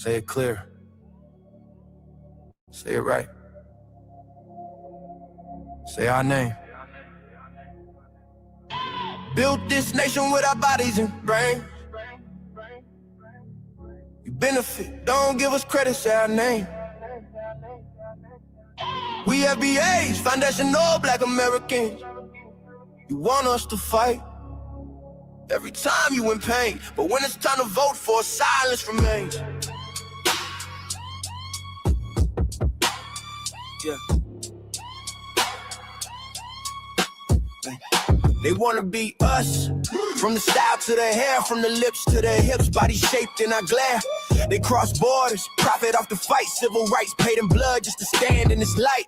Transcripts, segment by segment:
Say it clear. Say it right. Say our name. Built this nation with our bodies and brains. You benefit, don't give us credit, say our name. We FBAs, foundational Black Americans. You want us to fight every time you in pain, but when it's time to vote for, silence remains. Yeah. They wanna be us, from the style to the hair, from the lips to the hips, body shaped in our glare. They cross borders, profit off the fight, civil rights paid in blood just to stand in this light.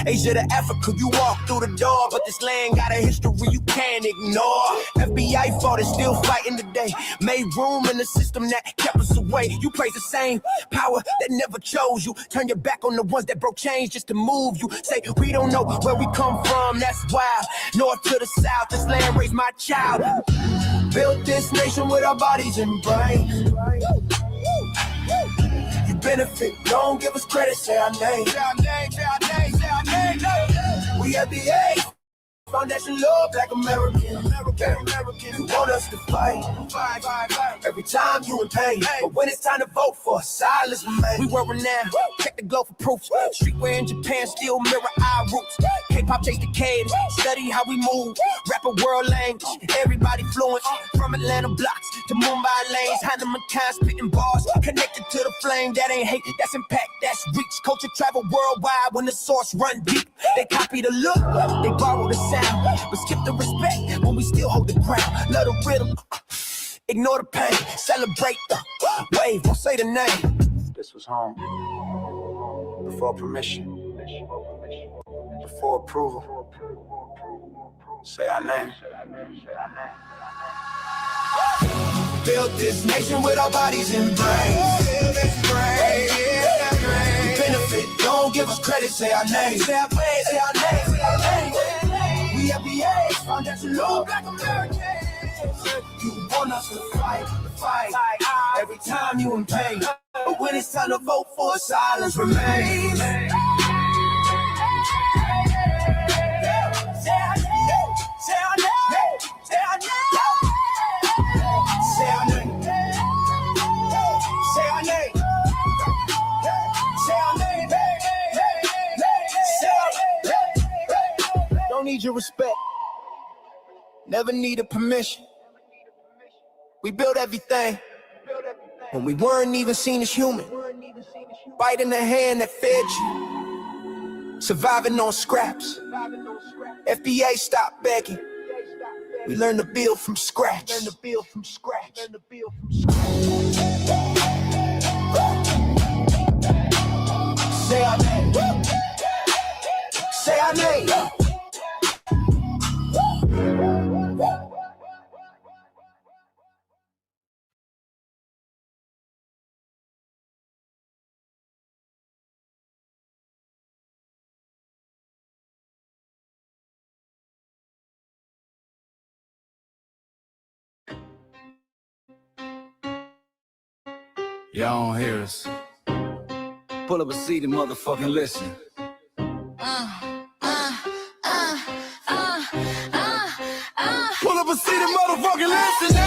Asia to Africa, you walk through the door, but this land got a history you can't ignore. FBI fought and still fighting today, made room in the system that kept us away. You praise the same power that never chose you, turn your back on the ones that broke chains just to move you. Say we don't know where we come from, that's wild. North to the south, this land raised my child. Built this nation with our bodies and brains. You benefit, don't give us credit, say our name. Say our name, say our name, say our name. We FBA, foundation law, Black American. You want us to fight every time you in pain, but when it's time to vote for, silence remains. We were renowned, check the glow for proof. Streetwear in Japan still mirror our roots. K-pop chase the cadence, study how we move. Rapper world language, everybody fluent. From Atlanta blocks to Mumbai lanes, Hannah McCann spitting bars, connected to the flame. That ain't hate, that's impact, that's reach. Culture travel worldwide when the source run deep. They copy the look, they borrow the sound, but skip the respect when we still hold the ground. Love the rhythm, ignore the pain, celebrate the wave, don't say the name. This was home, before permission, before approval. Say our name. Built this nation with our bodies and brains. Benefit, don't give us credit, say our name. Say our name, say our name, say our name. We FBA, foundational Black Americans. You want us to fight every time you in pain, but when it's time to vote for, silence remains. Say our name, say our name, say our name. Say our name. Say our name. Say our name. Say our name. Don't need your respect. Never needed permission. We built everything when we weren't even seen as human. Biting the hand that fed you. Surviving on scraps. FBA stopped begging. We learned to build from scratch. Learn to build from scratch. Learn to build from scratch. Say our name. Say our name. Y'all don't hear us. Pull up a seat and motherfucking listen. Pull up a seat and motherfucking listen.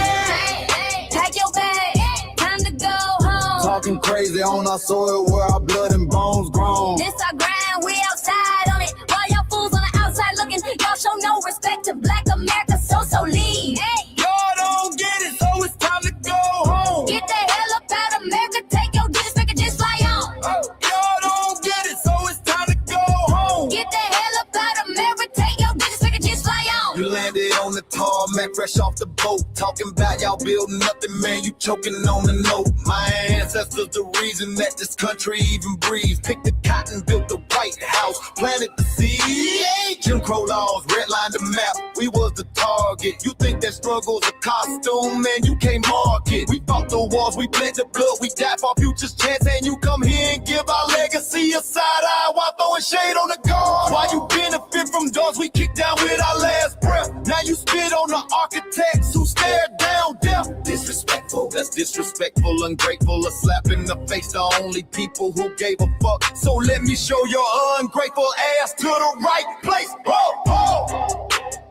Pack your bag, time to go home. Talking crazy on our soil where our blood and bones grown. This our grind, we outside on it. While y'all fools on the outside looking, y'all show no respect to Black America, so leave. Hey. Y'all don't get it, so it's time to go home. Get the hell up out of America, take your district and just fly on. Y'all don't get it, so it's time to go home. Get the hell up out of America, take your district and just fly on. You landed on the tarmac, fresh off the boat. Talking about y'all building nothing, man, you choking on the note. My ancestors the reason that this country even breathes. Picked the cotton, built the White House, planted the seed. Jim Crow laws, redlined the map, we was the target. You think that struggle's a costume, man, you can't mark it. We fought the wars, we bled the blood, we died for our future's chance. And you come here and give our legacy a side eye while throwing shade on the guard. While you benefit from doors we kicked down with our last breath. Now you spit on the architects who stared down death. Disrespectful grateful. That's disrespectful, ungrateful, a slap in the face to only people who gave a fuck. So let me show your ungrateful ass to the right place.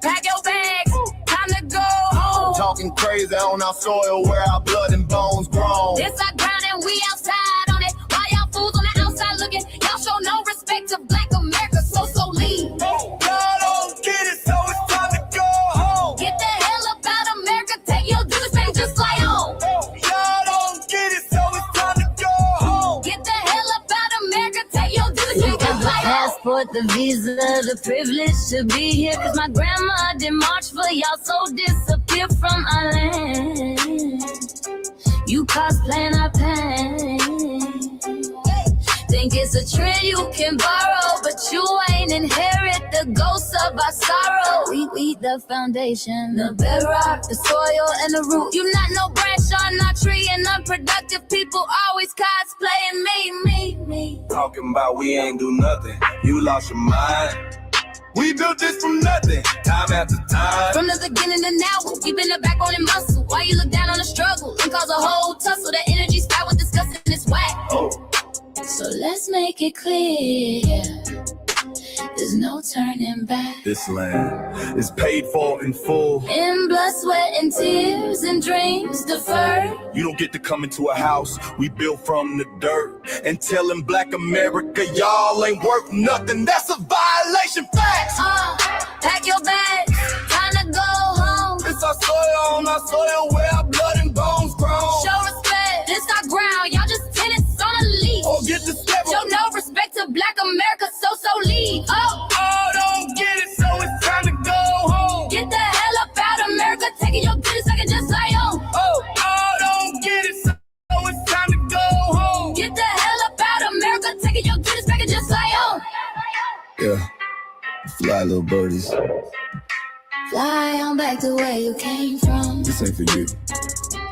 Pack your bags, time to go home. Talking crazy on our soil where our blood and bones grown. This our ground and we outside on it. Why y'all fools on the outside looking? Y'all show no respect to Black America, so leave. Y'all don't get it, so it's time to go home. Get the hell up out America, take your dues and just fly home. Y'all don't get it, so it's time to go home. Get the hell up out America, take your dues and just fly home. Passport, the visa, the privilege to be here. Cause my grandma did march for y'all, so disappear from our land. You cosplaying our pain. Think it's a trend you can borrow, but you ain't inherit the ghosts of our sorrow. We the foundation, the bedrock, the soil, and the root. You not no branch on our tree, and unproductive people always cosplaying me. Talking about we ain't do nothing. You lost your mind. We built this from nothing, time after time. From the beginning to now, we been the backbone and muscle. Why you look down on the struggle and cause a whole tussle? The energy spat with disgusting, it's whack. So let's make it clear, there's no turning back. This land is paid for in full. In blood, sweat, and tears, and dreams deferred. You don't get to come into a house we built from the dirt and telling Black America y'all ain't worth nothing. That's a violation. Facts. Pack your bags, time to go home. It's our soil on our soil where our blood and bones grown. Show respect, this our ground. Y'all just tenants on a leash. Or get the step. Show no respect to Black America, so leave. Don't get it, so it's time to go home. Get the hell up out America, taking your business, I can just fly home. Don't get it, so it's time to go home. Get the hell up out America, taking your business, I can just fly home. Yeah, fly little birdies. Fly on back to where you came from. This ain't for you.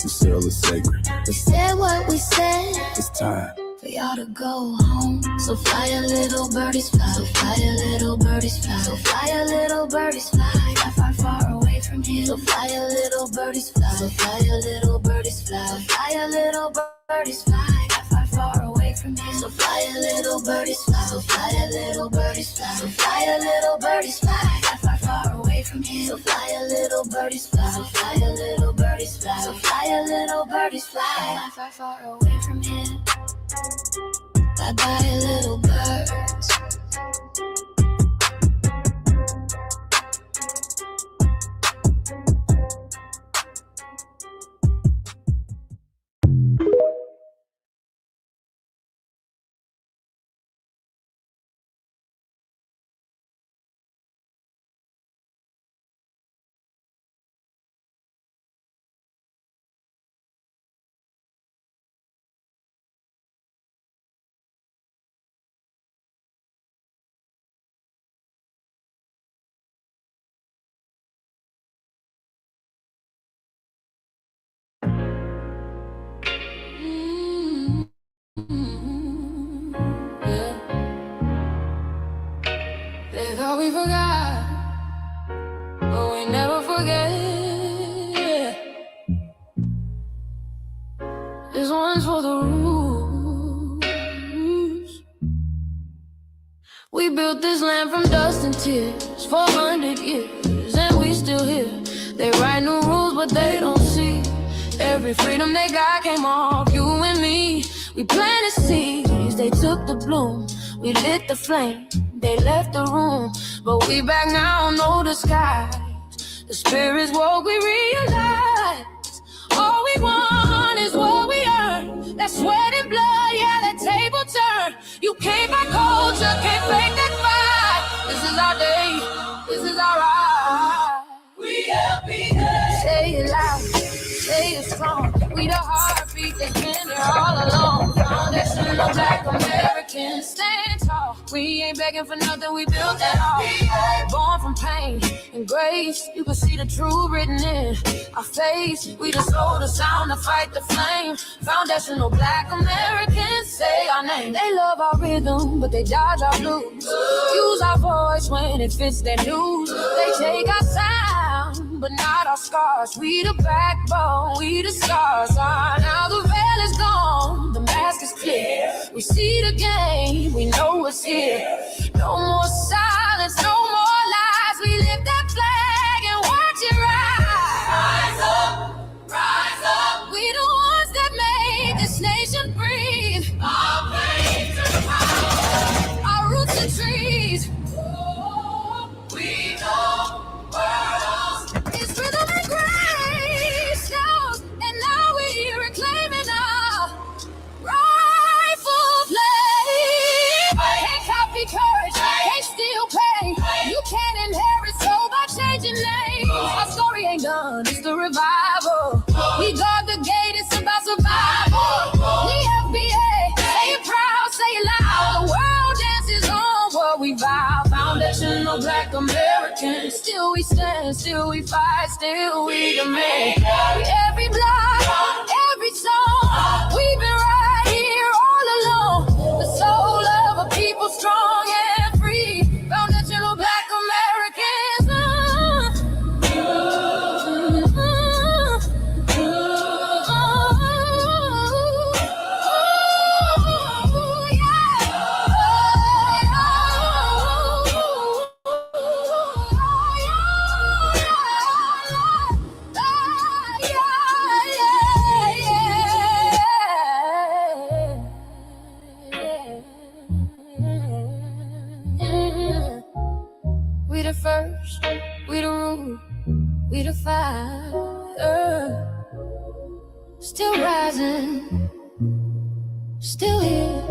The soil is sacred. We said what we said. It's time for y'all to go home. So fly a little birdies fly. So fly a little birdies fly. So fly a little birdies fly. Far, far, far away from here. So fly a little birdies fly. So fly a little birdies fly. So fly a little birdies fly. Far, far, far away from here. So fly a little birdies fly. So fly a little birdies fly. So fly a little birdies fly. Far, far, far away from here. So fly a little birdies fly. So fly a little birdies fly. So fly a little birdies fly. Far, far, far away from here. Bye-bye, little birds. They thought we forgot, but we never forget. This one's for the roots. We built this land from dust and tears, 400 years, and we still here. They write new rules, but they don't see. Every freedom they got came off you and me. We planted seeds, they took the bloom. We lit the flame, they left the room. But we back now, no disguise. The spirits woke, we realize all we want is what we earn. That sweat and blood, yeah, that table turn. You can't buy culture, can't fake that fight. This is our day, this is our ride. We LPA. Say it loud, say it strong. We the heartbeat that's been there all along. Foundation of Black Americans, stand tall. We ain't begging for nothing, we built that all. Born from pain and grace, you can see the truth written in our face. We the soul, the sound, to fight the flame. Foundational Black Americans, say our name. They love our rhythm, but they dodge our blues. Use our voice when it fits their news. They take our sound but not our scars. We the backbone, we the scars. Now the veil is gone, the mask is clear. We see the game, we know what's here. No more silence, no more lies. We lift that flag and watch it rise. Rise up, rise up. We the ones that made this nation breathe. Our flames are power, our roots are trees. We know worlds. It's rhythm and grace now, and now we're reclaiming our rightful place. Can't copy courage, can't steal pain. You can't inherit soul by changing names. Our story ain't done, it's the revival. We guard the gate, it's about survival. We FBA, say it proud, say it loud. The world dances on what we vow. Foundational Black Americans. Still we stand, still we fight, still we demand. Every block, every song, we've been right here all along. The soul of a people strong and free. Foundational Black Americans. We the first, we the rule, we the fire. Still rising, still here.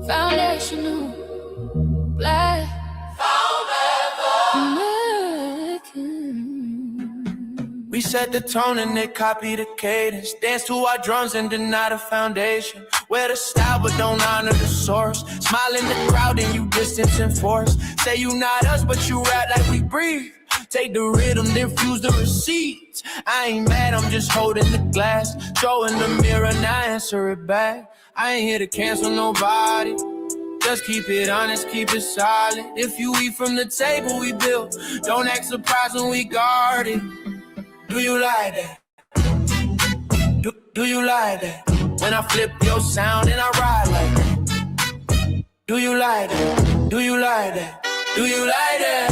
Foundational Black American. We set the tone and they copy the cadence. Dance to our drums and deny the foundation. Wear the style but don't honor the source. Smile in the crowd and you distance and force. Say you not us but you rap like we breathe. Take the rhythm, then fuse the receipts. I ain't mad, I'm just holding the glass. Throw in the mirror, now answer it back. I ain't here to cancel nobody. Just keep it honest, keep it solid. If you eat from the table we built, don't act surprised when we guard it. Do you like that? Do you like that? When I flip your sound and I ride like that. Do you like that? Do you like that? Do you like that?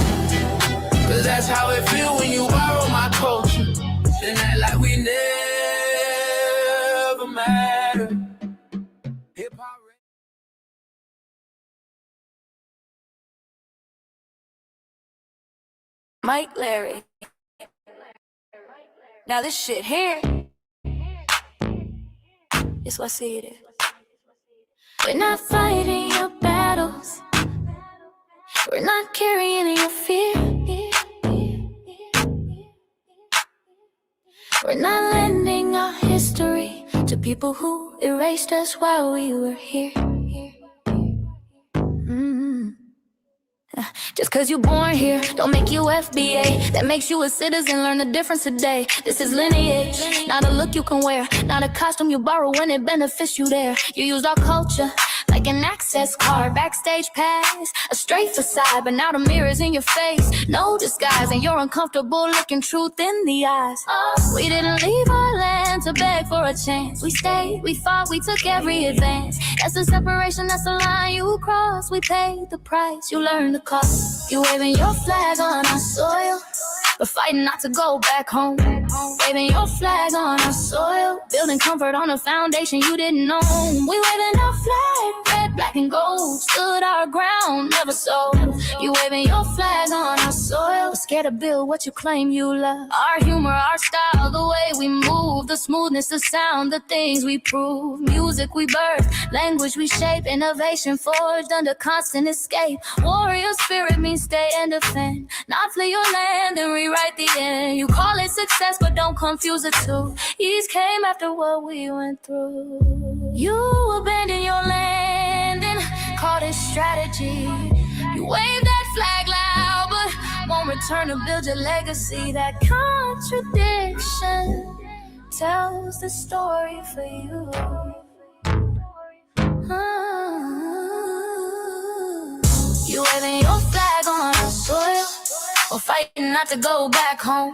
Cause that's how it feel when you borrow my culture. Then act like we never mattered. Hip-hop. Mike Larry. Now this shit here, it's what I see it is. We're not fighting your battles. We're not carrying your fear. We're not lending our history to people who erased us while we were here. Just cause you born here, don't make you FBA. That makes you a citizen, learn the difference today. This is lineage, not a look you can wear. Not a costume you borrow when it benefits you there. You used our culture like an access card, backstage pass, a straight facade. But now the mirror's in your face, no disguise. And you're uncomfortable looking truth in the eyes. We didn't leave our land to beg for a chance. We stayed, we fought, we took every advance. That's the separation, that's the line you cross. We paid the price, you learned the cost. You waving your flag on our soil, but fighting not to go back home. Waving your flag on our soil, building comfort on a foundation you didn't own. We waving our flag, red, black, and gold. Stood our ground, never sold. You waving your flag on our soil, but scared to build what you claim you love. Our humor, our style, the way we move, the smoothness, the sound, the things we prove. Music we birth, language we shape, innovation forged under constant escape. Warrior spirit means stay and defend, not flee your land and rewrite the end. You call it success, but don't confuse the two. East came after what we went through. You abandoned your land and called it strategy. You wave that flag loud, but won't return to build your legacy. That contradiction tells the story for you. You waving your flag on our soil, or fight fighting not to go back home.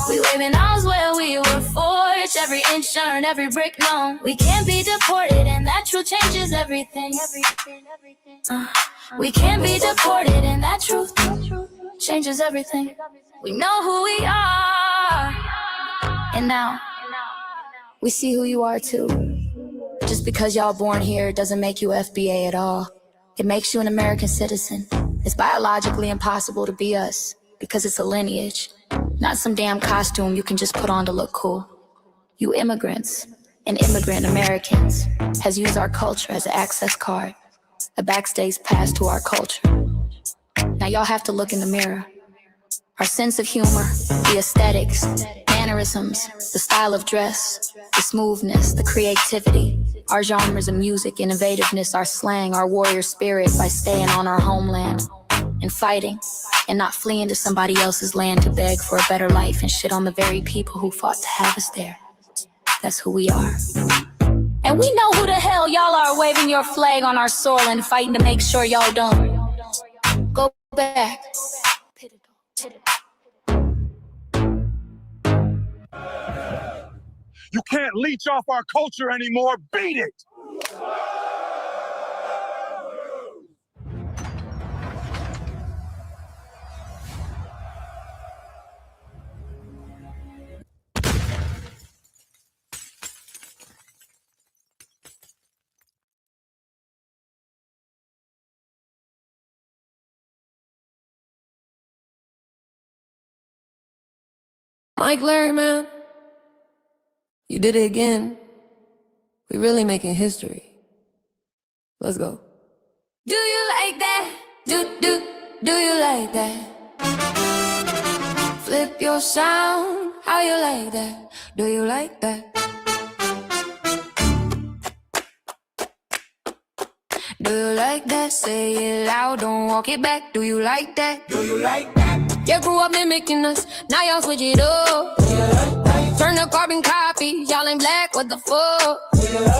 We waving arms where we were forged, every inch earned, every brick known. We can't be deported, and that truth changes everything. We can't be deported, and that truth changes everything. We know who we are, and now we see who you are too. Just because y'all born here doesn't make you FBA at all. It makes you an American citizen. It's biologically impossible to be us because it's a lineage, not some damn costume you can just put on to look cool. You immigrants and immigrant Americans has used our culture as an access card, a backstage pass to our culture. Now y'all have to look in the mirror. Our sense of humor, the aesthetics, mannerisms, the style of dress, the smoothness, the creativity, our genres of music, innovativeness, our slang, our warrior spirit by staying on our homeland and fighting and not fleeing to somebody else's land to beg for a better life and shit on the very people who fought to have us there. That's who we are. And we know who the hell y'all are waving your flag on our soil and fighting to make sure y'all don't go back. You can't leech off our culture anymore. Beat it! Mike Larry, man, you did it again. We really making history. Let's go. Do you like that? Do you like that? Flip your sound, how you like that? Do you like that? Do you like that? Say it loud, don't walk it back. Do you like that? Do you like that? You grew up mimicking us, now y'all switch it up. Turn the carbon copy, y'all ain't black, what the fuck?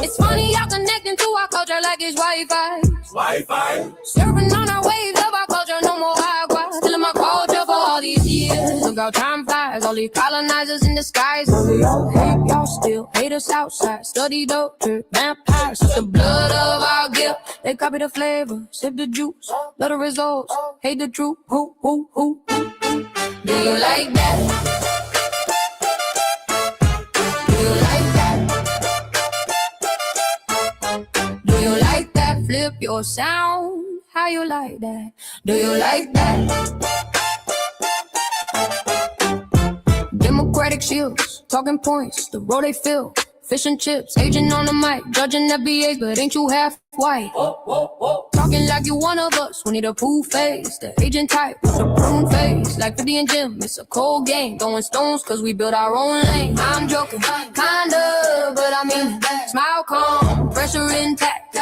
It's funny y'all connecting to our culture like it's Wi-Fi. Wi-Fi. Surfing on our waves of our culture, no more agua. Telling my culture for all these years. Look how time flies, all these colonizers in disguise. Y'all hate, y'all still hate us outside. Study dope, vampires, it's the blood of our guilt. They copy the flavor, sip the juice. Love the results, hate the truth. Who? Do you like that? Do you like that? Do you like that? Flip your sound. How you like that? Do you like that? Democratic shields, talking points, the road they fill. Fish and chips, agent on the mic, judging FBAs, but ain't you half white? Talking like you one of us, we need a proof face. The agent type with a prune face, like 50 and Jim, it's a cold game. Throwing stones cause we built our own lane. I'm joking, kinda, but I mean, smile calm, pressure intact.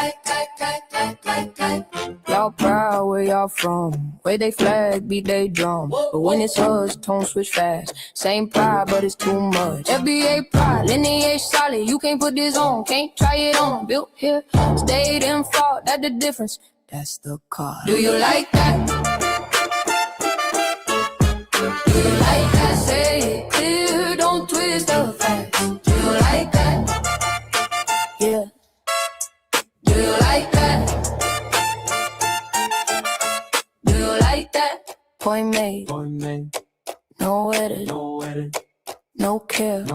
Y'all proud where y'all from, where they flag, beat they drum. But when it's us, tone switch fast. Same pride, but it's too much. FBA pride, lineage solid. You can't put this on, can't try it on. Built here, stayed and fought, that's the difference. That's the car. Do you like that? Do you like that? Say it clear, don't twist the facts. Do you like that? Yeah. Do you like that? Do you like that? Point made. No edit. No care.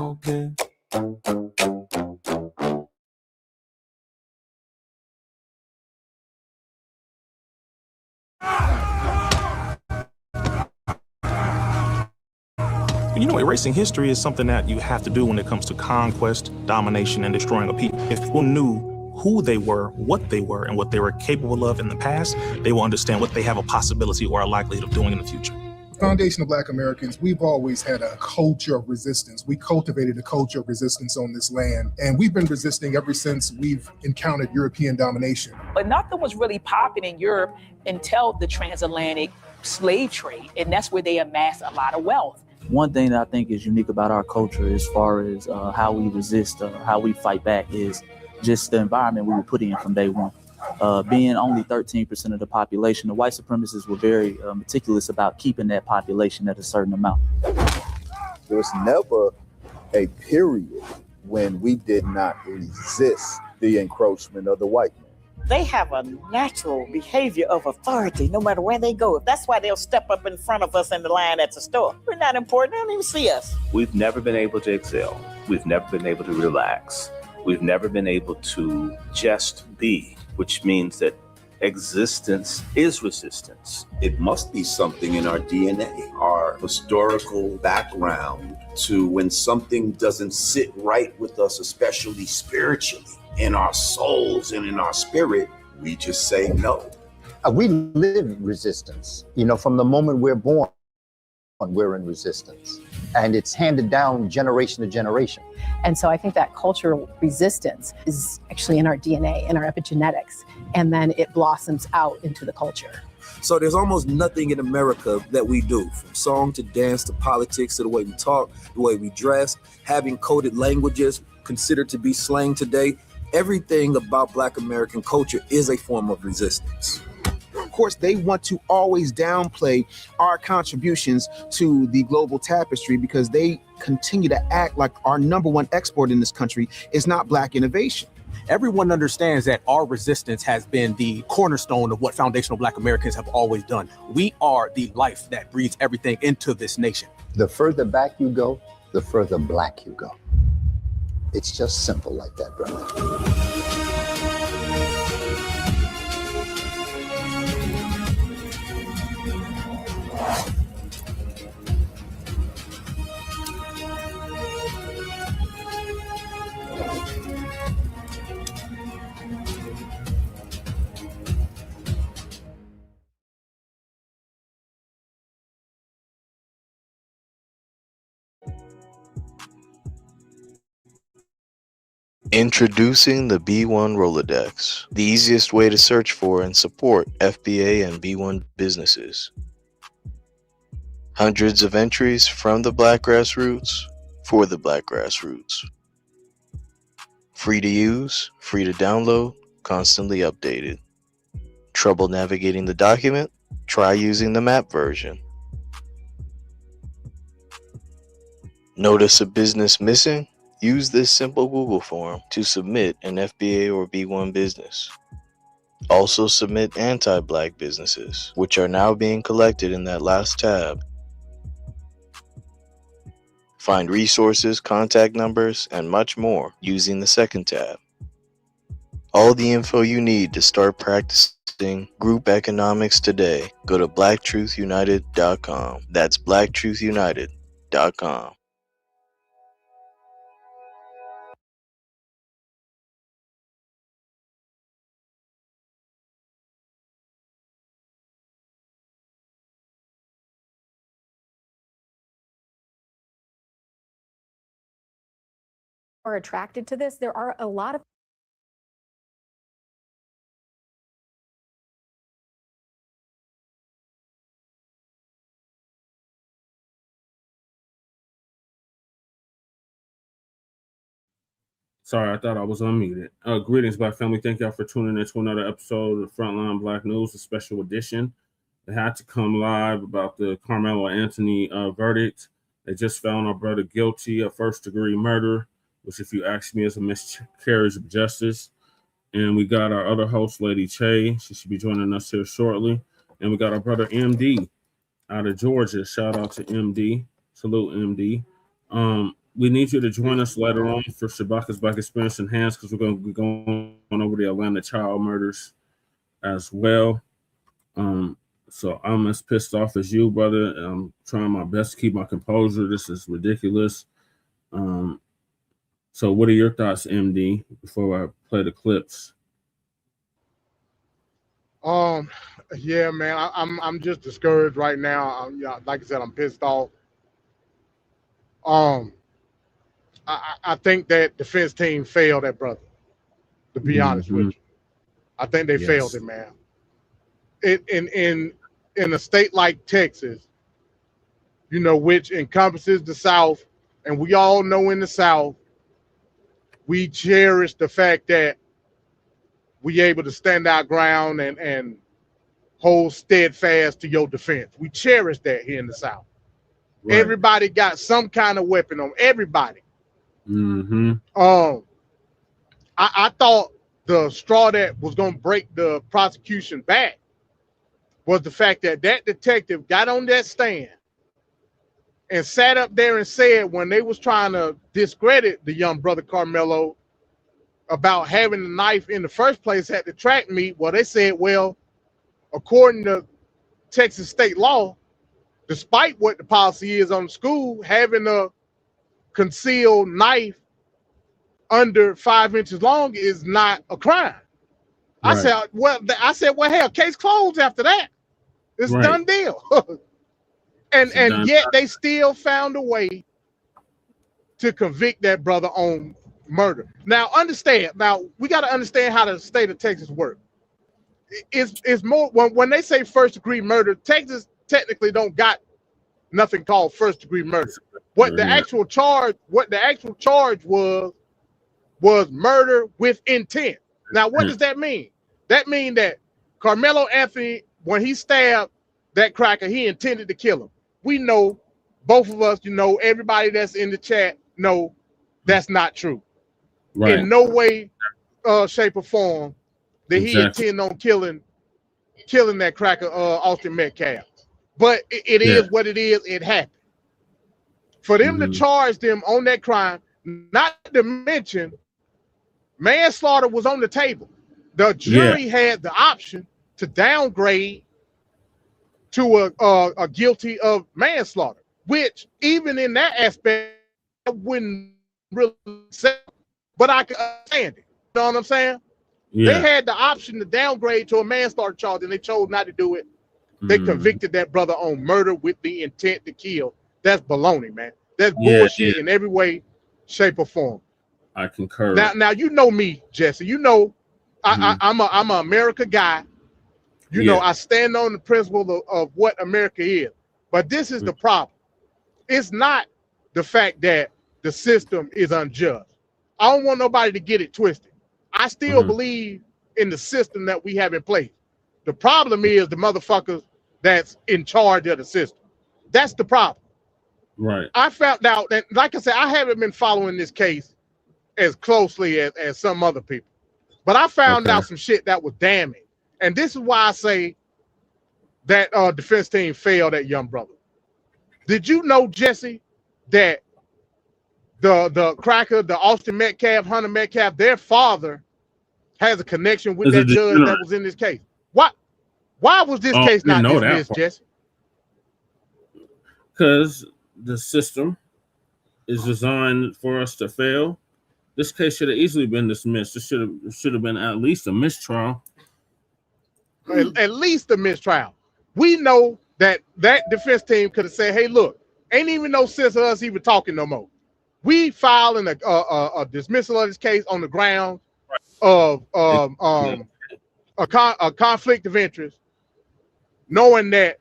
You know, erasing history is something that you have to do when it comes to conquest, domination, and destroying a people. If people knew who they were, what they were, and what they were capable of in the past, they will understand what they have a possibility or a likelihood of doing in the future. Foundation of Black Americans, we've always had a culture of resistance. We cultivated a culture of resistance on this land, and we've been resisting ever since we've encountered European domination. But nothing was really popping in Europe until the transatlantic slave trade, and that's where they amassed a lot of wealth. One thing that I think is unique about our culture as far as how we resist, how we fight back is just the environment we were put in from day one. being only 13% of the population, the white supremacists were very meticulous about keeping that population at a certain amount. There was never a period when we did not resist the encroachment of the white man. They have a natural behavior of authority no matter where they go. That's why they'll step up in front of us in the line at the store. We're not important. They don't even see us. We've never been able to excel. We've never been able to relax. We've never been able to just be, which means that existence is resistance. It must be something in our DNA, our historical background, to when something doesn't sit right with us, especially spiritually, in our souls and in our spirit, we just say no. We live resistance. You know, from the moment we're born, we're in resistance. And it's handed down generation to generation. And so I think that cultural resistance is actually in our DNA, in our epigenetics, and then it blossoms out into the culture. So there's almost nothing in America that we do, from song to dance to politics to the way we talk, the way we dress, having coded languages considered to be slang today. Everything about Black American culture is a form of resistance. Of course, they want to always downplay our contributions to the global tapestry because they continue to act like our number one export in this country is not Black innovation. Everyone understands that our resistance has been the cornerstone of what foundational Black Americans have always done. We are the life that breathes everything into this nation. The further back you go, the further Black you go. It's just simple like that, brother. Introducing the B1 Rolodex, the easiest way to search for and support FBA and B1 businesses. Hundreds of entries from the Black grassroots for the Black grassroots. Free to use, free to download, constantly updated. Trouble navigating the document? Try using the map version. Notice a business missing? Use this simple Google form to submit an FBA or B1 business. Also submit anti-Black businesses, which are now being collected in that last tab. Find resources, contact numbers, and much more using the second tab. All the info you need to start practicing group economics today. Go to blacktruthunited.com. That's blacktruthunited.com. Are attracted to this. There are a lot of Sorry, I thought I was unmuted. Greetings, Black family. Thank y'all for tuning in to another episode of Front Line Blacc News, a special edition. It had to come live about the Karmelo Anthony verdict. They just found our brother guilty of first-degree murder, which, if you ask me, is a miscarriage of justice. And we got our other host, Lady Che. She should be joining us here shortly. And we got our brother MD out of Georgia. Shout out to MD. Salute, MD. We need you to join us later on for Shabaka's Black Experience Enhanced, because we're going to be going over the Atlanta child murders as well. So I'm as pissed off as you, brother. I'm trying my best to keep my composure. This is ridiculous. So what are your thoughts, MD, before I play the clips? Yeah, man, I'm just discouraged right now. Like I said, I'm pissed off. I think that defense team failed that brother, to be honest with you. I think they failed it, man. In a state like Texas, you know, which encompasses the South, and we all know in the South, we cherish the fact that we able to stand our ground and hold steadfast to your defense. We cherish that here in the South. Right. Everybody got some kind of weapon on everybody. Mm-hmm. I thought the straw that was going to break the prosecution back was the fact that detective got on that stand and sat up there and said when they was trying to discredit the young brother Karmelo about having the knife in the first place at the track meet, well, they said, well, according to Texas state law, despite what the policy is on the school, having a concealed knife under 5 inches long is not a crime. Right. I said, well, hell, case closed after that. It's a done deal. and yet they still found a way to convict that brother on murder. Now, we got to understand how the state of Texas works. It's more when they say first degree murder, Texas technically don't got nothing called first degree murder. What the actual charge was murder with intent. Now, what does that mean? That means that Karmelo Anthony, when he stabbed that cracker, he intended to kill him. We know, both of us, everybody that's in the chat know that's not true. Right. In no way, shape, or form did he intend on killing that cracker, Austin Metcalf. But it is what it is. It happened. For them to charge them on that crime, not to mention manslaughter was on the table. The jury had the option to downgrade to a guilty of manslaughter, which even in that aspect, I wouldn't really say, but I can understand it. You know what I'm saying? Yeah. They had the option to downgrade to a manslaughter charge, and they chose not to do it. They convicted that brother on murder with the intent to kill. That's baloney, man. That's bullshit in every way, shape, or form. I concur. Now you know me, Jesse. You know I'm an America guy. You know, I stand on the principle of what America is. But this is the problem. It's not the fact that the system is unjust. I don't want nobody to get it twisted. I still believe in the system that we have in place. The problem is the motherfuckers that's in charge of the system. That's the problem. Right. I found out that, like I said, I haven't been following this case as closely as some other people. But I found out some shit that was damning. And this is why I say that defense team failed that young brother. Did you know, Jesse, that the cracker, the Austin Metcalf, Hunter Metcalf, their father has a connection with that judge that was in this case? Why was this case not dismissed, Jesse? Because the system is designed for us to fail. This case should have easily been dismissed. This should have been at least a mistrial. At least a mistrial. We know that defense team could have said, "Hey, look, ain't even no sense of us even talking no more. We filing a dismissal of this case on the ground of a conflict of interest, knowing that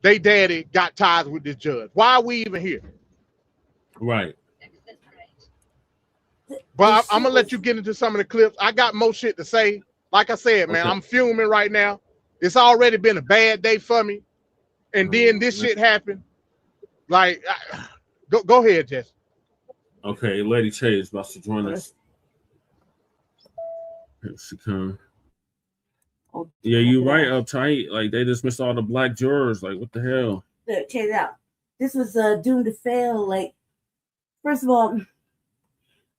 they daddy got ties with this judge. Why are we even here?" Right. But I'm gonna let you get into some of the clips. I got more shit to say. Like I said, man, I'm fuming right now. It's already been a bad day for me, and then this shit happened. Like, go ahead, Jess. Okay, Lady Che is about to join us. Here she come. Yeah, you right, uptight. Like, they dismissed all the black jurors. Like, what the hell? Look, check it out. This was doomed to fail. Like, first of all,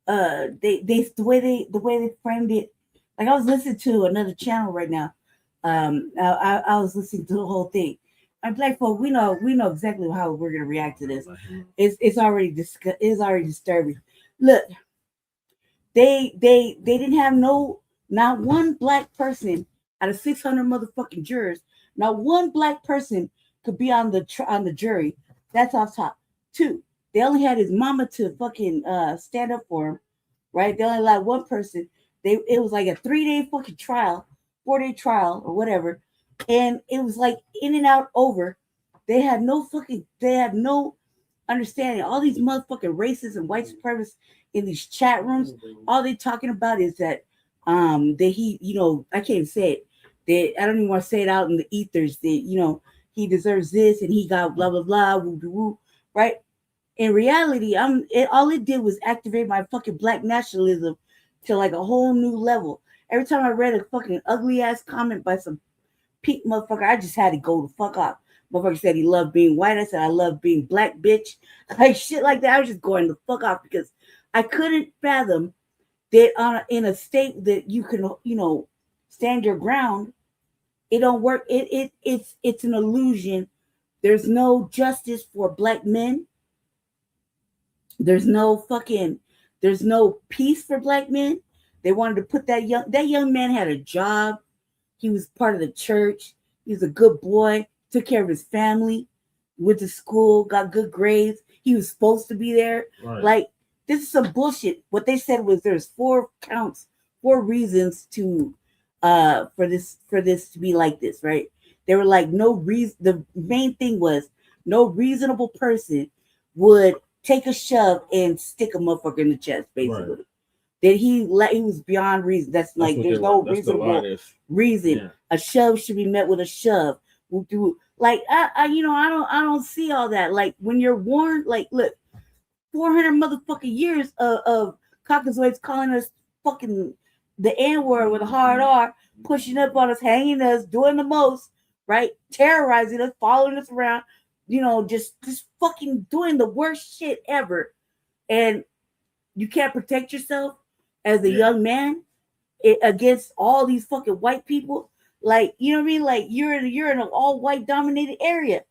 the way they framed it. Like, I was listening to another channel right now. I was listening to the whole thing. And black folk, we know exactly how we're gonna react to this. It's already disturbing. Look, they didn't have not one black person out of 600 motherfucking jurors. Not one black person could be on the jury. That's off top. 2, they only had his mama to fucking stand up for him, right? They only allowed one person. It was like a 3-day fucking trial, 4-day trial or whatever, and it was like in and out over. They had no understanding. All these motherfucking racists and white supremacists in these chat rooms, all they talking about is that that he, I can't even say it. That I don't even want to say it out in the ethers. That he deserves this and he got blah blah blah woo woo, right? In reality, all it did was activate my fucking black nationalism to like a whole new level. Every time I read a fucking ugly ass comment by some peak motherfucker, I just had to go the fuck off. Motherfucker said he loved being white. I said I love being black, bitch. Like shit like that. I was just going the fuck off because I couldn't fathom that in a state that you can, stand your ground. It don't work. It's an illusion. There's no justice for black men. There's no peace for black men. They wanted to put that young man had a job. He was part of the church. He was a good boy, took care of his family, went to school, got good grades. He was supposed to be there. Right. Like, this is some bullshit. What they said was there's 4 reasons to for this to be like this, right? They were like, no reason. The main thing was no reasonable person would take a shove and stick a motherfucker in the chest, basically. Right. That he was beyond reason. That's like there's no reasonable reason. Yeah. A shove should be met with a shove. We'll do like I don't see all that. Like when you're warned, like look, 400 motherfucking years of Caucasoids calling us fucking the N-word with a hard R, pushing up on us, hanging us, doing the most, right? Terrorizing us, following us around, just fucking doing the worst shit ever. And you can't protect yourself as a young man against all these fucking white people. Like, you know what I mean? Like you're in an all white dominated area.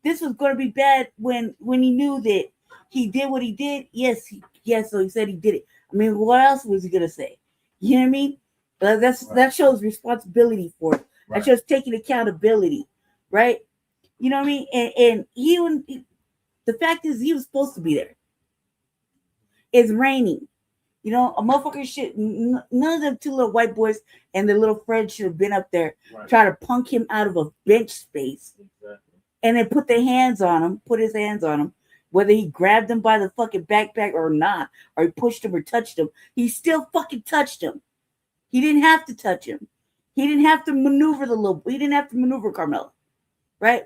This was going to be bad when he knew that he did what he did. Yes. So he said he did it. I mean, what else was he going to say? You know what I mean? That shows responsibility for it. Right. That shows taking accountability, right? You know what I mean? And the fact is he was supposed to be there. It's raining. A motherfucker should, none of them 2 little white boys and their little friend should have been up there trying to punk him out of a bench space. Exactly. And then put his hands on him, whether he grabbed him by the fucking backpack or not, or he pushed him or touched him. He still fucking touched him. He didn't have to touch him. He didn't have to maneuver he didn't have to maneuver Karmelo, right?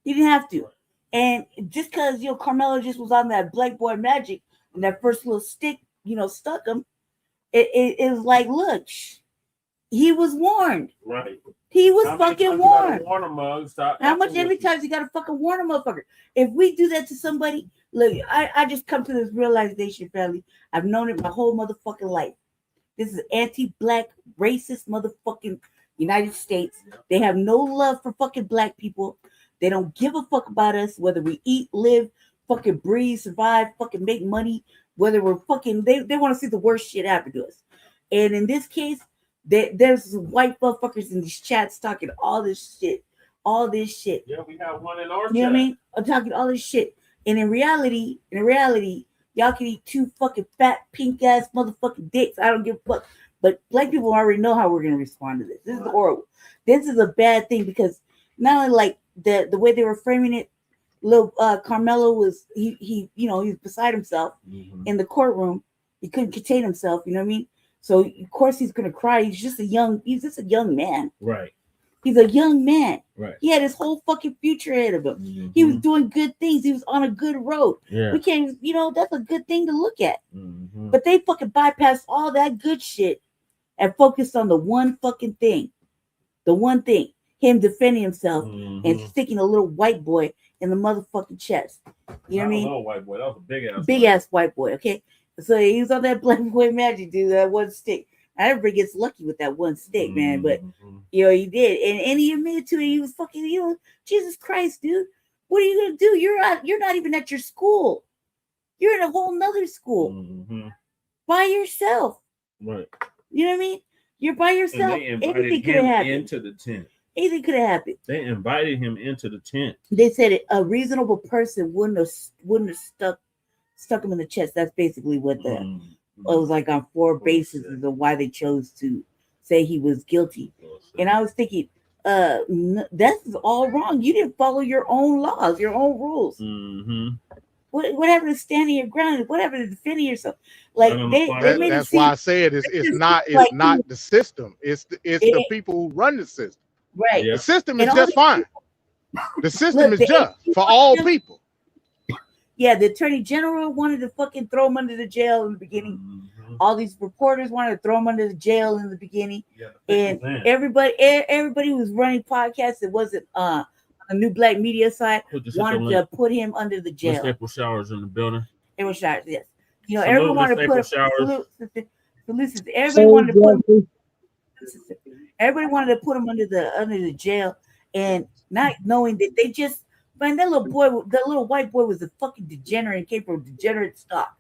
He didn't have to. And just because, Karmelo just was on that black boy magic and that first little stick, stuck him, it was like, look, he was warned. Right. He was fucking warned. How much every time you got to fucking warn a motherfucker? If we do that to somebody, look, I just come to this realization, family. I've known it my whole motherfucking life. This is anti-black, racist motherfucking United States. They have no love for fucking black people. They don't give a fuck about us, whether we eat, live, fucking breathe, survive, fucking make money, whether we're fucking, they want to see the worst shit happen to us. And in this case, there's white motherfuckers in these chats talking all this shit. Yeah, we have one in our chat. You know what I mean? I'm talking all this shit. And in reality, y'all can eat 2 fucking fat, pink ass motherfucking dicks. I don't give a fuck. But black people already know how we're going to respond to this. This is horrible. This is a bad thing because not only like the way they were framing it, little Karmelo was he was beside himself in the courtroom. He couldn't contain himself. You know what I mean? So of course he's gonna cry. He's just a young man. Right. He's a young man. Right. He had his whole fucking future ahead of him. Mm-hmm. He was doing good things. He was on a good road. Yeah. We can't, that's a good thing to look at. Mm-hmm. But they fucking bypassed all that good shit and focused on the one fucking thing. The one thing. Him defending himself and sticking a little white boy in the motherfucking chest. You know what I mean? A little white boy. That was a big ass white boy. Okay. So he was on that black boy magic, dude. That one stick. Everybody gets lucky with that one stick, man. But he did, and he admitted to it. He was fucking, Jesus Christ, dude. What are you gonna do? You're not even at your school. You're in a whole nother school by yourself. Right. You know what I mean? You're by yourself. And they invited him into the tent. Anything could have happened. They invited him into the tent. They said a reasonable person wouldn't have stuck him in the chest. That's basically what it was like on 4 bases of why they chose to say he was guilty. And I was thinking, that's all wrong. You didn't follow your own laws, your own rules. What happened to standing your ground? What happened to defending yourself? Like they made That's it seem why I said it's not the system. It's the people who run the system. Right. The system is And all just these fine. The system Look, is just for all people. Yeah, the attorney general wanted to fucking throw him under the jail in the beginning. All these reporters wanted to throw him under the jail in the beginning. And everybody who was running podcasts that wasn't on the new Blacc Media side wanted to put him under the jail. April Showers in the building. April Showers, yes. You know, Salute everyone wanted to April put Showers. everybody wanted to put him under the jail, and not knowing that they just that little white boy was a fucking degenerate and came from degenerate stock.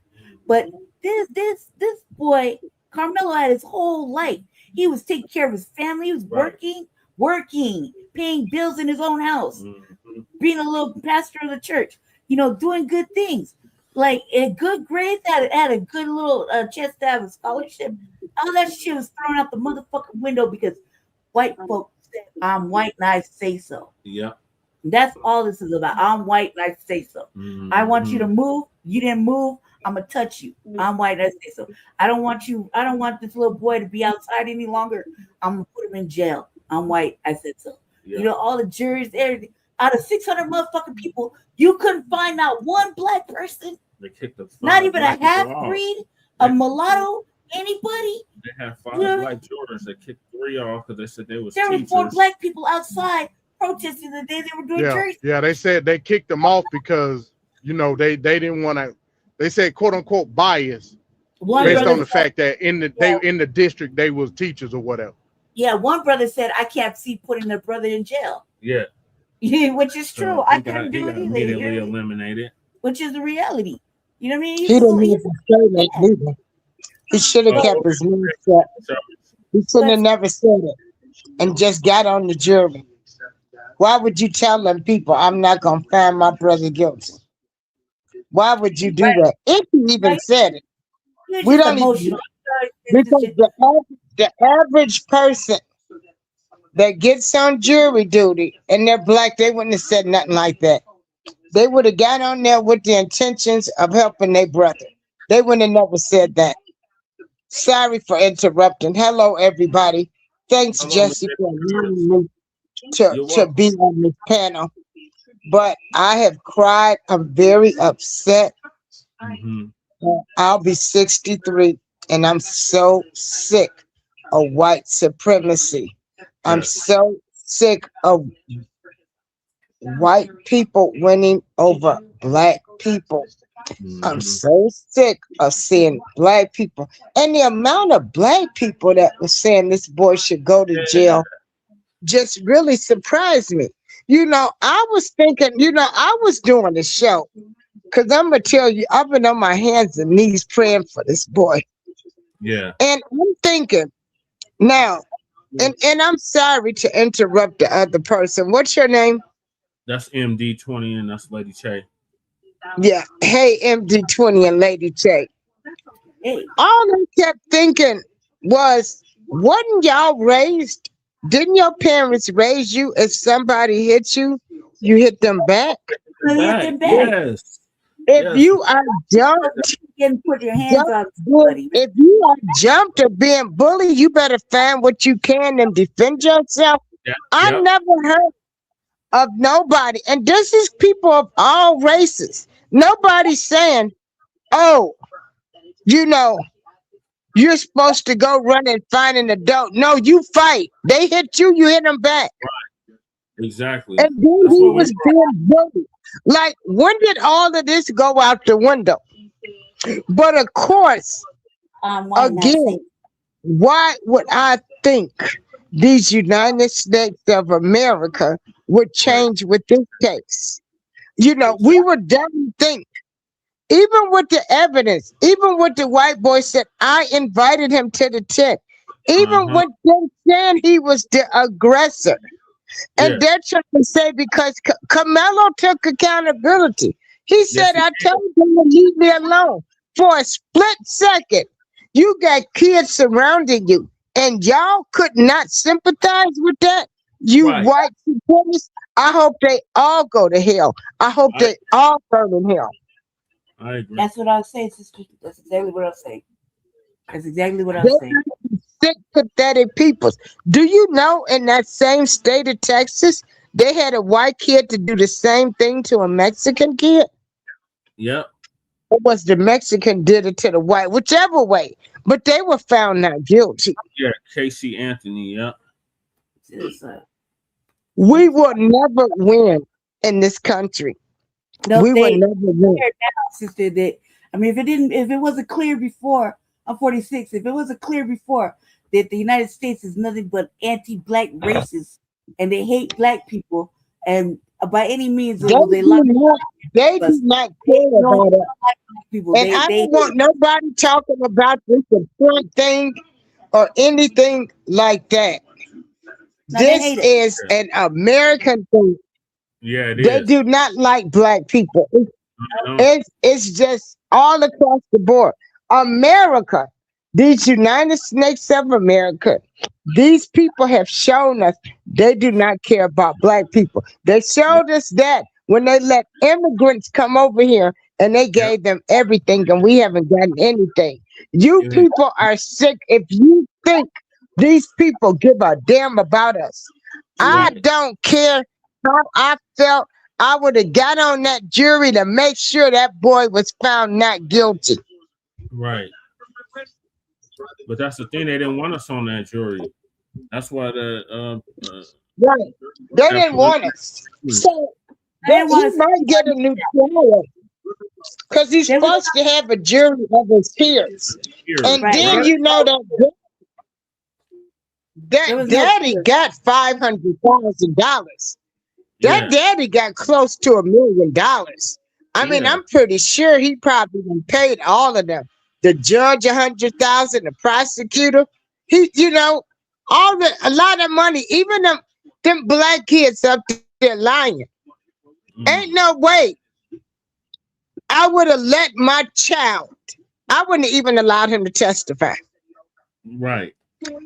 But this boy, Karmelo, had his whole life. He was taking care of his family. He was working, paying bills in his own house, being a little pastor of the church, you know, doing good things. Like a good grades, had a good little chance to have a scholarship. All that shit was thrown out the motherfucking window because white folks said, I'm white and I say so. Yeah. That's all this is about. I'm white and I say so. I want you to move. You didn't move. I'm gonna touch you. I'm white and I say so. I don't want this little boy to be outside any longer. I'm gonna put him in jail. I'm white. I said so. Yeah. You know, all the juries, everything. Out of 600 motherfucking people, you couldn't find not one black person. They kicked the Not even a half breed, a mulatto, anybody. They had 5 Yeah. black jurors that kicked 3 off because they said they was There were teachers. 4 black people outside protesting the day they were doing jury. Yeah, they said they kicked them off because you know they didn't want to. They said quote unquote bias based on the fact that in the district they was teachers or whatever. Yeah, one brother said I can't see putting their brother in jail. Yeah. Yeah, which is true. So I couldn't do it immediately either. eliminated. Which is the reality. You know what I mean? He didn't need to say that neither. He should have kept his mouth shut. He shouldn't have never said it and just got on the jury. Why would you tell them people I'm not gonna find my brother guilty? Why would you do that? If you even said it, we don't even, because the average person that gets on jury duty and they're black, they wouldn't have said nothing like that. They would have got on there with the intentions of helping their brother. They wouldn't have never said that. Sorry for interrupting. Hello, everybody. Thanks, Jesse, for allowing me to be on this panel. But I have cried. I'm very upset. I'll be 63, and I'm so sick of white supremacy. I'm so sick of white people winning over black people. I'm so sick of seeing black people. And the amount of black people that was saying this boy should go to jail just really surprised me. You know, I was thinking, you know, I was doing the show because I'm going to tell you, I've been on my hands and knees praying for this boy. Yeah. And I'm thinking now, and I'm sorry to interrupt the other person. What's your name? That's MD20 and that's Lady Che. Yeah. Hey, MD20 and Lady Che. All I kept thinking was, wasn't y'all raised? Didn't your parents raise you? If somebody hit you, you hit them back? Yes. If you are jumped, put your hands on if you are jumped or being bullied, you better find what you can and defend yourself. I never heard of nobody, and this is people of all races. Nobody's saying, oh, you know, you're supposed to go run and find an adult. No, you fight. They hit you, you hit them back. Right. Exactly. And then he was being bullied. Like, when did all of this go out the window? But of course, again, why would I think these United States of America would change with this case? You know, we would definitely think, even with the evidence, even with the white boy said, I invited him to the tent, even with them saying he was the aggressor. And they're trying to say because Karmelo took accountability. He said, I told him to leave me alone. For a split second, you got kids surrounding you, and y'all could not sympathize with that. You white supremacists, I hope they all go to hell. I hope they all burn in hell. I agree. That's what I was saying, sister. That's exactly what I was saying. That's exactly what I They're was saying. sick, pathetic peoples. Do you know in that same state of Texas, they had a white kid to do the same thing to a Mexican kid? Yep. Or was the Mexican did it to the white, whichever way. But they were found not guilty. Yeah, Casey Anthony. Yep. We will never win in this country. No, We will never win. Now, sister, that I mean, if it wasn't clear before, I'm 46. If it wasn't clear before that the United States is nothing but anti-black racists and they hate black people, and by any means, They do not care about it. People. And I don't want nobody talking about this front thing or anything like that. No, they This hate it. is an American thing. Yeah, it They is. do not like black people. It's just all across the board. America, these United States of America, these people have shown us they do not care about black people. They showed us that when they let immigrants come over here and they gave them everything and we haven't gotten anything. You people are sick if you think these people give a damn about us. I don't care how I felt. I would have got on that jury to make sure that boy was found not guilty. Right. But that's the thing. They didn't want us on that jury. That's why the Right. They didn't want us. So he might get a new trial because he's supposed to have a jury of his peers. And then you know that daddy got $500,000. That daddy got close to $1 million. I mean, I'm pretty sure he probably paid all of them. The judge $100,000, the prosecutor, a lot of money. Even them black kids up there lying. Ain't no way. I would have let my child. I wouldn't have even allowed him to testify. Right.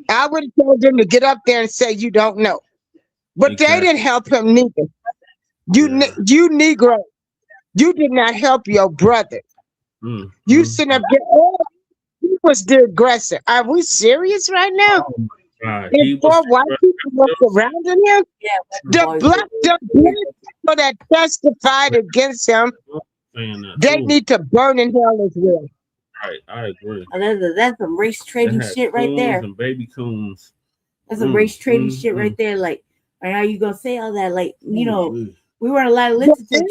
I would have told them to get up there and say you don't know. But they didn't help him neither. You Negro, you did not help your brother. You sit up there. Oh, he was the aggressor. Are we serious right now? If 4 white people were surrounding him, the black people that testified against him, they need to burn in hell as well. Right, I agree. That's some race trading shit right there. And baby coons. That's some race trading shit right there. Like, how you gonna say all that? Like, we weren't allowed to listen to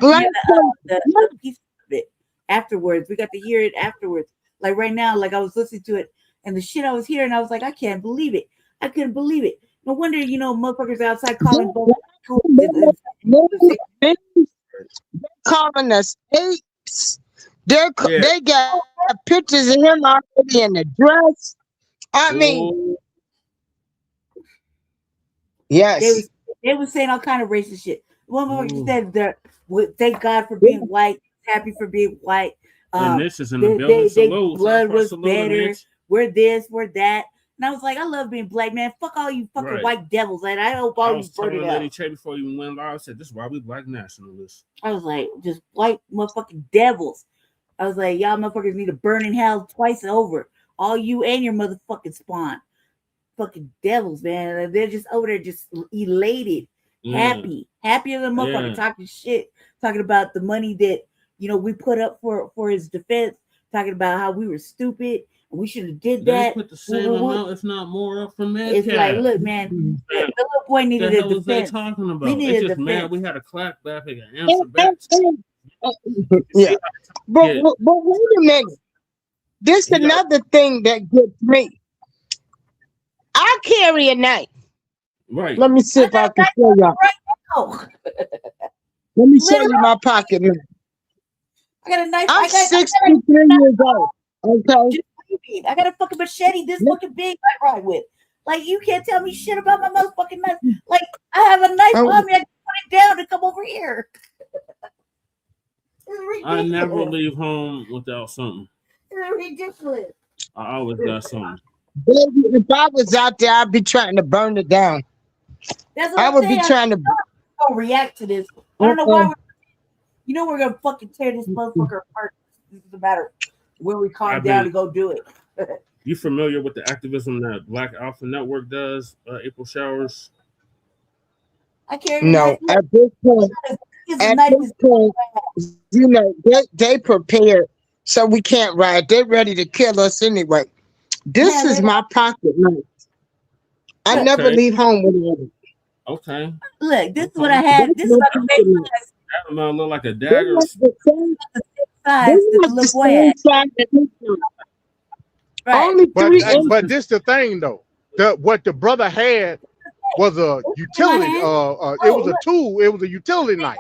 the piece of it afterwards. We got to hear it afterwards. Like right now, like I was listening to it, and the shit I was hearing, I was like, I can't believe it. I couldn't believe it. No wonder, motherfuckers outside calling calling us apes. They got pictures of him already in the dress. I mean, yes. They was saying all kind of racist shit. One motherfucker said that thank God for being white, happy for being white. And this is in the building. Salute. Blood was better. We're this, we're that. And I was like, I love being black, man. Fuck all you fucking white devils. And I hope all you burn it out. Lady Che before you went live, I said, this is why we black nationalists. I was like, just white motherfucking devils. I was like, y'all motherfuckers need to burn in hell twice over. All you and your motherfucking spawn. Fucking devils, man. They're just over there just elated, happy. Happier than motherfucker talking shit. Talking about the money that, we put up for his defense. Talking about how we were stupid. We should have did that. They put the same amount, if not more, up from Metcalf. It's like, look, man, the little boy needed a defense. What they talking about? We needed it's just, defense. man, we had a clap back and answer back. Yeah. But wait a minute. This is another thing that gets me. I carry a knife. Right. Let me see if I can show y'all. Right. Let me show you my pocket knife. I got a knife. I'm 63 years old. Okay. I got a fucking machete this fucking big I ride with. Like, you can't tell me shit about my motherfucking knife. Like, I have a knife on me. I can put it down to come over here. I never leave home without something. It's ridiculous. I always got something. Baby, if I was out there, I'd be trying to burn it down. That's what I would be trying to react to this. I don't know why You know we're gonna fucking tear this motherfucker apart. This is a matter when we calm down to go do it. You familiar with the activism that Black Alpha Network does? April Showers. I can't. No, at this point, you know, they prepared, so we can't ride. They're ready to kill us anyway. This is my pocket knife. I never leave home with it. Okay. Look, this is what I had. This is what I made. That might look like a dagger. Only three but this the thing though. What the brother had was a utility. It was a tool. It was a utility knife.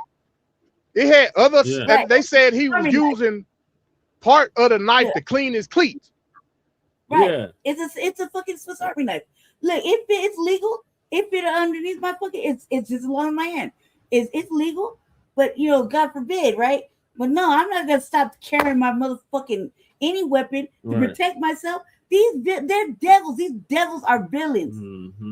It had other. They said he was using part of the knife to clean his cleats. Right. Yeah. It's a fucking Swiss Army knife. Look, if it's legal, if it underneath my fucking, it's just along my hand. It's legal, but you know, God forbid, right? But no, I'm not gonna stop carrying my motherfucking any weapon to protect myself. They're devils. These devils are villains,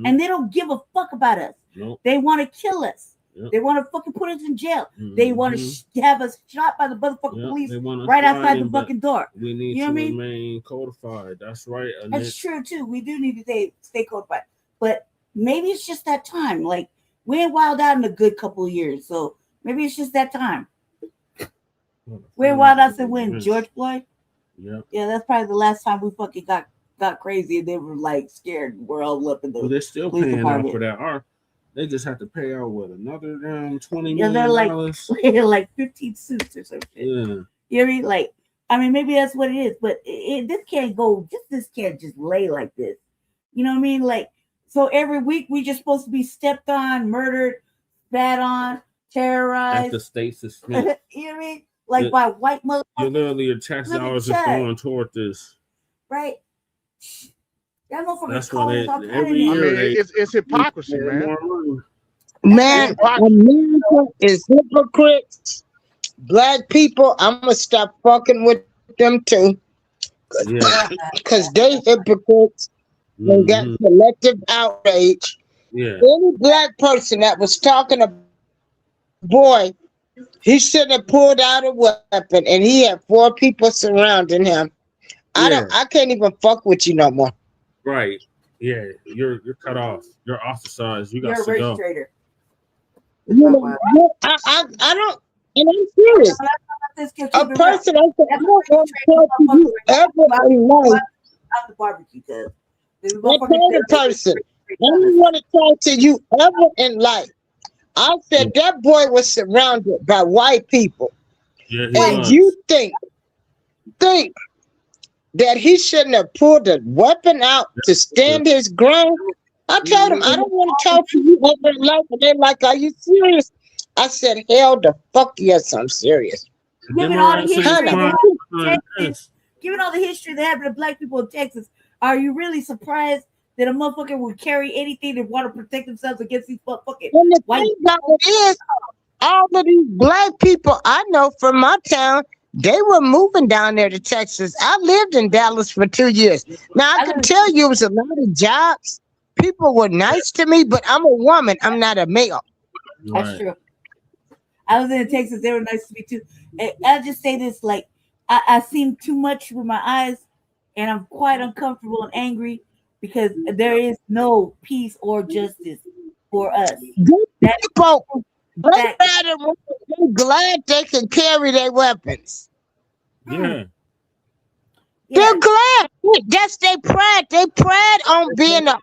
and they don't give a fuck about us. Nope. They want to kill us. Yep. They want to fucking put us in jail. They want to have us shot by the motherfucking police right outside the fucking door. We need to remain codified. That's right. That's true too. We do need to stay codified. But maybe it's just that time. Like we ain't wild out in a good couple of years, so maybe it's just that time. We're wild out since when? George Floyd. Yeah, that's probably the last time we fucking got crazy and they were like scared. We're all up in the. Well, they're still paying out for that. They just have to pay out with another $20 million. They're like 15 suits or something. Yeah. You know what I mean? Like, I mean, maybe that's what it is, but this can't go. This can't just lay like this. You know what I mean? Like, so every week we just supposed to be stepped on, murdered, spat on, terrorized. At the state's expense. You know what I mean? Like by white motherfuckers. You're literally your tax dollars is going toward this. Right. That's why every year it's hypocrisy, man. Man, America is hypocrites. Black people, I'm gonna stop fucking with them too. Because they hypocrites. They got collective outrage. Yeah. Any black person that was talking about, boy, he should have pulled out a weapon, and he had 4 people surrounding him. I can't even fuck with you no more. Right. Yeah. You're cut off. You're ostracized. You're a race traitor. You know, I don't, and I'm serious. A person I said, I don't want to talk to you ever in life. Out the barbecue, cuz. I told a person, I don't want to talk to you ever in life. I said that boy was surrounded by white people. Yeah, and you think that he shouldn't have pulled a weapon out to stand his ground? I told him, I don't want to talk to you ever in life. And they're like, are you serious? I said, hell the fuck yes, I'm serious. Given all the history that happened to black people in Texas, are you really surprised that a motherfucker would carry anything to want to protect themselves against these fucking white people? Is all of these black people I know from my town, they were moving down there to Texas. I lived in Dallas for 2 years. Now I can tell you it was a lot of jobs. People were nice to me, but I'm a woman. I'm not a male. That's true. I was in Texas. They were nice to me too. And I'll just say this: like, I seen too much with my eyes, and I'm quite uncomfortable and angry because there is no peace or justice for us. They're glad they can carry their weapons. Yeah. They're glad. That's their pride. They pride on being an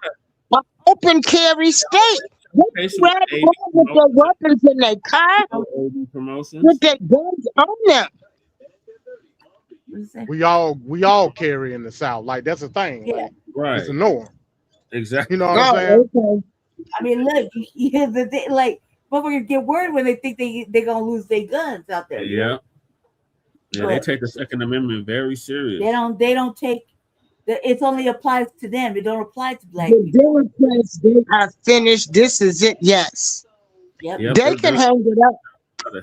open carry state. They ride around with their weapons in their car, with their guns on them. We all carry in the South. Like that's a thing. Yeah. Right. It's a norm. Exactly. You know what I'm saying? Okay. I mean, look, like motherfuckers get worried when they think they're gonna lose their guns out there. Yeah. Yeah, they take the Second Amendment very serious. They don't take. It only applies to them. It don't apply to black the people. Democrats, they are finished. This is it. Yes. Yep. They can hang it up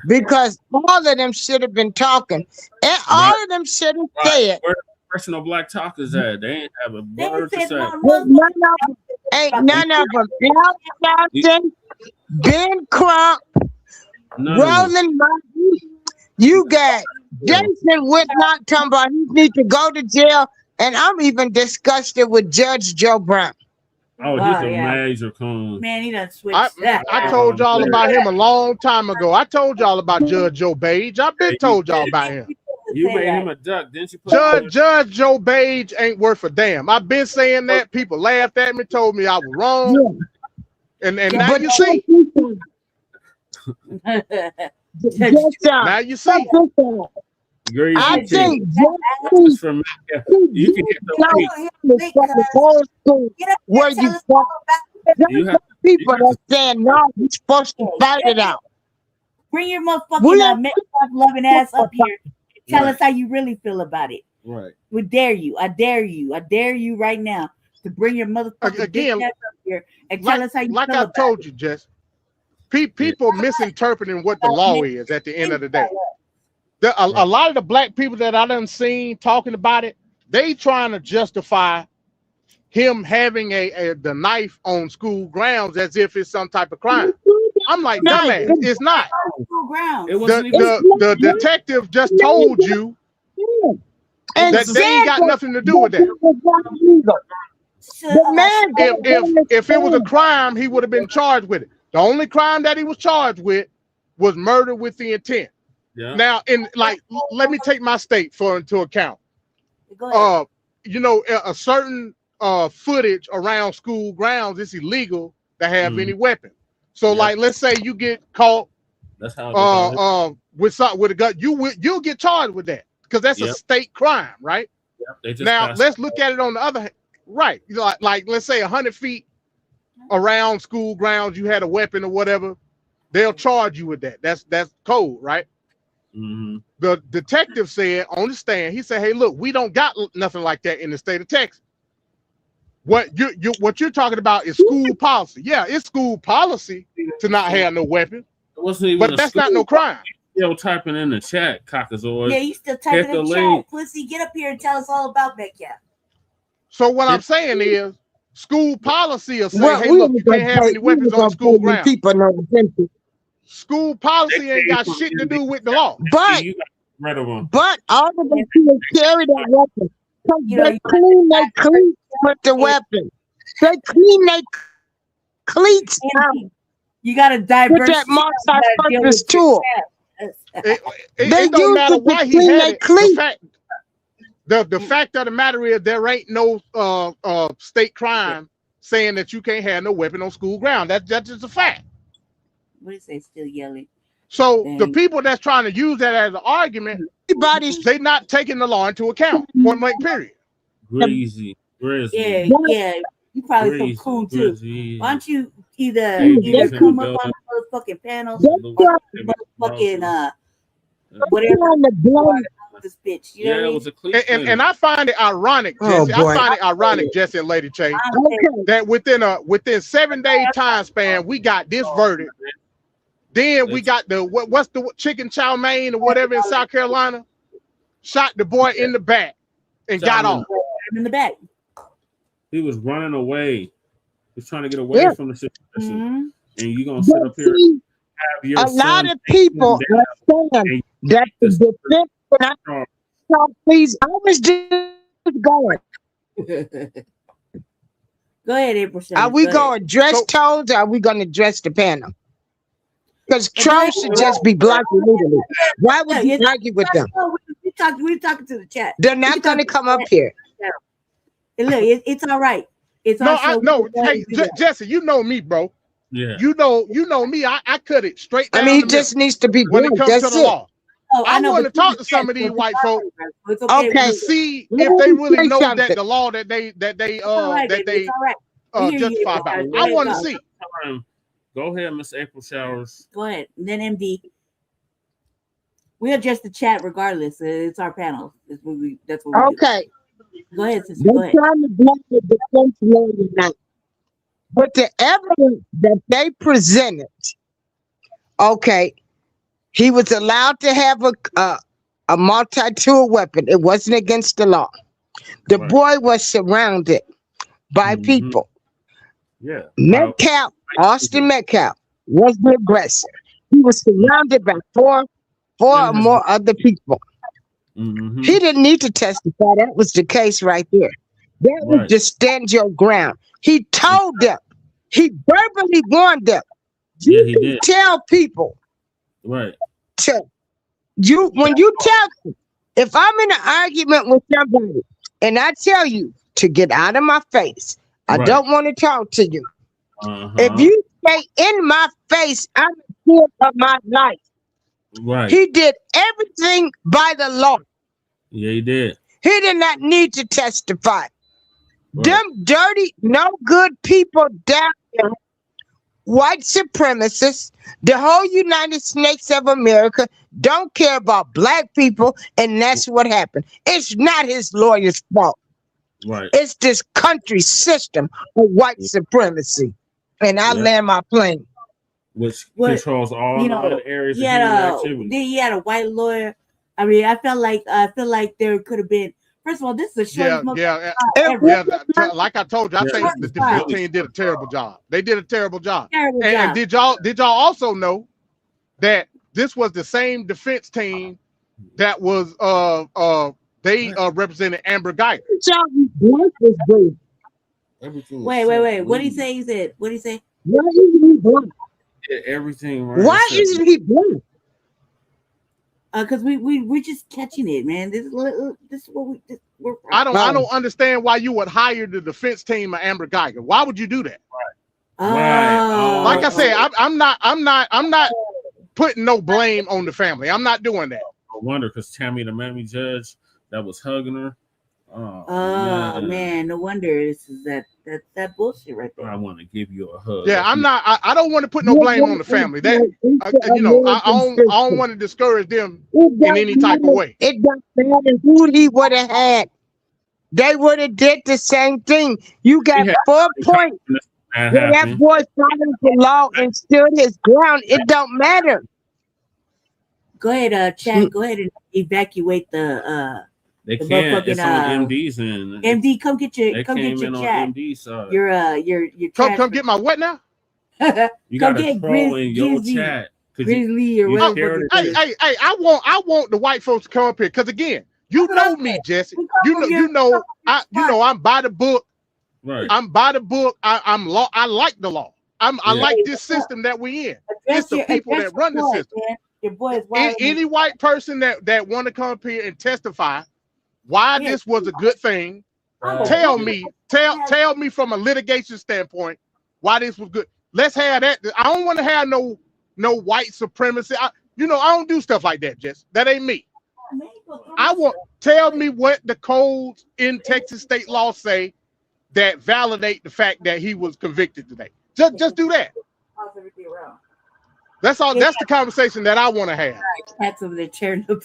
because all of them should have been talking, and all of them should have said. Where the personal black talkers at? They ain't have a word to say. None of them. Al Johnson, Ben Crump, Roland Martin. You got Jason Whitlock talking about he need to go to jail, and I'm even disgusted with Judge Joe Brown. Oh, he's a major coon. Man, he done switched. I told y'all about him a long time ago. I told y'all about Judge Joe Page. I've been told y'all about him. You made him a duck, didn't you? Judge Joe Page ain't worth a damn. I've been saying that. People laughed at me, told me I was wrong. And now you see. Now you see. I think you can get where you have people that saying no, you're supposed to fight it out. Bring your motherfucking loving ass up here. Tell us how you really feel about it. Right. We dare you. I dare you. I dare you right now to bring your motherfucking ass up here and tell us how you feel about it. Like I told you, Jess. People misinterpreting what the law is at the end of the day. A lot of the black people that I done seen talking about it, they trying to justify him having the knife on school grounds as if it's some type of crime. I'm like, dumbass, it's not. The detective just told you that they ain't got nothing to do with that. If it was a crime, he would have been charged with it. The only crime that he was charged with was murder with the intent. Yeah. Now, let me take my state into account. A certain footage around school grounds, it's illegal to have any weapon. So, like, let's say you get caught with a gun, you'll get charged with that because that's a state crime, right? Now, let's look at it on the other hand. Right. Like let's say 100 feet around school grounds, you had a weapon or whatever, they'll charge you with that. That's code, right? Mm-hmm. The detective said on the stand, he said, "Hey, look, we don't got nothing like that in the state of Texas. What you're talking about is school policy. Yeah, it's school policy to not have no weapon, but that's not no crime." Still typing in the chat, Caucasoid. Yeah, you still typing in the chat. Pussy, get up here and tell us all about Metcalf. So what I'm saying is, school policy will say, "Hey, look, you can't have any weapons on school grounds." School policy ain't got shit to do with the law. But all of them kids carry that weapon. They clean their cleats with the weapon. They clean their cleats out. You got to diverse. With that multi-purpose tool. It don't matter why he had it. The fact of the matter is there ain't no state crime saying that you can't have no weapon on school ground. That's just a fact. What is they still yelling? So the people that's trying to use that as an argument, they not taking the law into account. Point blank, period. Greasy. Yeah. You probably some coon too. Why don't you either come up on the motherfucking panels or motherfucking whatever this bitch. You know what I mean? And I find it ironic, Jesse. I find it ironic, Jesse and Lady Che, that within 7-day time span we got this verdict. Then we got what's the chicken chow mein or whatever in South Carolina, shot the boy in the back and got off. In the back. He was running away. He was trying to get away from the situation. And you're gonna sit up here and have your a lot of people are saying that the defense. Please, I was just going. Go ahead, April. Are we going to dress toes or are we going to dress the panel? Because trolls should just be blocked immediately. Why would you argue with them? We're talking to the chat. They're not going to come up here. And look, it's all right. It's no. Hey, Jesse, you know me, bro. Yeah. You know me. I cut it straight down. I mean, he just needs to be when it comes to the law. Oh, I want to talk to some of these white folks to see if they really know that the law that they justify about. I want to see. Go ahead, Miss April Showers. Go ahead. And then MD. We adjust the chat regardless. It's our panel. That's what we do. Go ahead, sister. Go ahead. They're trying to block the defense lawyer now. But the evidence that they presented, he was allowed to have a multi-tool weapon. It wasn't against the law. The boy was surrounded by people. Yeah. Metcalf, Austin Metcalf, was the aggressor. He was surrounded by 4 4 or more other people. He didn't need to testify. That was the case right there. That was to stand your ground. He told them. He verbally warned them. You can tell people. Right. When you tell them, if I'm in an argument with somebody and I tell you to get out of my face, I don't want to talk to you. If you say in my face, I'm fear of my life. Right. He did everything by the law. Yeah, he did. He did not need to testify. Them dirty, no good people down there, white supremacists, the whole United States of America don't care about black people, and that's what happened. It's not his lawyer's fault. Right. It's this country system of white supremacy. And I land my plane. Which controls all the areas of human activity. He had a white lawyer. I mean, I feel like there could have been. First of all, this is a short. Like I told you, I think the defense team did a terrible job. They did a terrible job. And did y'all also know that this was the same defense team that was they represented Amber Geiger. Wait. What did he say? He said, what did he say? Why isn't he black? Everything right. Why isn't he black? Because we're just catching it, man. This is what we're I don't understand why you would hire the defense team of Amber Geiger. Why would you do that? Right. Like I said, I'm not putting no blame on the family. I'm not doing that. I wonder because Tammy, the Miami judge that was hugging her. Oh man, no wonder this is that bullshit right there. I want to give you a hug. Yeah, I don't want to put no blame on the family. That I don't want to discourage them in any type of way. It doesn't matter who he would have had. They would have did the same thing. You got 4 points. That boy followed the law and stood his ground. It don't matter. Go ahead, Chad. Go ahead and evacuate the. They can't. It's on MD's in. MD, come get your chat. MD's side. Your come get my what now? You got to throw in your chat. Grizzly or whatever. Hey, I want the white folks to come up here because again, you know me, Jesse. You know I'm by the book. Right. I'm by the book. I like the law. I like this system that we in. It's the people that run the system. Your boy is any white person that want to come up here and testify why this was a good thing, tell me from a litigation standpoint why this was good. Let's have that. I don't want to have no white supremacy. I don't do stuff like that, Jess. That ain't me. Tell me what the codes in Texas state law say that validate the fact that he was convicted today. Just do that. That's all. That's the conversation that I want to have. Cats over there tearing up.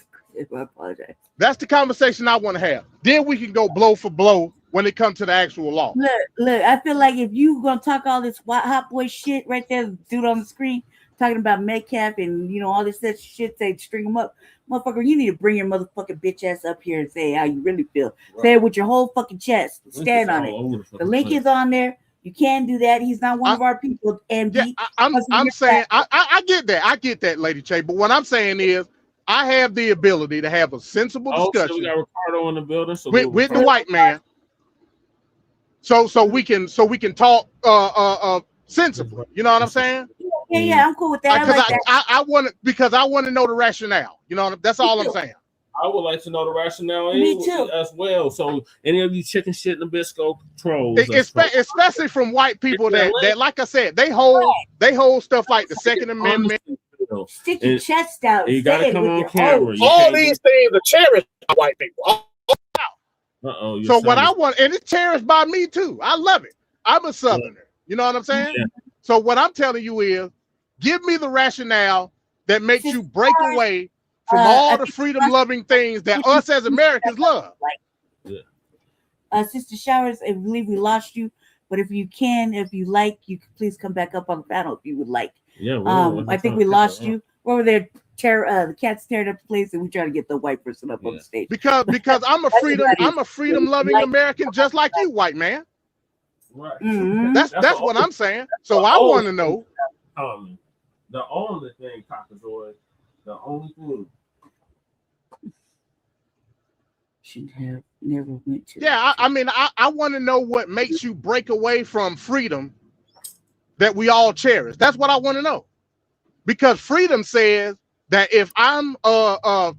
I apologize. That's the conversation I want to have. Then we can go blow for blow when it comes to the actual law. Look. I feel like if you gonna talk all this hot boy shit right there, dude on the screen talking about Metcalf and all this shit, say string them up, motherfucker. You need to bring your motherfucking bitch ass up here and say how you really feel. Right. Say it with your whole fucking chest. Stand on it. The link is on there. You can do that. He's not one of our people. And I'm saying I get that. I get that, Lady Che. But what I'm saying is, I have the ability to have a sensible discussion. So we got Ricardo in the building. So with the white man. So we can talk sensibly. You know what I'm saying? Yeah, I'm cool with that. I want to know the rationale. That's all I'm saying. I would like to know the rationale as well. So any of you chicken shit Nabisco trolls, especially from white people that like I said, they hold stuff like the Second Amendment. Stick your chest out. You gotta come on camera. All these things are cherished by white people. So what I want, and it's cherished by me too. I love it. I'm a Southerner. You know what I'm saying? Yeah. So what I'm telling you is, give me the rationale that makes you break away from all the freedom-loving things that us as Americans love. Sister Showers, I believe we lost you, but if you like, you can please come back up on the panel if you would like. Yeah, I think we lost you. We're over there, the cat's tearing up the place, and we try to get the white person up on the stage. Because I'm a freedom-loving American, just like you, white man. Right. Mm-hmm. That's what I'm saying. So I want to know. The only thing, Caucasoid, the only thing Should have never went to. Yeah, I mean, I want to know what makes you break away from freedom that we all cherish. That's what I want to know. Because freedom says that if I'm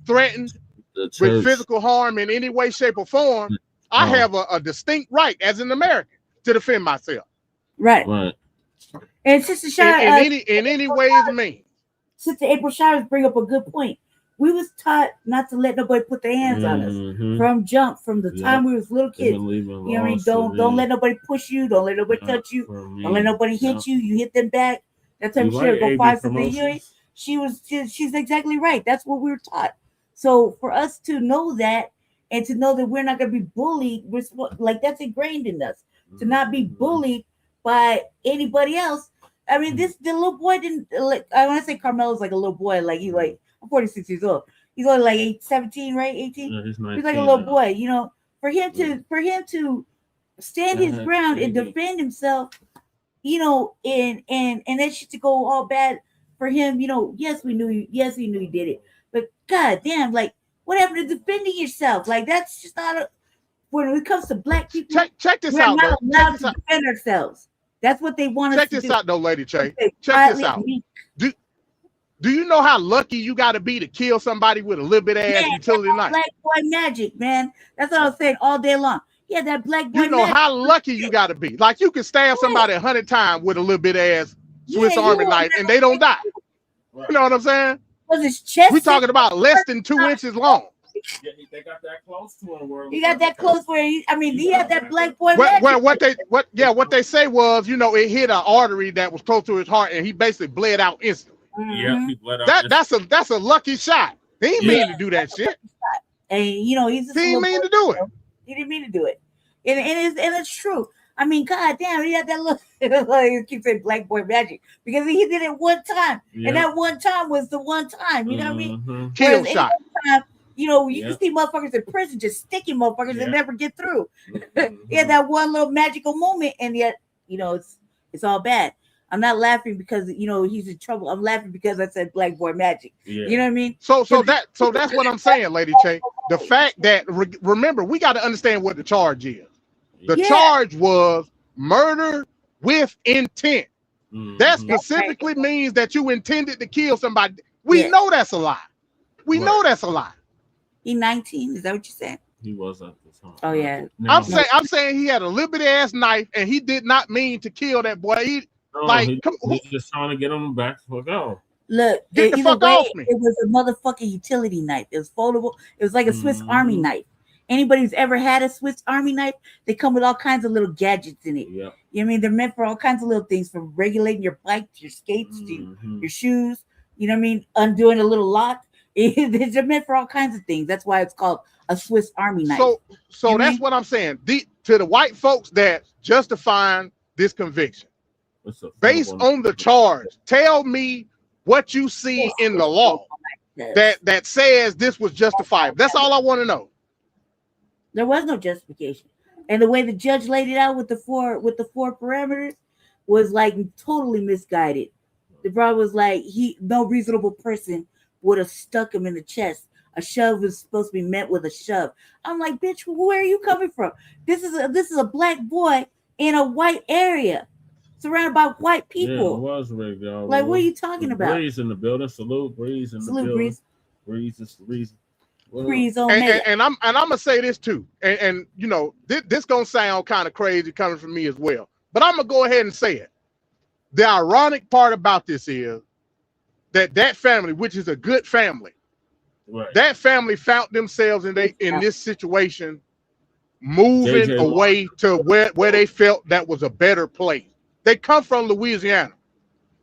threatened with physical harm in any way, shape, or form, I have a distinct right as an American to defend myself. Right. And Sister Shire, in any way is mean. Sister April Shires bring up a good point. We was taught not to let nobody put their hands on us from the time we was little kids. You know what I mean? Don't let nobody push you. Don't let nobody touch you. Don't let nobody hit you. You hit them back. That type of shit. Go find something hearing. She's exactly right. That's what we were taught. So for us to know that and to know that we're not going to be bullied, like that's ingrained in us to not be bullied by anybody else. I mean, the little boy didn't like. I want to say Karmelo's like a little boy. Like he's like, I'm 46 years old. He's only like 17, right? 18. Yeah, he's like a little boy. You know, for him to stand his ground and defend himself. You know, and that shit to go all bad for him. You know, yes, we knew he did it, but god damn, like what happened to defending yourself? Like that's just not a. When it comes to black people, check this we're out. Not allowed to defend ourselves. That's what they want us to do. Check this out, though, Lady Che. Check this out. Do you know how lucky you got to be to kill somebody with a little bit of ass utility knife? Black boy magic, man. That's what I was saying all day long. Yeah, that black boy. You know magic. how lucky you got to be. Like you can stab somebody 100 times with a little bit of ass Swiss Army knife, and they don't die. You know what I'm saying? Was his chest? We talking about less than 2 inches long. Yeah, they got that close to him. He got that close where he had that black boy. What they say was, you know, it hit an artery that was close to his heart, and he basically bled out instantly. Yeah, he bled out. That's a lucky shot. He ain't mean to do that shit. And you know, he didn't mean to do it. He didn't mean to do it. And it's true. I mean, god damn, he had that look. He keeps saying black boy magic because he did it one time, and that one time was the one time. You know what I mean? Kill shot. You know, you can see motherfuckers in prison just sticking motherfuckers and never get through. He had that one little magical moment, and yet, you know, it's all bad. I'm not laughing because, you know, he's in trouble. I'm laughing because I said black boy magic. Yeah. You know what I mean? So that's what I'm saying, Lady Che. The fact that remember, we got to understand what the charge is. The charge was murder with intent. That specifically means that you intended to kill somebody. We know that's a lie. We know that's a lie. He 19. Is that what you said? He was at the time. Oh yeah. I'm saying he had a little bit of ass knife, and he did not mean to kill that boy. He's just trying to get him back to go. Look, get the fuck off me. It was a motherfucking utility knife. It was foldable. It was like a Swiss Army knife. Anybody who's ever had a Swiss Army knife, they come with all kinds of little gadgets in it. Yeah. You know what I mean? They're meant for all kinds of little things, from regulating your bike to your skates to your shoes. You know what I mean? Undoing a little lock. They're meant for all kinds of things. That's why it's called a Swiss Army knife. So that's what I'm saying. To the white folks that justifying this conviction, based on the charge, tell me what you see in the law that says this was justifiable. That's all I want to know. There was no justification, and the way the judge laid it out with the four parameters was like totally misguided. The problem was like no reasonable person would have stuck him in the chest. A shove was supposed to be met with a shove. I'm like, bitch, where are you coming from? This is a black boy in a white area, surrounded by white people. Yeah, it was rigged, y'all. Like, what are you talking about? Breeze in the building. Salute, Breeze in the building. Breeze is the reason. Breeze on and I'm gonna say this too, and you know, this gonna sound kind of crazy coming from me as well, but I'm gonna go ahead and say it. The ironic part about this is that family, which is a good family, that family found themselves in this situation, moving away to where they felt that was a better place. They come from Louisiana.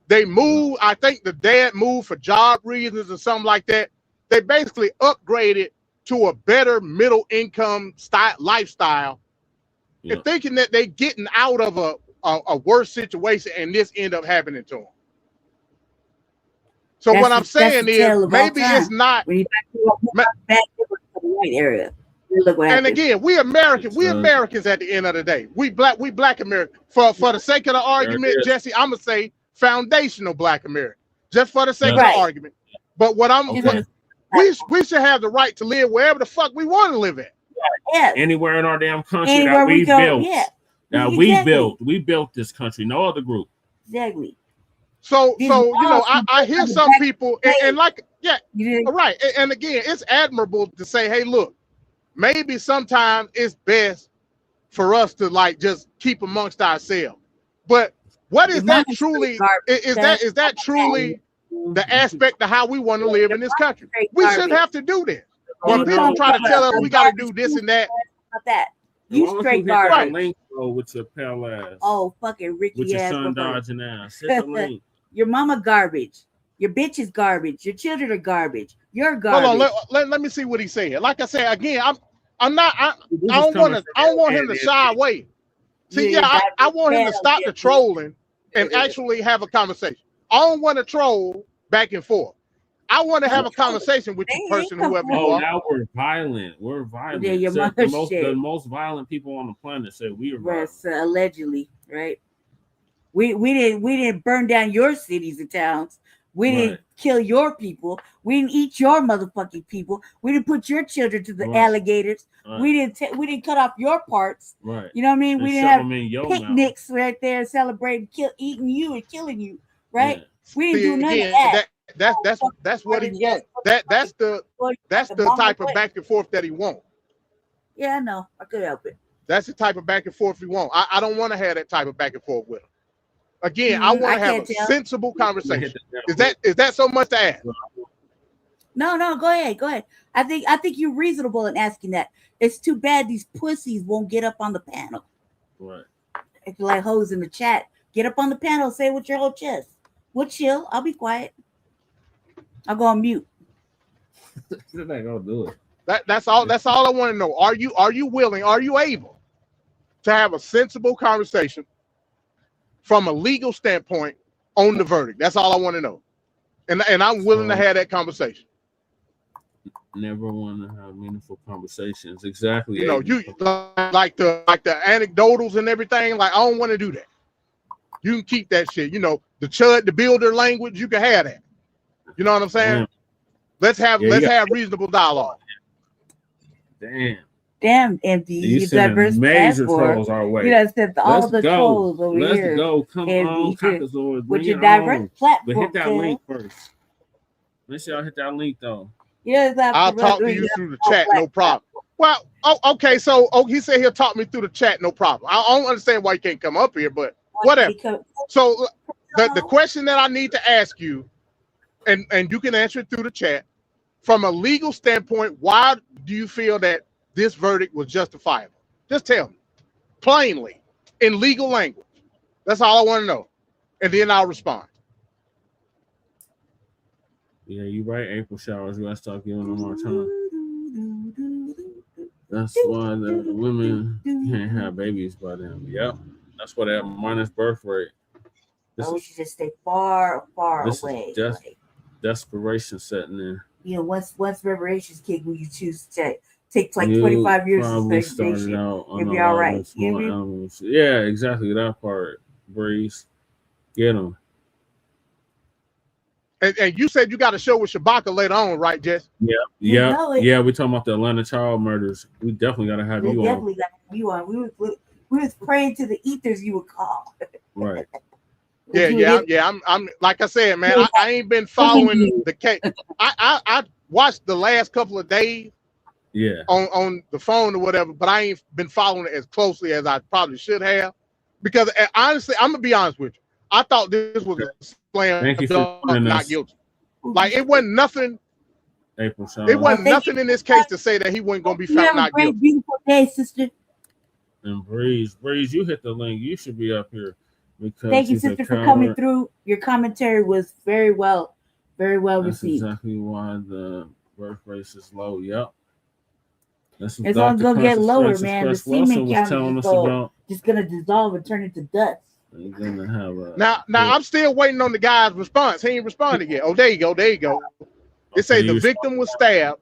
They moved. I think the dad moved for job reasons or something like that. They basically upgraded to a better middle income lifestyle, and thinking that they're getting out of a worse situation, and this end up happening to them. So what I'm saying is, maybe it's not. When you back to the white area, look what and happened. again, we Americans at the end of the day. We black Americans. For the sake of the argument, Jesse, I'm gonna say foundational black American, just for the sake of the argument. But we should have the right to live wherever the fuck we want to live at. Yes. Anywhere in our damn country Anywhere that we go, built. yeah. Now Exactly. we built this country. No other group. Exactly. So These you know, laws I hear from some back people then. and like, yeah, You did. right. And again, it's admirable to say, hey, look, maybe sometimes it's best for us to like just keep amongst ourselves. But what is Your that mama's truly? straight garbage, Is that truly the aspect of how we want to live in this country? We shouldn't have to do this. When people try to tell us we got to do this and that, About that. Why You don't straight hit that garbage. link though with your pale ass? Oh, fucking Ricky with your ass. son motherfucker. dodging ass. Hit the link. Your mama garbage. Your bitch is garbage. Your children are garbage. You're hold garbage. on, let me see what he's saying. Like I said again, I This is don't coming want from I don't want your him to head, shy away. See, Yeah, yeah, I that want him to bad stop on the this. trolling and actually have a conversation. I don't want to troll back and forth. I want to have a conversation with you, person, whoever you Oh, are. now we're violent. We're violent. Yeah, your Said mother shit. the most violent people on the planet said we are violent. Yes, allegedly, right? We didn't burn down your cities and towns. We didn't Right. kill your people. We didn't eat your motherfucking people. We didn't put your children to the Right. alligators. Right. We didn't cut off your parts. Right. You know what I mean? And We shove didn't have them in your mouth. picnics right there celebrating eating you and killing you, right? Yeah. We didn't See, do none again, of that. that's what he wants. That's the type of back and forth that he wants. Yeah, I know. I could help it. That's the type of back and forth we want. I don't want to have that type of back and forth with him. Again, I want I to have a can't tell. sensible conversation. Is that so much to ask? No, go ahead. I think you're reasonable in asking that. It's too bad these pussies won't get up on the panel. Right. It's like hoes in the chat. Get up on the panel, say it with your whole chest. We'll chill. I'll be quiet. I'll go on mute. They're not gonna do it. That's all I want to know. Are you willing? Are you able to have a sensible conversation from a legal standpoint on the verdict? That's all I want to know. And I'm willing to have that conversation. Never want to have meaningful conversations. Exactly. You know, you like the anecdotals and everything. Like, I don't want to do that. You can keep that shit. You know, the chud, the builder language, you can have that. You know what I'm saying? Let's have reasonable dialogue. Damn, empty. You You sending diverse major passport. trolls our way. You done sent all Let's the go. trolls over Let's here. go. Come Empty. on, Cockazord. With Bring your it diverse on. platform. But hit that Ken. link first. Make sure y'all hit that link though. Yes, I'll talk to you through the chat, no problem. Well, okay. So he said he'll talk me through the chat, no problem. I don't understand why you can't come up here, but whatever. So the question that I need to ask you, and you can answer it through the chat, from a legal standpoint, why do you feel that this verdict was justifiable? Just tell me plainly in legal language. That's all I want to know, and then I'll respond. Yeah, you right. April showers. We gotta start giving them more time. That's why the women can't have babies by them. Yep. That's why they have minus birth rate. We should just stay far This away. is just desperation setting in. You know, once reparations kick, when you choose to take like You 25 years to probably stay started station, out on it'll a be lot all of right. small animals. Yeah, exactly that part. Breeze, get them. And you said you got a show with Shabaka later on, right, Jess? Yeah, yeah. We talking about the Atlanta child murders. We definitely gotta have We you definitely got you on. We was praying to the ethers, you would call. on. Right. Yeah. I'm like I said, man. I ain't been following the case. I watched the last couple of days. Yeah. On the phone or whatever, but I ain't been following it as closely as I probably should have, because honestly, I'm gonna be honest with you. I thought this was a slam Thank you for dunk, joining not us. guilty. Like it wasn't nothing. April It wasn't nothing in this case to say that he wasn't gonna be You have found a not great, guilty. beautiful day, sister. And Breeze, you hit the link. You should be up here because Thank you, he's a sister, for coward. coming through. Your commentary was very well That's received. exactly why the birth rate is low. Yep. That's what As long as Dr. it'll get lower, Francis man, the Cress Wilson semen was count telling is us about. just gonna dissolve and turn into dust. You're gonna have a Now I'm still waiting on the guy's response. He ain't responded yet. Oh, there you go. It say the victim was stabbed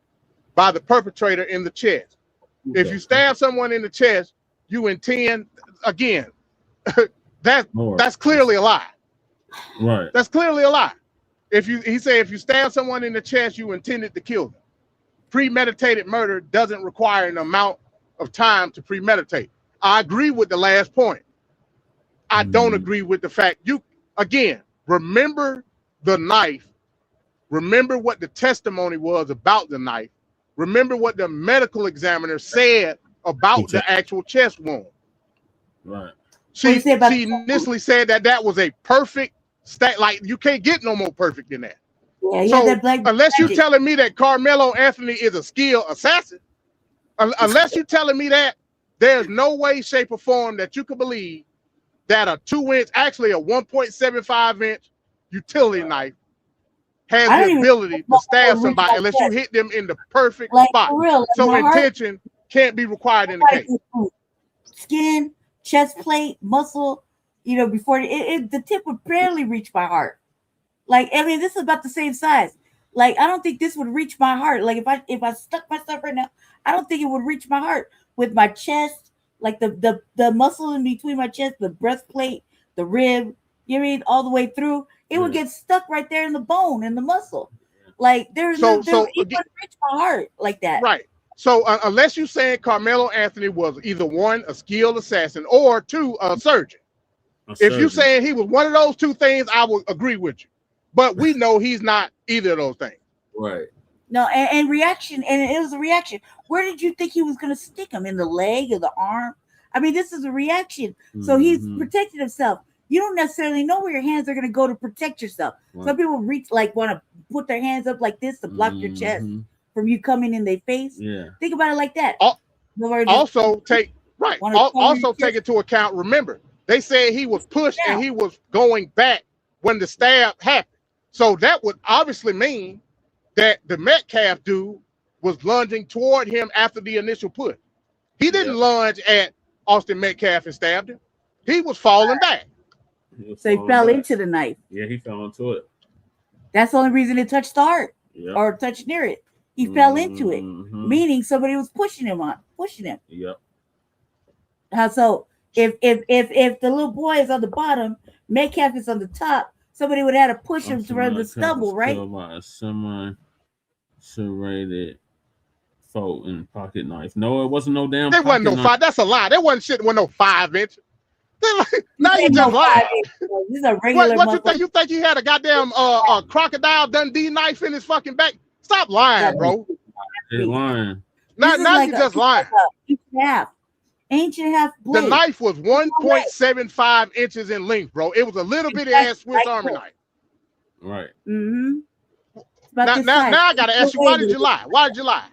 by the perpetrator in the chest. If you stab someone in the chest, you intend, again, that's clearly a lie. Right. That's clearly a lie. He said if you stab someone in the chest, you intended to kill them. Premeditated murder doesn't require an amount of time to premeditate. I agree with the last point. I don't agree with the fact remember the knife. Remember what the testimony was about the knife. Remember what the medical examiner said about the actual chest wound. Right. She initially said that was a perfect stat. Like, you can't get no more perfect than that. Yeah, so that unless you're telling me that Karmelo Anthony is a skilled assassin, unless you're telling me that, there's no way, shape, or form that you could believe that a 2-inch, actually a 1.75-inch utility knife has the ability to stab somebody unless you hit them in the perfect spot. For real, so intention can't be required in the case. Skin, chest plate, muscle, before the tip would barely reach my heart. Like, I mean, this is about the same size. Like, I don't think this would reach my heart. Like, if I stuck myself right now, I don't think it would reach my heart. With my chest, like the muscle in between my chest, the breastplate, the rib, all the way through, it would get stuck right there in the bone and the muscle. Like, it wouldn't reach my heart like that. Right. So unless you're saying Karmelo Anthony was either one, a skilled assassin, or two, a surgeon. If you're saying he was one of those two things, I would agree with you. But we know he's not either of those things. Right. No, and reaction, and it was a reaction. Where did you think he was going to stick him? In the leg or the arm? I mean, this is a reaction. So he's protected himself. You don't necessarily know where your hands are going to go to protect yourself. Right. Some people want to put their hands up like this to block your chest from you coming in their face. Yeah. Think about it like that. Also take into account, remember, they said he was pushed and he was going back when the stab happened. So that would obviously mean that the Metcalf dude was lunging toward him after the initial push. He didn't lunge at Austin Metcalf and stabbed him. He was falling back. So he fell into the knife. Yeah, he fell into it. That's the only reason it touched the heart or touched near it. He fell into it, meaning somebody was pushing him. Yep. So if the little boy is on the bottom, Metcalf is on the top, somebody would have to push him through the stubble, right? Serrated and pocket knife. No, it wasn't no damn. There wasn't no 5. That's a lie. There wasn't shit with no 5-inch. Now you just lied. This is a regular. What you think? You think he had a goddamn crocodile Dundee knife in his fucking back? Stop lying, bro. They're lying. Now you just lying. Ancient half blade. The knife was 1.75 inches in length, bro. It was a little bitty ass Swiss Army knife. Right. Mm-hmm. Now I gotta ask you, why did you lie? Why did you lie?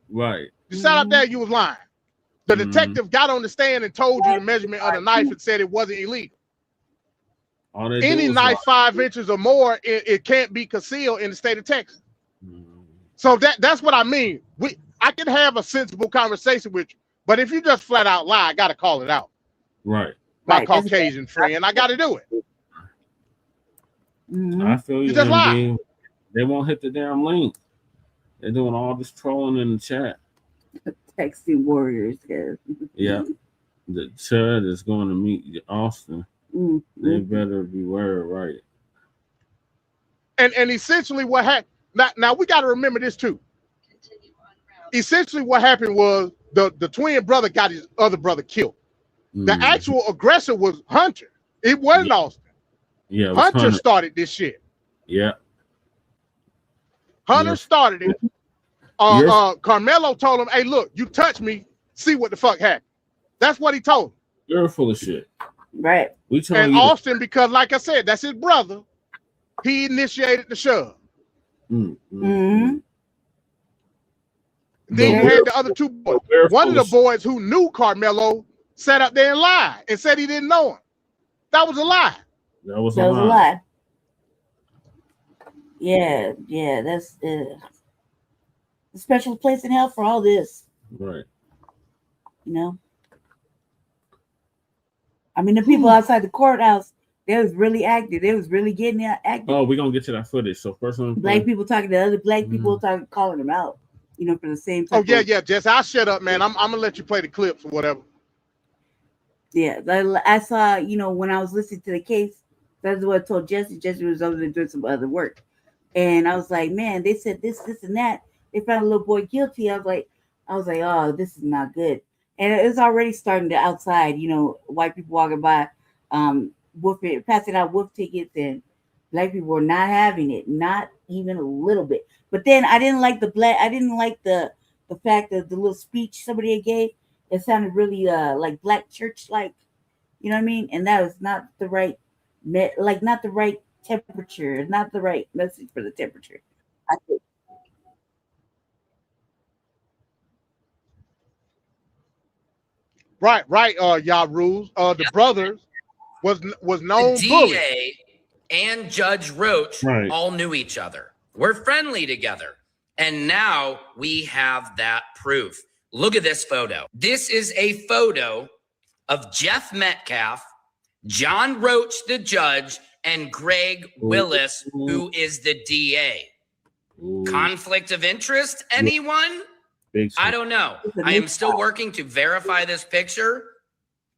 Right. You sat up there, you was lying. The detective got on the stand and told you the measurement of the knife and said it wasn't illegal. Any knife 5 inches or more, it can't be concealed in the state of Texas. So that's what I mean. I can have a sensible conversation with you, but if you just flat out lie, I gotta call it out. Right. My Caucasian friend, I gotta do it. I feel you. Just lie. They won't hit the damn link. They're doing all this trolling in the chat. Texting warriors, guys. Yeah. The Chud is going to meet Austin. They better beware, right? And essentially what happened, now we got to remember this too. Essentially what happened was the twin brother got his other brother killed. The actual aggressor was Hunter. It wasn't Austin. Yeah, Hunter started this shit. Yeah. Hunter started it. Karmelo told him, hey, look, you touch me, see what the fuck happened. That's what he told him. You're full of shit. Right. And Austin, because like I said, that's his brother, he initiated the shove. Then you had the other two boys. One of the boys who knew Karmelo sat up there and lied and said he didn't know him. That was a lie. That was a lie. Yeah, that's a special place in hell for all this. Right. You know? I mean, the people outside the courthouse, they was really active. They was really getting active. Oh, we're going to get to that footage. So first one. Black people talking to other black people, calling them out, you know, for the same time. Oh, yeah, Jess, I'll shut up, man. I'm going to let you play the clips or whatever. Yeah, I saw, you know, when I was listening to the case, that's what I told Jesse. Jesse was over there doing some other work. And I was like, man, they said this, and that. They found a little boy guilty. I was like, oh, this is not good. And it's already starting to outside, you know, white people walking by, passing out wolf tickets, and black people were not having it, not even a little bit. But then I didn't like the fact that the little speech somebody gave, it sounded really like black church like, you know what I mean? And that was not the right not the right temperature, not the right message for the temperature. I think. Right, y'all rules. The brothers was known the bully. DA and Judge Roach all knew each other. We're friendly together. And now we have that proof. Look at this photo. This is a photo of Jeff Metcalf, John Roach, the judge, and Greg Willis, who is the DA. Conflict of interest, anyone? I don't know. I am still working to verify this picture.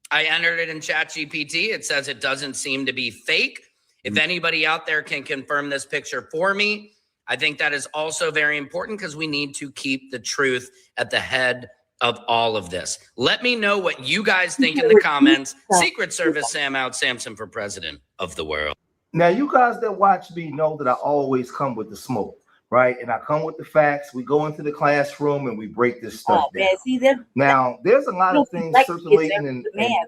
I entered it in ChatGPT. It says it doesn't seem to be fake. If anybody out there can confirm this picture for me, I think that is also very important because we need to keep the truth at the head of all of this. Let me know what you guys think in the comments. Secret Service Sam out Samson for president of the world. Now, you guys that watch me know that I always come with the smoke, right? And I come with the facts. We go into the classroom and we break this stuff down. Now, there's a lot of things circulating and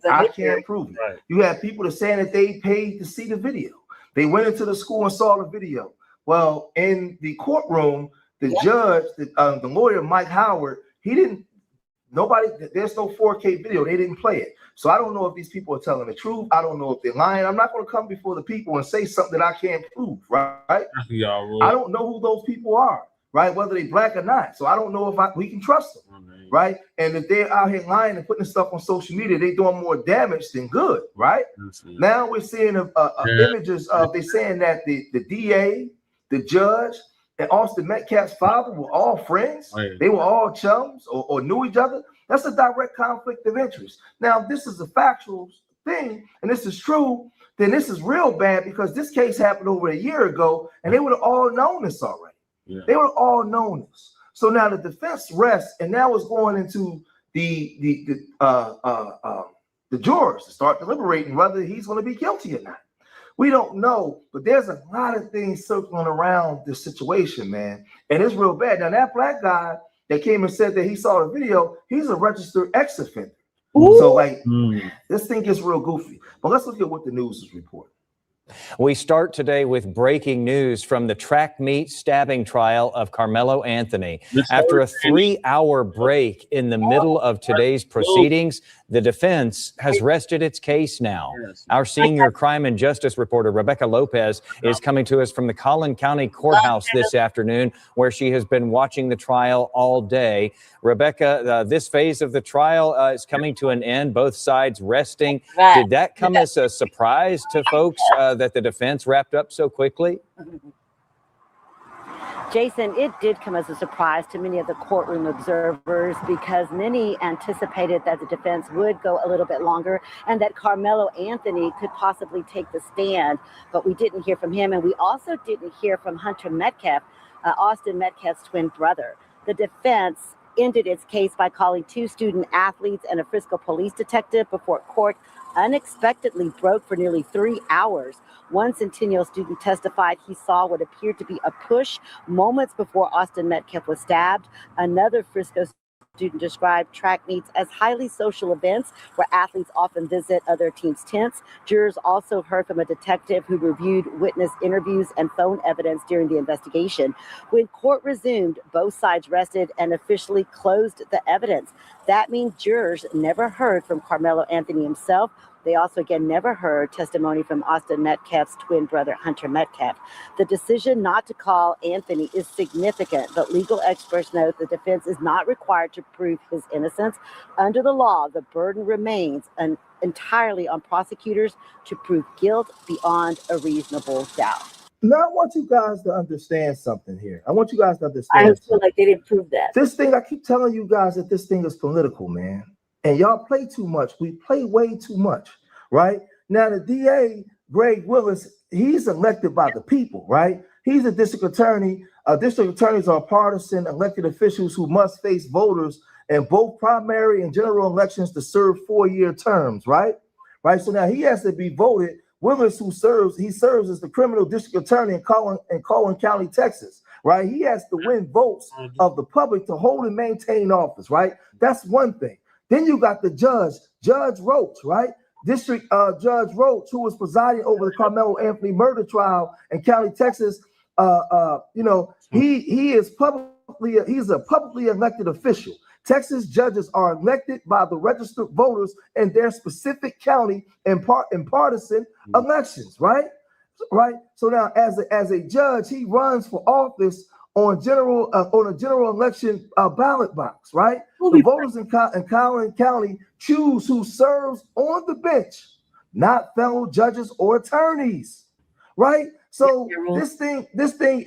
I can't prove it. Right. You have people that saying that they paid to see the video. They went into the school and saw the video. Well, in the courtroom, the judge, the lawyer, Mike Howard, there's no 4K video. They didn't play it. So I don't know if these people are telling the truth. I don't know if they're lying. I'm not going to come before the people and say something that I can't prove, right? I don't know who those people are, right? Whether they're black or not. So I don't know if we can trust them, right? And if they're out here lying and putting stuff on social media, they're doing more damage than good, right? Now we're seeing images of, they're saying that the DA, the judge, and Austin Metcalf's father were all friends. They were all chums or knew each other. That's a direct conflict of interest. Now, if this is a factual thing, and this is true, then this is real bad because this case happened over a year ago, and they would have all known this already. They would have all known this. So now the defense rests, and now it's going into the jurors to start deliberating whether he's going to be guilty or not. We don't know, but there's a lot of things circling around this situation, man. And it's real bad. Now, that black guy that came and said that he saw the video, he's a registered ex-offender. So, this thing gets real goofy. But let's look at what the news is reporting. We start today with breaking news from the track meet stabbing trial of Karmelo Anthony. After a 3-hour break in the middle of today's proceedings, the defense has rested its case now. Our senior crime and justice reporter, Rebecca Lopez, is coming to us from the Collin County Courthouse this afternoon, where she has been watching the trial all day. Rebecca, this phase of the trial is coming to an end, both sides resting. Did that come as a surprise to folks that the defense wrapped up so quickly? Jason, it did come as a surprise to many of the courtroom observers because many anticipated that the defense would go a little bit longer and that Karmelo Anthony could possibly take the stand, but we didn't hear from him. And we also didn't hear from Hunter Metcalf, Austin Metcalf's twin brother. The defense ended its case by calling 2 student athletes and a Frisco police detective before court unexpectedly broke for nearly 3 hours. One Centennial student testified he saw what appeared to be a push moments before Austin Metcalf was stabbed. Another Frisco student described track meets as highly social events where athletes often visit other teams' tents. Jurors also heard from a detective who reviewed witness interviews and phone evidence during the investigation. When court resumed, both sides rested and officially closed the evidence. That means jurors never heard from Karmelo Anthony himself. They also, again, never heard testimony from Austin Metcalf's twin brother, Hunter Metcalf. The decision not to call Anthony is significant, but legal experts note the defense is not required to prove his innocence. Under the law, the burden remains entirely on prosecutors to prove guilt beyond a reasonable doubt. Now, I want you guys to understand something here. I want you guys to understand. I feel like they didn't prove that. This thing, I keep telling you guys that this thing is political, man. And y'all play too much. We play way too much, right? Now, the DA, Greg Willis, he's elected by the people, right? He's a district attorney. District attorneys are partisan elected officials who must face voters in both primary and general elections to serve 4-year terms, right? Right. So now he has to be voted. Willis, who serves as the criminal district attorney in Collin County, Texas, right? He has to win votes of the public to hold and maintain office, right? That's one thing. Then you got the Judge Roach, right? District Judge Roach, who was presiding over the Karmelo Anthony murder trial in County, Texas. He's a publicly elected official. Texas judges are elected by the registered voters in their specific county and partisan elections, right? Right. So now, as a judge, he runs for office on a general election ballot box, right? The voters in Collin County choose who serves on the bench, not fellow judges or attorneys, right? So this thing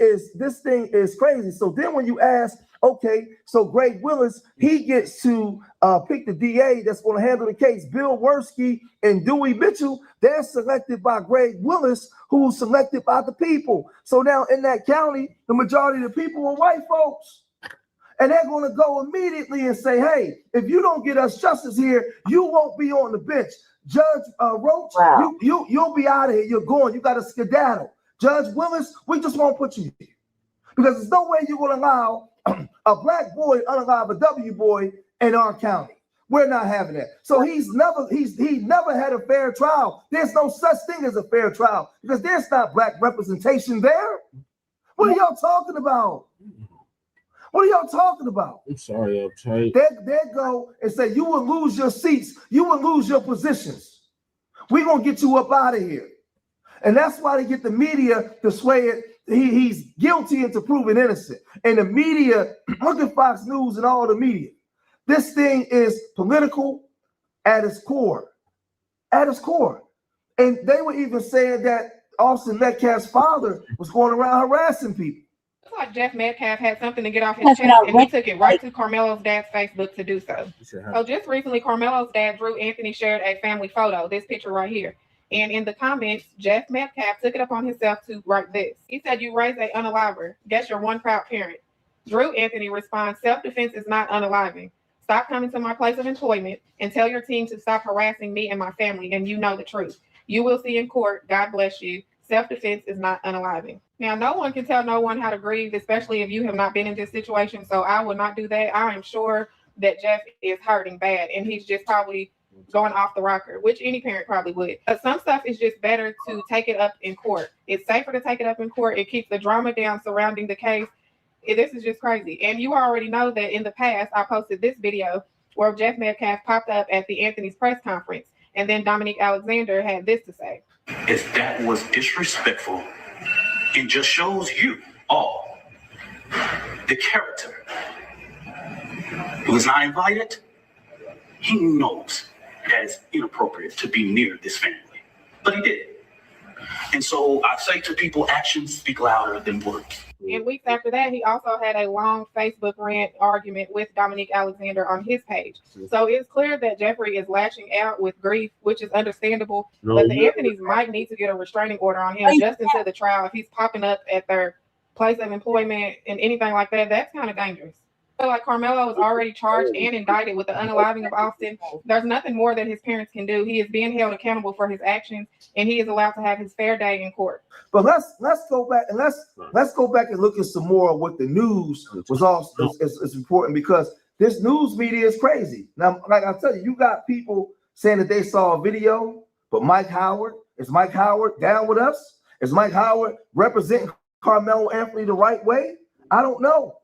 is crazy. So then when you ask, okay, so Greg Willis, he gets to pick the DA that's going to handle the case. Bill Werski and Dewey Mitchell, they're selected by Greg Willis, who's selected by the people. So now in that county, the majority of the people are white folks. And they're going to go immediately and say, hey, if you don't get us justice here, you won't be on the bench. Judge Roach, you'll be out of here. You're going. You got to skedaddle. Judge Willis, we just won't put you here. Because there's no way you're going to allow a black boy unalive a W boy in our county. We're not having that. So he never had a fair trial. There's no such thing as a fair trial because there's not black representation there. What are y'all talking about? What are y'all talking about? I'm sorry, uptight. They go and say you will lose your seats, you will lose your positions. We're gonna get you up out of here. And that's why they get the media to sway it. He's guilty and to proven innocent. And the media, look at Fox News and all the media. This thing is political at its core. At its core. And they were even saying that Austin Metcalf's father was going around harassing people. Looks like Jeff Metcalf had something to get off his chest, and he took it right to Karmelo's dad's Facebook to do so. So just recently, Karmelo's dad, Drew Anthony, shared a family photo, this picture right here. And in the comments, Jeff Metcalf took it upon himself to write this. He said, "You raised a unaliver. Guess you're one proud parent." Drew Anthony responds, "Self-defense is not unaliving. Stop coming to my place of employment and tell your team to stop harassing me and my family, and you know the truth. You will see in court. God bless you. Self-defense is not unaliving." Now, no one can tell no one how to grieve, especially if you have not been in this situation. So I will not do that. I am sure that Jeff is hurting bad, and he's just probably going off the rocker, which any parent probably would. But some stuff is just better to take it up in court. It's safer to take it up in court. It keeps the drama down surrounding the case. This is just crazy. And you already know that in the past, I posted this video where Jeff Metcalf popped up at the Anthony's press conference. And then Dominique Alexander had this to say. If that was disrespectful, it just shows you all the character. He was not invited. He knows that it's inappropriate to be near this family, but he did. And so I say to people, actions speak louder than words. And weeks after that, he also had a long Facebook rant argument with Dominique Alexander on his page. So it's clear that Jeffrey is lashing out with grief, which is understandable. But the Anthonys might need to get a restraining order on him just until the trial. If he's popping up at their place of employment and anything like that, that's kind of dangerous. I feel like Karmelo is already charged and indicted with the unaliving of Austin. There's nothing more that his parents can do. He is being held accountable for his actions, and he is allowed to have his fair day in court. But let's go back and let's go back and look at some more of what the news was also is important, because this news media is crazy. Now, like I tell you, you got people saying that they saw a video, but is Mike Howard down with us? Is Mike Howard representing Karmelo Anthony the right way? I don't know.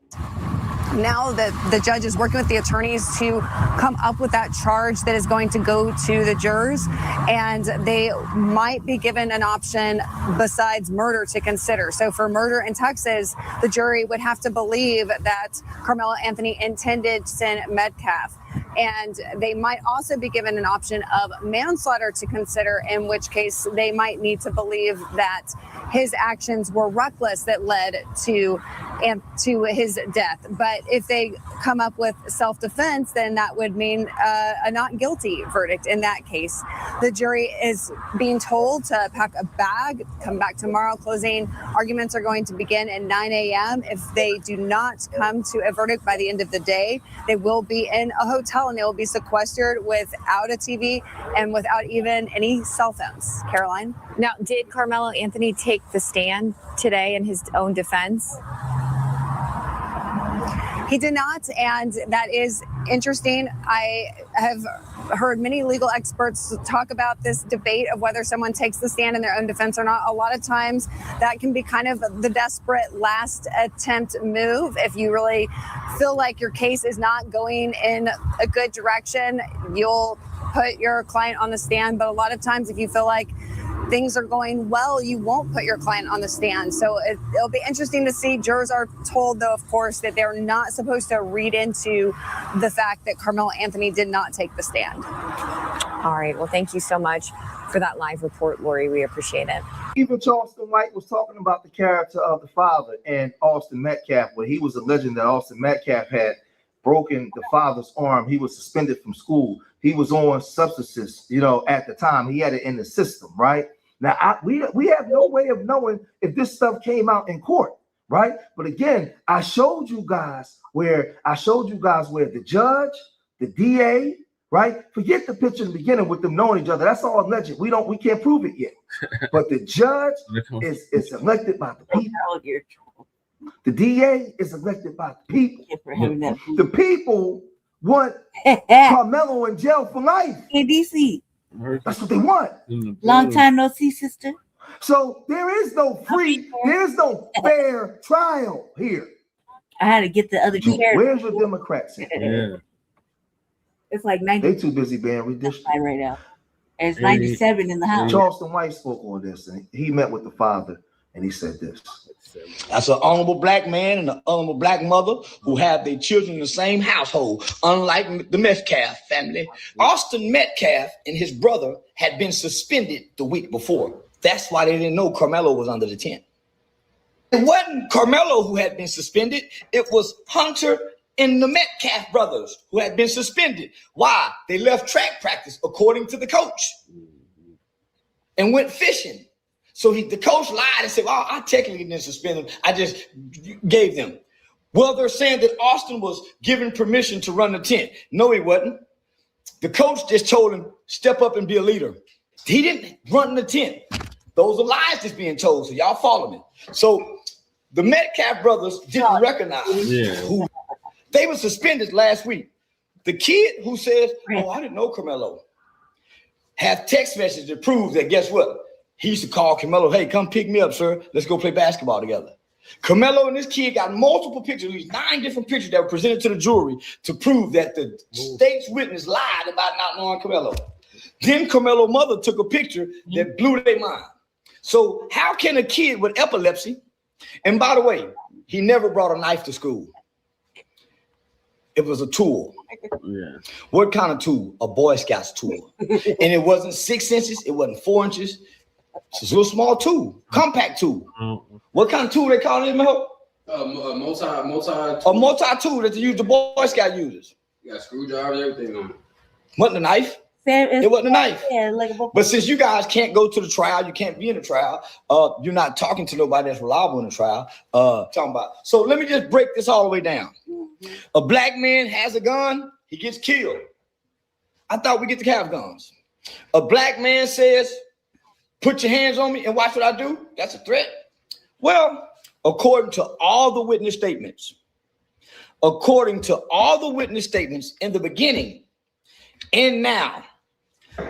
Now that the judge is working with the attorneys to come up with that charge that is going to go to the jurors, and they might be given an option besides murder to consider. So for murder in Texas, the jury would have to believe that Karmelo Anthony intended to send Metcalf. And they might also be given an option of manslaughter to consider, in which case they might need to believe that his actions were reckless that led to and to his death. But if they come up with self-defense, then that would mean a not guilty verdict in that case. The jury is being told to pack a bag, come back tomorrow. Closing arguments are going to begin at 9 a.m. If they do not come to a verdict by the end of the day, they will be in a hotel and they will be sequestered without a TV and without even any cell phones. Caroline? Now, did Karmelo Anthony take the stand today in his own defense? He did not, and that is interesting. I have heard many legal experts talk about this debate of whether someone takes the stand in their own defense or not. A lot of times that can be kind of the desperate last attempt move. If you really feel like your case is not going in a good direction, you'll put your client on the stand. But a lot of times if you feel like things are going well, you won't put your client on the stand. So it'll be interesting to see. Jurors are told, though, of course, that they're not supposed to read into the fact that Karmelo Anthony did not take the stand. All right. Well, thank you so much for that live report, Lori. We appreciate it. Even Charleston White was talking about the character of the father and Austin Metcalf, where he was alleging that Austin Metcalf had broken the father's arm. He was suspended from school. He was on substances, at the time. He had it in the system, right? Now, we have no way of knowing if this stuff came out in court, right? But again, I showed you guys where the judge, the DA, right? Forget the picture in the beginning with them knowing each other. That's all alleged. We can't prove it yet. But the judge is elected by the people. The DA is elected by the people. The people want Karmelo in jail for life. In DC. That's what they want. Long time no see, sister. So there's no fair trial here. I had to get the other chair. Where's your Democrats? Yeah. It's like 90. They too busy being redistricted right now. And it's 97 in the house. Charleston White spoke on this, and he met with the father, and he said this. That's an honorable black man and an honorable black mother who have their children in the same household, unlike the Metcalf family. Austin Metcalf and his brother had been suspended the week before. That's why they didn't know Karmelo was under the tent. It wasn't Karmelo who had been suspended. It was Hunter and the Metcalf brothers who had been suspended. Why? They left track practice, according to the coach, and went fishing. So the coach lied and said, well, I technically didn't suspend them. I just gave them. Well, they're saying that Austin was given permission to run the tent. No, he wasn't. The coach just told him, step up and be a leader. He didn't run the tent. Those are lies that's being told. So y'all follow me. So the Metcalf brothers didn't recognize who they were suspended last week. The kid who says, oh, I didn't know Karmelo, have text messages that prove that, guess what? He used to call Karmelo, hey, come pick me up, sir. Let's go play basketball together. Karmelo and this kid got multiple pictures, these 9 different pictures that were presented to the jury to prove that the state's witness lied about not knowing Karmelo. Then Karmelo's mother took a picture that blew their mind. So how can a kid with epilepsy, and by the way, he never brought a knife to school. It was a tool. Yeah. What kind of tool? A Boy Scouts tool. And it wasn't 6 inches. It wasn't 4 inches. It's a little small tool, compact tool. What kind of tool they call it, Mel? A multi A multi-tool that the Boy Scout uses. You got screwdrivers, everything on it. Wasn't a knife. It wasn't a knife. But since you guys can't go to the trial, you can't be in the trial, you're not talking to nobody that's reliable in the trial. So let me just break this all the way down. A black man has a gun, he gets killed. I thought we get to have guns. A black man says, put your hands on me and watch what I do. That's a threat. Well, according to all the witness statements in the beginning and now,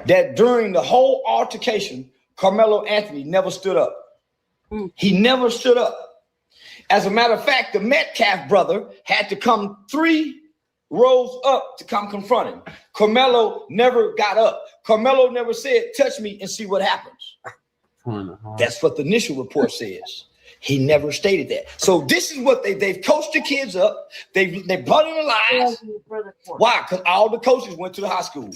that during the whole altercation, Karmelo Anthony never stood up. He never stood up. As a matter of fact, the Metcalf brother had to come 3 rows up to come confront him. Karmelo never got up. Karmelo never said, touch me and see what happens. That's what the initial report says. He never stated that. So this is what they've coached the kids up. They brought in the lies. Why? Because all the coaches went to the high school.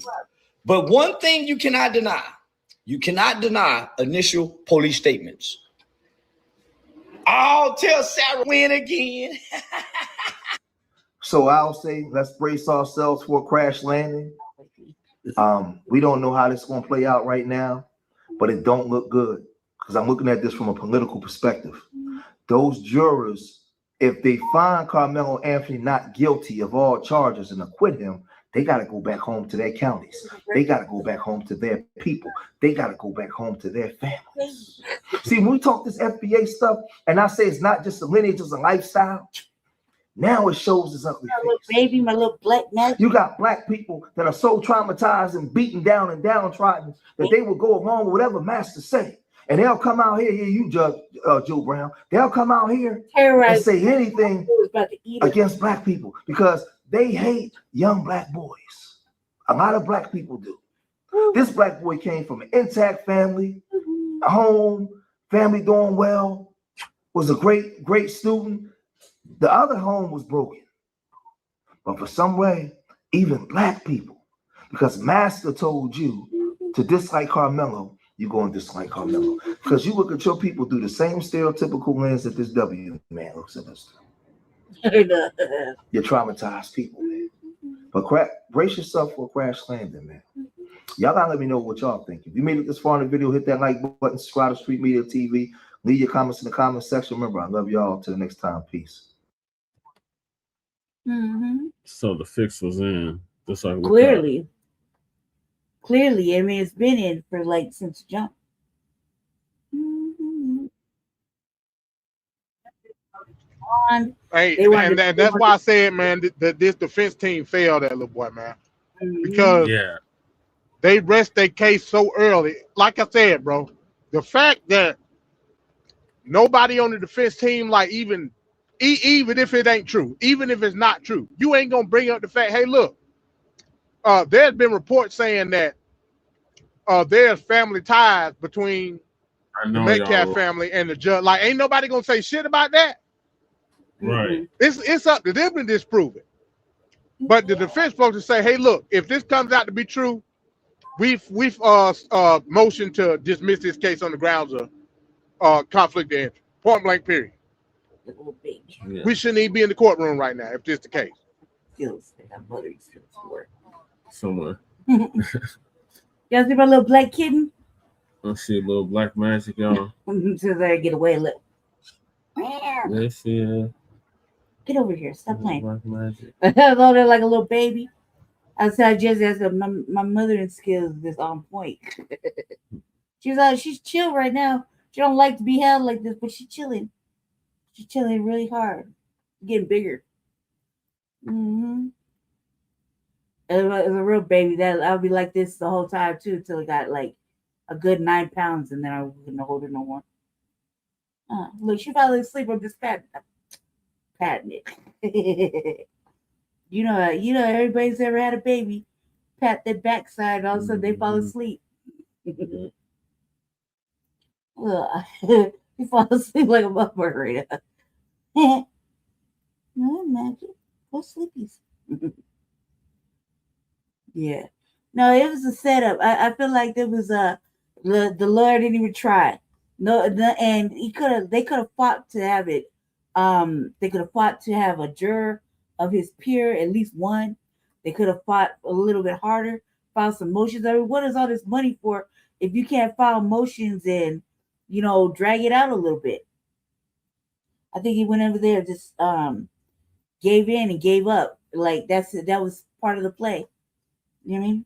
But one thing you cannot deny initial police statements. Oh, tell Sarah win again. So I'll say, let's brace ourselves for a crash landing. We don't know how this is going to play out right now, but it don't look good because I'm looking at this from a political perspective. Those jurors, if they find Karmelo Anthony not guilty of all charges and acquit him, they got to go back home to their counties. They got to go back home to their people. They got to go back home to their families. See, when we talk this FBA stuff, and I say it's not just a lineage, it's a lifestyle, now it shows its ugly face. Baby, my little black man. You got black people that are so traumatized and beaten down and downtrodden that they will go along with whatever master say. And they'll come out here, you Judge Joe Brown, they'll come out here and say anything against black people because they hate young black boys. A lot of black people do. This black boy came from an intact family, a home, family doing well, was a great student. The other home was broken. But for some way, even black people, because Master told you to dislike Karmelo, you're going to dislike Karmelo. Because you look at your people through the same stereotypical lens that this W man looks at us through. You're traumatized people, man. But brace yourself for a crash landing, man. Y'all gotta let me know what y'all think. If you made it this far in the video, hit that like button, subscribe to Street Media TV. Leave your comments in the comment section. Remember, I love y'all. Till the next time. Peace. So the fix was in. Just like Clearly. I mean, it's been in for like since jump. Hey, and that's why I said, man, that this defense team failed that little boy, man. Because they rest their case so early. Like I said, bro, the fact that nobody on the defense team, like even if it ain't true, even if it's not true, you ain't gonna bring up the fact, hey, look, there's been reports saying that there's family ties between the Metcalf family and the judge. Like, ain't nobody gonna say shit about that. Right. It's up to them to disprove it. But the defense supposed to say, hey, look, if this comes out to be true, we've motioned to dismiss this case on the grounds of conflict of interest. Point blank, period. Yeah. We shouldn't even be in the courtroom right now if this is the case. Somewhere. Y'all see my little black kitten? Let's see a little black magic, y'all. So they get away. Look. Let's see. Get over here. Stop playing. Black magic. Although they're like a little baby. Outside just as my mothering skills is on point. She's chill right now. She don't like to be held like this, but she's chilling. She's chilling really hard. Getting bigger. As a real baby, that I'll be like this the whole time too, until it got like a good 9 pounds, and then I wouldn't hold her no more. Look, she probably asleep. I'm just patting it. you know, everybody's ever had a baby, pat their backside, all of a sudden they fall asleep. Well, you fall asleep like a motherfucker right now. No magic. Go sleepies. Yeah. No, it was a setup. I feel like there was the lawyer didn't even try. No, and they could have fought to have it. They could have fought to have a juror of his peer, at least one. They could have fought a little bit harder, filed some motions. I mean, what is all this money for if you can't file motions and, drag it out a little bit? I think he went over there, just gave in and gave up. Like that was part of the play. You know what I mean?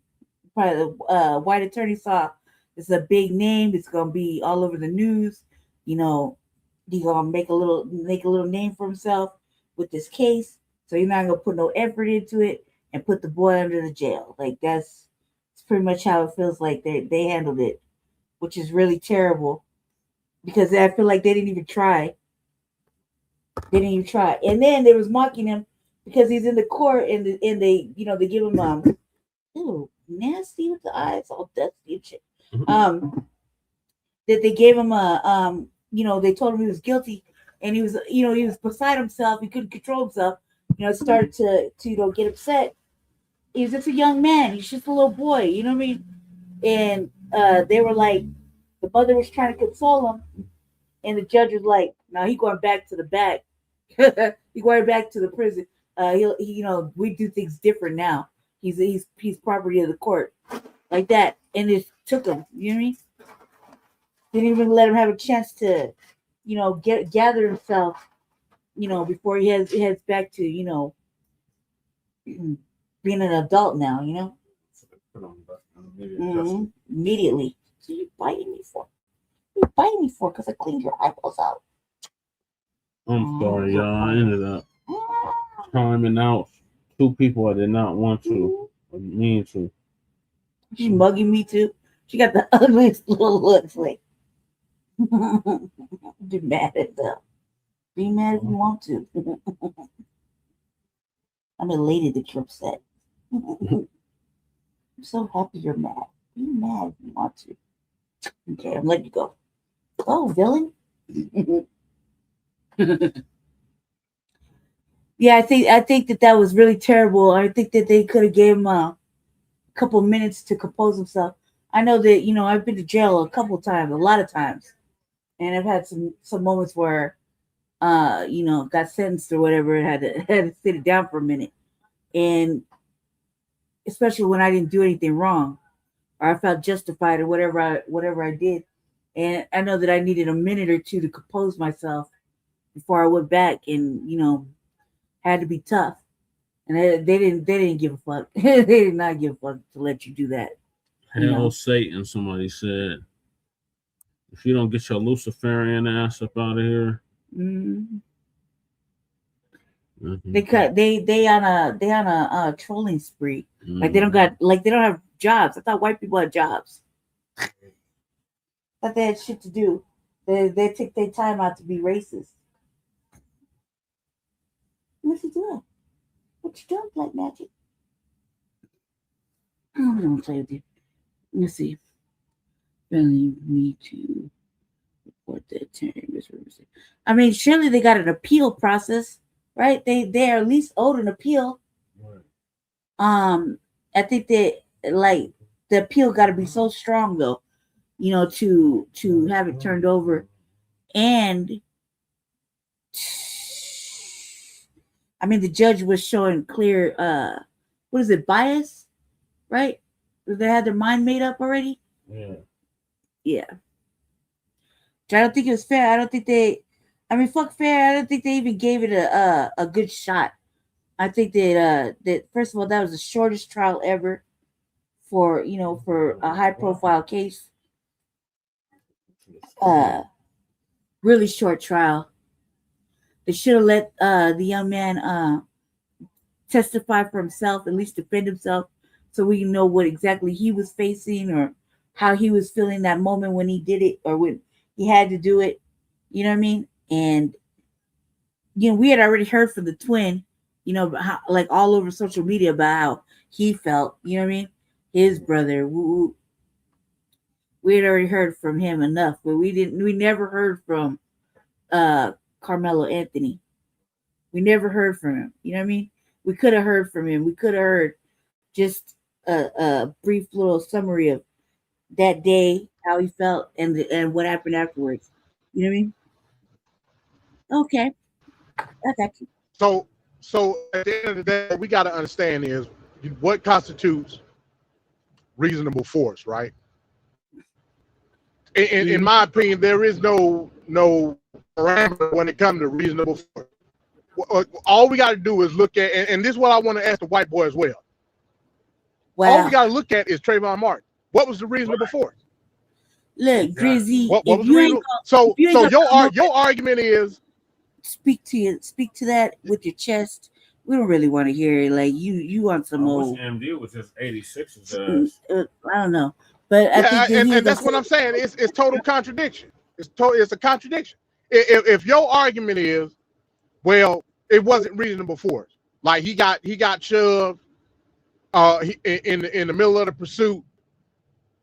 Probably the white attorney saw it's a big name. It's gonna be all over the news. He's gonna make a little name for himself with this case. So you're not gonna put no effort into it and put the boy under the jail. Like that's pretty much how it feels like they handled it, which is really terrible because I feel like they didn't even try. And then they was mocking him because he's in the court and they give him ew, nasty with the eyes all dusty and shit. That they gave him they told him he was guilty and he was he was beside himself. He couldn't control himself. Started to get upset. He's just a young man. He's just a little boy. You know what I mean? And they were like, the mother was trying to console him, And the judge was like, "No, he going back to the back. He going back to the prison. We do things different now. He's property of the court, like that." And it took him. You know what I mean? Didn't even let him have a chance to, gather himself, before he heads back to, being an adult now. Immediately. So you biting me for? You biting me for? Because I cleaned your eyeballs out. I'm sorry, y'all. I ended up timing out 2 people I did not want to or mean to. She's mugging me too. She got the ugliest little looks. Like, be mad at them. Be mad if you want to. I'm elated that you're upset. I'm so happy you're mad. Be mad if you want to. Okay, I'm letting you go. Oh, villain. Yeah, I think that was really terrible. I think that they could have gave him a couple minutes to compose himself. I know that I've been to jail a lot of times, and I've had some moments where got sentenced or whatever and had to sit it down for a minute, and especially when I didn't do anything wrong or I felt justified or whatever I did, and I know that I needed a minute or two to compose myself before I went back and had to be tough. And they didn't give a fuck. They did not give a fuck to let you do that. Hell, Satan, somebody said. If you don't get your Luciferian ass up out of here. Mm-hmm. Mm-hmm. They on a trolling spree. Mm-hmm. Like they don't have jobs. I thought white people had jobs. I thought they had shit to do. They take their time out to be racist. What's he doing? What you doing, Black Magic? I'm gonna play with you. Let's see. Really need to report the attorney misrepresentation. I mean, surely they got an appeal process, right? They are at least owed an appeal. Right. I think that the appeal got to be so strong though, to have it turned over, and I mean the judge was showing clear what is it, bias, right? They had their mind made up already. Yeah. I don't think it was fair. I don't think fuck fair. I don't think they even gave it a good shot. I think that first of all, that was the shortest trial ever for a high profile case. Really short trial. They should have let the young man testify for himself, at least defend himself, so we know what exactly he was facing or how he was feeling that moment when he did it or when he had to do it. You know what I mean? And we had already heard from the twin, how, like all over social media about how he felt. You know what I mean? His brother. We had already heard from him enough, but we never heard from Karmelo Anthony. We never heard from him. You know what I mean? We could have heard from him. We could have heard just a brief little summary of that day, how he felt, and what happened afterwards. You know what I mean? Okay, I got you. So at the end of the day, what we got to understand is what constitutes reasonable force, right? In my opinion, there is no parameter when it comes to reasonable force. All we got to do is look at, and this is what I want to ask the white boy as well. Wow. All we got to look at is Trayvon Martin. What was the reasonable force? Look, Drizzy. What was the reasonable? So your argument is speak to that with your chest. We don't really want to hear it. Like you want some old. MD was just 86. I don't know, but I think and that's what I'm saying. It's total contradiction. It's a contradiction. If your argument is, well, it wasn't reasonable force. Like he got shoved in the middle of the pursuit.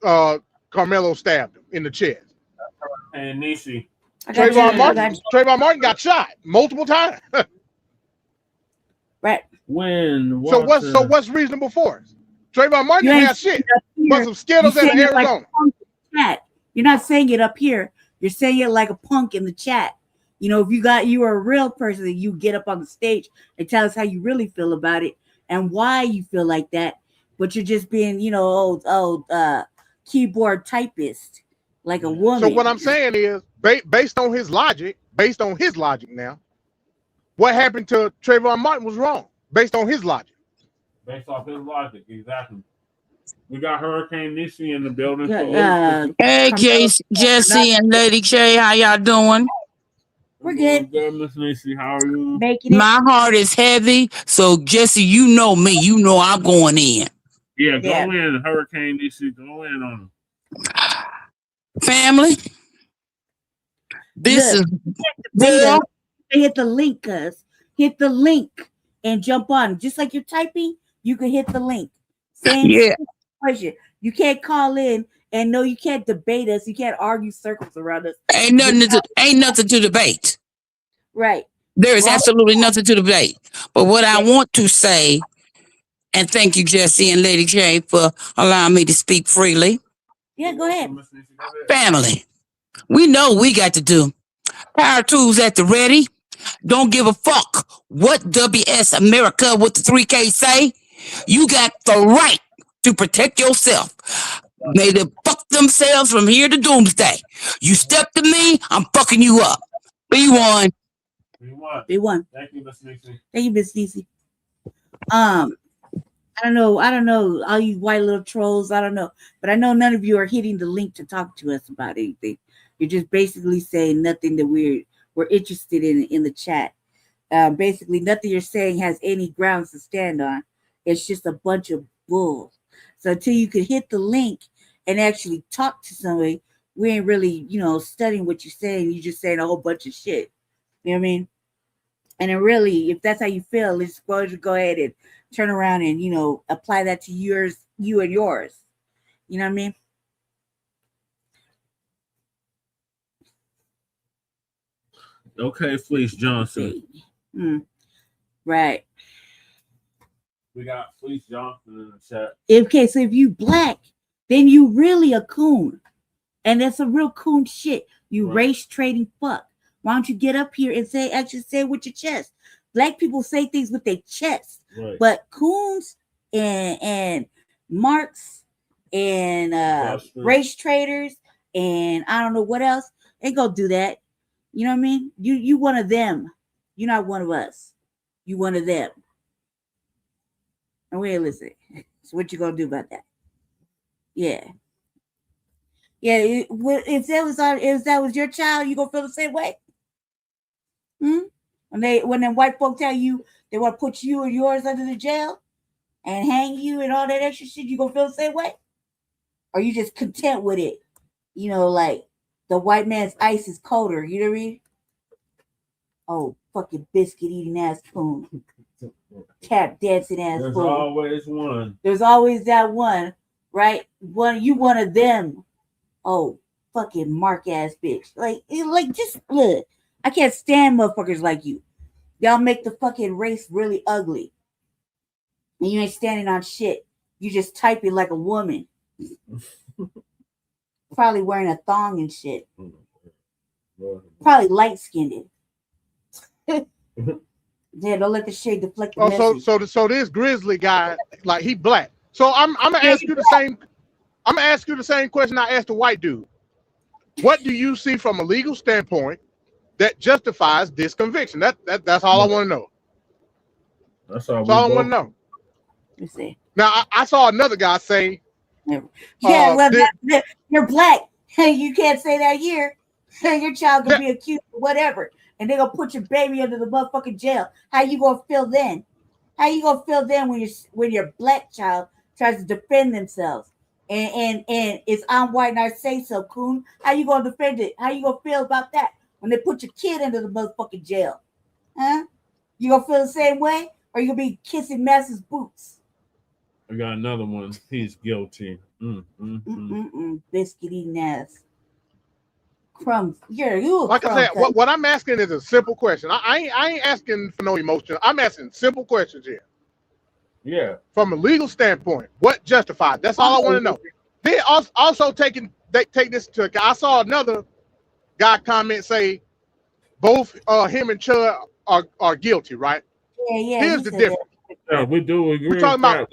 Karmelo stabbed him in the chest. And Nishi. Trayvon Martin got shot multiple times. Right. What's reasonable force? Trayvon Martin had shit. But some Skittles in Arizona. You're not saying it up here. You're saying it like a punk in the chat. You know, if you were a real person, you get up on the stage and tell us how you really feel about it and why you feel like that. But you're just being, you know, old keyboard typist, like a woman. So what I'm saying is, based on his logic now, what happened to Trayvon Martin was wrong, based on his logic. Based off his logic, exactly. We got Hurricane Nissi in the building. Hey, Jesse and Lady K, how y'all doing? We're good. Good, Miss Nissi. How are you? My heart is heavy, so Jesse, you know me. You know I'm going in. Yeah, go in, Hurricane Nissi. Go in on him. Family, this is hit the link, cuz hit the link and jump on. Just like you're typing, you can hit the link. Same question. You can't call in, and no, you can't debate us. You can't argue circles around us. Ain't nothing to debate. Right. There is absolutely nothing to debate. But what I want to say, and thank you, Jesse and Lady J, for allowing me to speak freely. Yeah, go ahead. Family, we know we got to do. Power tools at the ready. Don't give a fuck what WS America with the 3K say. You got the right to protect yourself. May they fuck themselves from here to doomsday. You step to me, I'm fucking you up. B1. B1. Thank you, Miss Nissi. Thank you, Miss Nissi. I don't know, all you white little trolls, I don't know. But I know none of you are hitting the link to talk to us about anything. You're just basically saying nothing that we're interested in the chat. Basically, nothing you're saying has any grounds to stand on. It's just a bunch of bull. So until you could hit the link and actually talk to somebody, we ain't really, studying what you're saying. You're just saying a whole bunch of shit. You know what I mean? And then really, if that's how you feel, let's go ahead and turn around and, apply that to you and yours. You know what I mean? Okay, Fleece Johnson. Right. We got Fleece Johnson in the chat. Okay, so if you black, then you really a coon. And that's a real coon shit. You race trading fuck. Why don't you get up here and actually say it with your chest? Black people say things with their chest. Right. But coons and marks and race traders and I don't know what else, ain't gonna do that. You know what I mean? You one of them. You're not one of us. You one of them. And we ain't listening. So what you gonna do about that? Yeah. Yeah. If that was your child, you gonna feel the same way? When them white folk tell you they want to put you and yours under the jail and hang you and all that extra shit, you gonna feel the same way? Or you just content with it? Like the white man's ice is colder. You know what I mean? Oh, fucking biscuit eating ass coon. Tap dancing ass There's fool. always one. There's always that one, right? You one of them. Oh, fucking mark ass bitch. Like just look. I can't stand motherfuckers like you. Y'all make the fucking race really ugly. And you ain't standing on shit. You just typing like a woman. Probably wearing a thong and shit. Probably light-skinned. Yeah, don't let the shade deflect the message. So this grizzly guy, like he black. So I'm gonna ask you the same. I'm gonna ask you the same question I asked the white dude. What do you see from a legal standpoint that justifies this conviction? That's all I want to know. That's all I want to know. Let's see. Now I saw another guy say, you're black. You can't say that here. Your child gonna be accused of whatever. And they're gonna put your baby under the motherfucking jail. How you gonna feel then? How you gonna feel then when your black child tries to defend themselves? And it's I'm white and I say so, coon. How you gonna defend it? How you gonna feel about that when they put your kid under the motherfucking jail? Huh? You gonna feel the same way? Or you gonna be kissing Master's boots? I got another one. He's guilty. Biscuit eating ass. Crumbs. Like I said, what I'm asking is a simple question. I ain't asking for no emotion. I'm asking simple questions here. Yeah. From a legal standpoint, what justified? That's all I want to know. Then also take this to. I saw another got comments say both him and Chud are guilty, right? Yeah. Here's the difference. Yeah, we do agree. We're talking about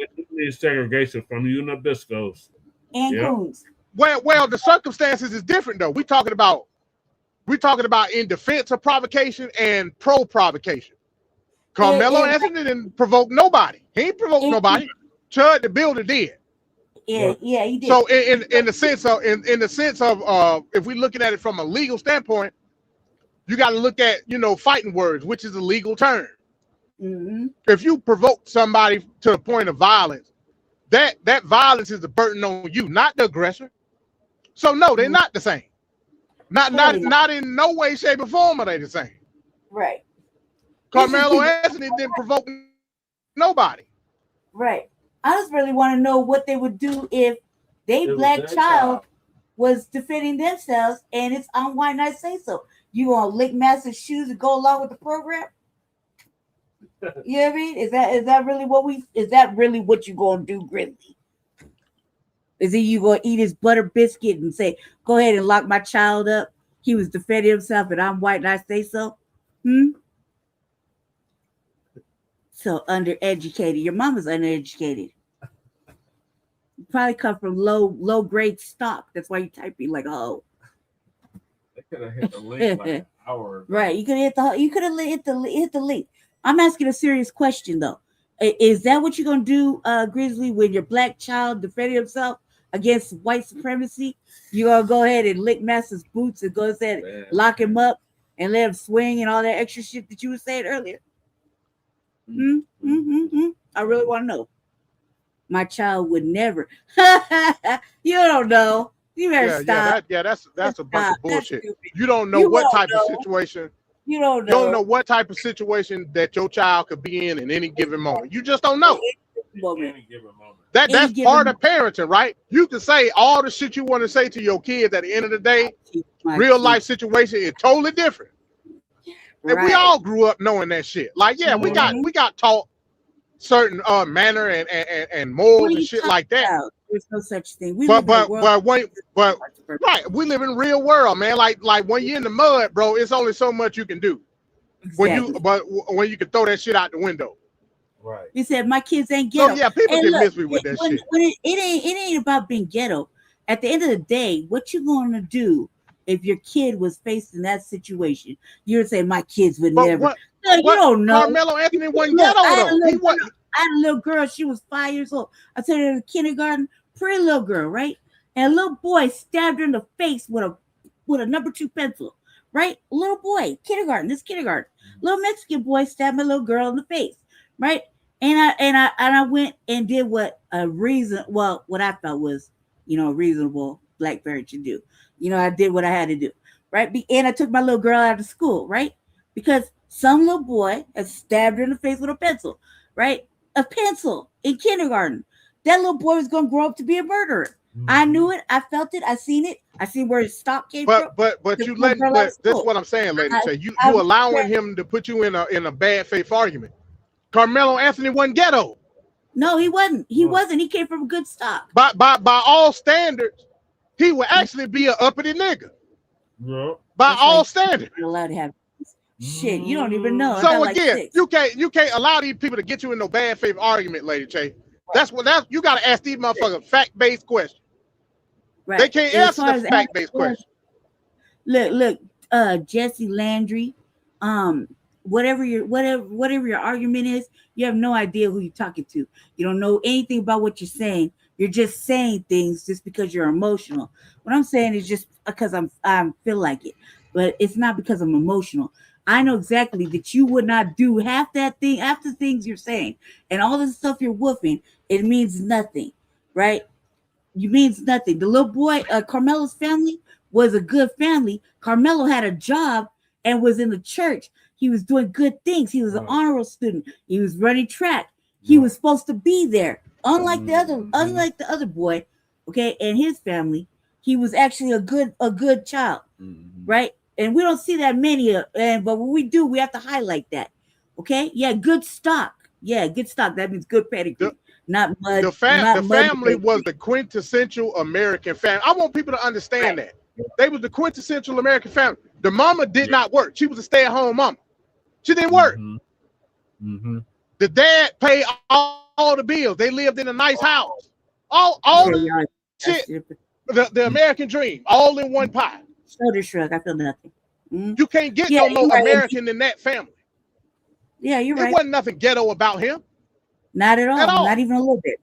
segregation from you nabiscos and coons. Well, the circumstances is different though. We're talking about in defense of provocation and pro provocation. Karmelo Anthony didn't provoke nobody. He ain't provoked nobody. Chud the builder did. Yeah, he did. So in the sense of if we're looking at it from a legal standpoint, you got to look at fighting words, which is a legal term. Mm-hmm. If you provoke somebody to the point of violence, that violence is a burden on you, not the aggressor. So no, they're not the same. Not in no way, shape, or form are they the same. Right. Karmelo Anthony didn't provoke nobody. Right. I just really want to know what they would do if they black child was defending themselves and it's on White Night Say So. You gonna lick massive shoes and go along with the program? You know what I mean? Is that really what you gonna do, Grizzly? Is it you gonna eat his butter biscuit and say, go ahead and lock my child up? He was defending himself and I'm White and I say so? So undereducated. Your mama's undereducated. You probably come from low grade stock. That's why you typing like They could have hit the link like an hour ago. Right. You could have hit the link. I'm asking a serious question though. Is that what you're gonna do, Grizzly, when your black child defending himself against white supremacy? You're gonna go ahead and lick Master's boots and go ahead and lock him up and let him swing and all that extra shit that you were saying earlier? I really want to know. My child would never. You don't know. You better stop. That's a bunch of bullshit. You don't know what type of situation. You don't know. You don't know what type of situation that your child could be in any given moment. You just don't know. That's part of parenting, right? You can say all the shit you want to say to your kids. At the end of the day, real life situation is totally different. And we all grew up knowing that shit. Like, we got taught certain manner and morals and shit like that. There's no such thing. Right, we live in real world, man. Like when you're in the mud, bro, it's only so much you can do. Exactly. When you can throw that shit out the window. Right. You said my kids ain't ghetto. So people get miss me with that shit. It ain't about being ghetto. At the end of the day, what you gonna do if your kid was faced in that situation? You're saying my kids would never. You don't know. Karmelo Anthony wasn't ghetto though. I had a little girl. She was 5 years old. I took her to kindergarten. Pretty little girl, right? And a little boy stabbed her in the face with a number 2 pencil, right? A little boy, kindergarten. Little Mexican boy stabbed my little girl in the face, right? And I went and did what I felt was, a reasonable black parent should do. I did what I had to do, right? And I took my little girl out of school, right? Because some little boy had stabbed her in the face with a pencil, right? A pencil in kindergarten. That little boy was going to grow up to be a murderer. I knew it. I felt it. I seen it. I seen where his stop came from. But this is what I'm saying, lady. You allowing him to put you in a bad faith argument. Karmelo Anthony wasn't ghetto. No, he wasn't. He wasn't. He came from a good stock. By all standards, he would actually be an uppity nigga. Yeah. By all standards. You're allowed to have shit. You don't even know. So again, you can't allow these people to get you in no bad faith argument, Lady Che. That's you got to ask these motherfuckers fact-based questions. Right. They can't answer the fact-based question. Look, Jesse Landry, whatever your argument is, you have no idea who you're talking to. You don't know anything about what you're saying. You're just saying things just because you're emotional. What I'm saying is just because I feel like it, but it's not because I'm emotional. I know exactly that you would not do half the things you're saying, and all the stuff you're woofing. It means nothing, right? It means nothing. The little boy, Karmelo's family was a good family. Karmelo had a job and was in the church. He was doing good things. He was an honorable student. He was running track. He was supposed to be there. Unlike the other boy, okay, and his family, he was actually a good child, right? And we don't see that many, but when we do, we have to highlight that. Okay, good stock. Good stock. That means good pedigree. Not mud. The family was the quintessential American family. I want people to understand that. They was the quintessential American family. The mama did not work. She was a stay-at-home mama. She didn't work. The dad paid all the bills. They lived in a nice house. All the shit. The American dream, all in one pot. Shoulder shrug. I feel nothing. You can't get no more American than that family. Yeah, you're right. There wasn't nothing ghetto about him. Not at all. Not even a little bit.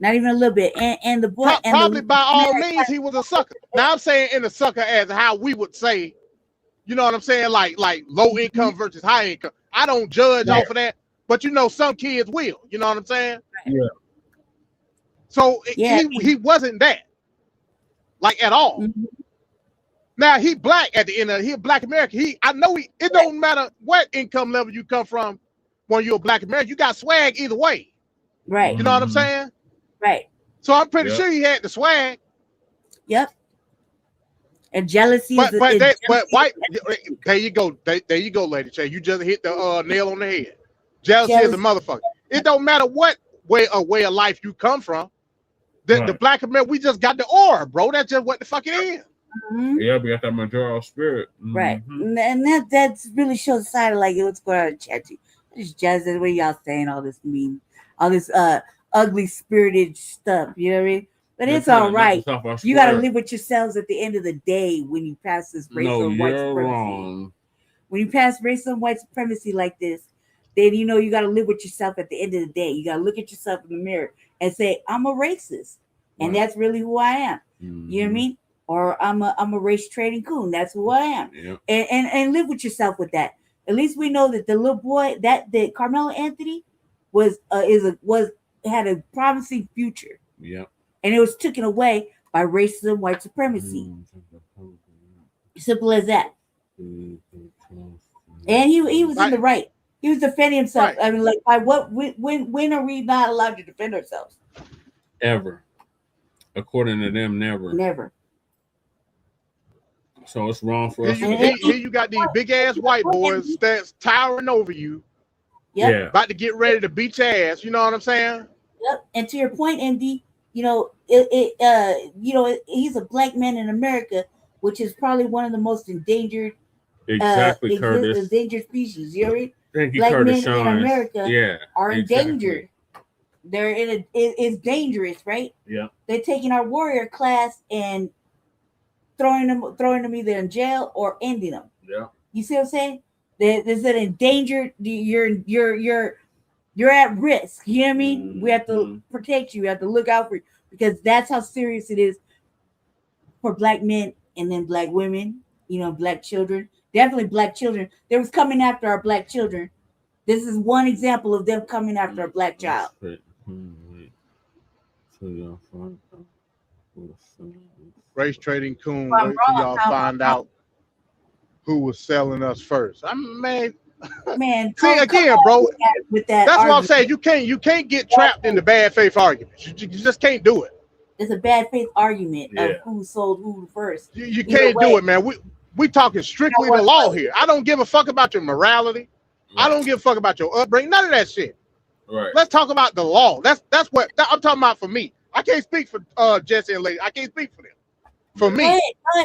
Not even a little bit. And the boy probably by all means he was a sucker. Now I'm saying in a sucker as how we would say, you know what I'm saying, like low income versus high income. I don't judge off of that, but you know some kids will. You know what I'm saying? Yeah. So he wasn't that, like at all. Now he black at the end of he a black American. I know it don't matter what income level you come from when you're a black American. You got swag either way. Right. You know what I'm saying? Right. So I'm pretty sure he had the swag. Yep. And jealousy. But white. There you go. There you go, Lady J. You just hit the nail on the head. Jealousy is a motherfucker. It don't matter what way of life you come from. The black American, we just got the aura, bro. That's just what the fuck it is. Yeah, we got that majority spirit. Right. And that really shows the side of like what's going on in chat. Just jealous the way y'all saying all this mean, all this ugly spirited stuff. You know what I mean? But it's all right. You got to live with yourselves at the end of the day when you pass this racial white supremacy. Wrong. When you pass racial and white supremacy like this, then you know you got to live with yourself at the end of the day. You got to look at yourself in the mirror and say, I'm a racist. And that's really who I am. You know what I mean? Or I'm a race trading coon. That's who I am. Yep. And live with yourself with that. At least we know that the little boy that Karmelo Anthony had a promising future. Yep. And it was taken away by racism, white supremacy. Simple as that. And he was in the right. He was defending himself. Right. I mean, like, by what? When are we not allowed to defend ourselves? Ever. According to them, never. Never. So it's wrong for us. Here you got these big ass white boys that's towering over you. Yep. Yeah. About to get ready to beat your ass. You know what I'm saying? Yep. And to your point, Andy, you know, he's a black man in America, which is probably one of the most endangered. Exactly, Curtis. Endangered species. You know what I mean? Thank you, black Curtis men in America are exactly. endangered. They're it's dangerous, right? Yeah. They're taking our warrior class and throwing them either in jail or ending them. Yeah. You see what I'm saying? There's an endangered. You're at risk. You know what I mean? We have to protect you. We have to look out for you because that's how serious it is for black men and then black women. You know, black children. Definitely black children. They was coming after our black children. This is one example of them coming after a black child. Race trading coon. Wait till y'all find out who was selling us first. Man. See again, bro. With that that's argument. what I'm saying. You can't get trapped in the bad faith arguments. You just can't do it. It's a bad faith argument of who sold who first. You can't do it, man. We talking strictly the law here. I don't give a fuck about your morality. I don't give a fuck about your upbringing. None of that shit. Right. Let's talk about the law. That's what I'm talking about for me. I can't speak for Jesse and Lady. I can't speak for them. For me,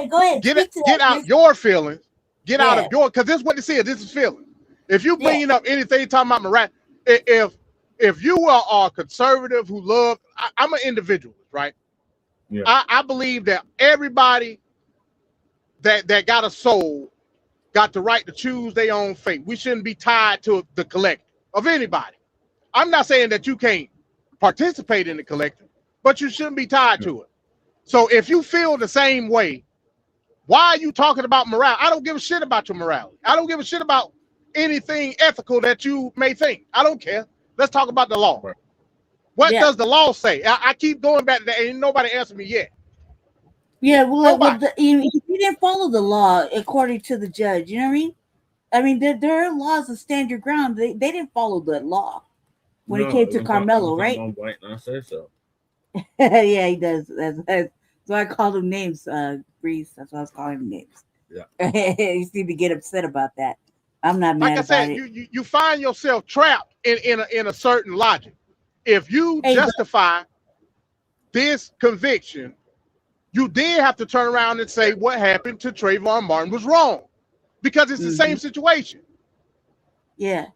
go ahead. Get out your feelings. Get out of your, because this is what this is. This is feelings. If you bringing up anything talking about morality, if you are a conservative who love, I'm an individualist, right? Yeah. I believe that everybody that got a soul got the right to choose their own fate. We shouldn't be tied to the collective of anybody. I'm not saying that you can't participate in the collective, but you shouldn't be tied to it. So if you feel the same way, why are you talking about morality? I don't give a shit about your morality. I don't give a shit about anything ethical that you may think. I don't care. Let's talk about the law. Right. What does the law say? I keep going back to that. Ain't nobody answered me yet. Yeah, well, you didn't follow the law according to the judge. You know what I mean? I mean, there are laws that stand your ground. They didn't follow that law when it came to Karmelo, right? I say so. Yeah, he does. That's so I called him names, Breeze. That's why I was calling him names. Yeah. You seem to get upset about that. I'm not mad about it. Like I said, you find yourself trapped in a certain logic. If you justify this conviction you then have to turn around and say what happened to Trayvon Martin was wrong, because it's the same situation. Yeah.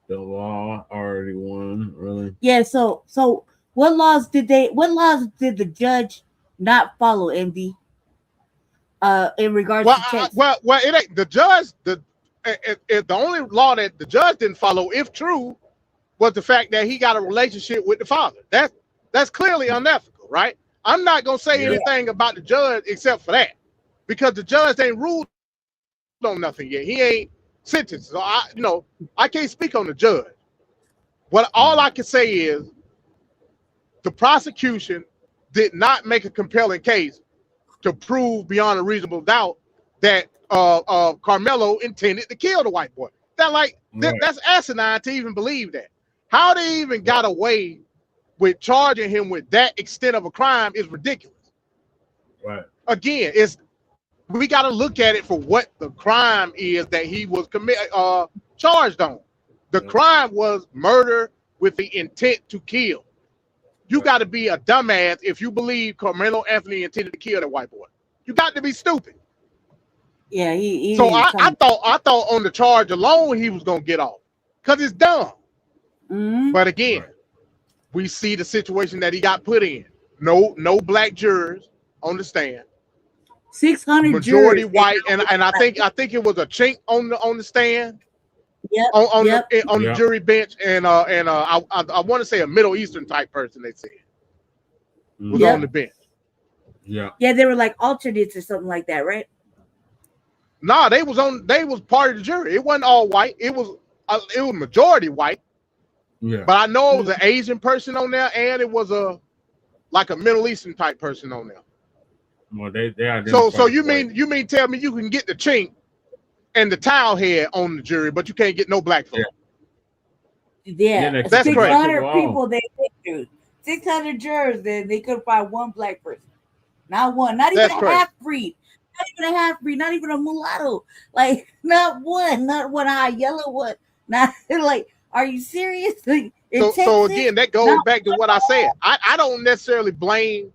The law already won, really. Yeah. So what laws did the judge not follow, MD? In regards to text? Well, it ain't the judge. The only law that the judge didn't follow, if true, was the fact that he got a relationship with the father. That's clearly unethical, right? I'm not gonna say anything about the judge except for that, because the judge ain't ruled on nothing yet. He ain't sentenced. So I can't speak on the judge. All I can say is the prosecution did not make a compelling case to prove beyond a reasonable doubt that Karmelo intended to kill the white boy. That's asinine to even believe that. How they even got away with charging him with that extent of a crime is ridiculous. Right. Again, we got to look at it for what the crime is that he was charged on. The crime was murder with the intent to kill. You got to be a dumbass if you believe Karmelo Anthony intended to kill the white boy. You got to be stupid. Yeah, so I thought on the charge alone he was gonna get off, because it's dumb. But again, we see the situation that he got put in. No black jurors on the stand. 600 majority jurors. White, and I think it was a chink on the stand. Yep. On the jury bench, and I want to say a Middle Eastern type person, they said, was on the bench. Yeah. Yeah, they were like alternates or something like that, right? Nah, they was part of the jury. It wasn't all white. It was majority white. Yeah. But I know it was an Asian person on there, and it was a Middle Eastern type person on there. Well, they so you mean tell me you can get the chink and the towel head on the jury, but you can't get no black folk? Yeah, that's 600 crazy. people they through. 600 jurors, then they couldn't find one black person. Not one, not even a half-breed. Not even a half-breed, not even a mulatto. Like, not one eye yellow one. Not like, are you serious? Like, so again, that goes back to what I said. I don't necessarily blame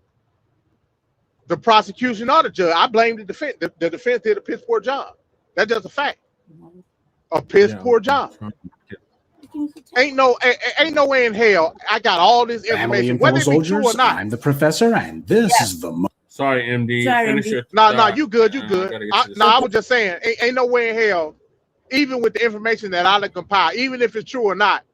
the prosecution or the judge. I blame the defense. The defense did a piss poor job. That's just a fact. A piss poor job. Ain't no way in hell I got all this information. Whether it be true or not. I'm the professor, and this is the. Sorry, MD. No, you good. You good. I was just saying, ain't no way in hell, even with the information that I compiled, even if it's true or not,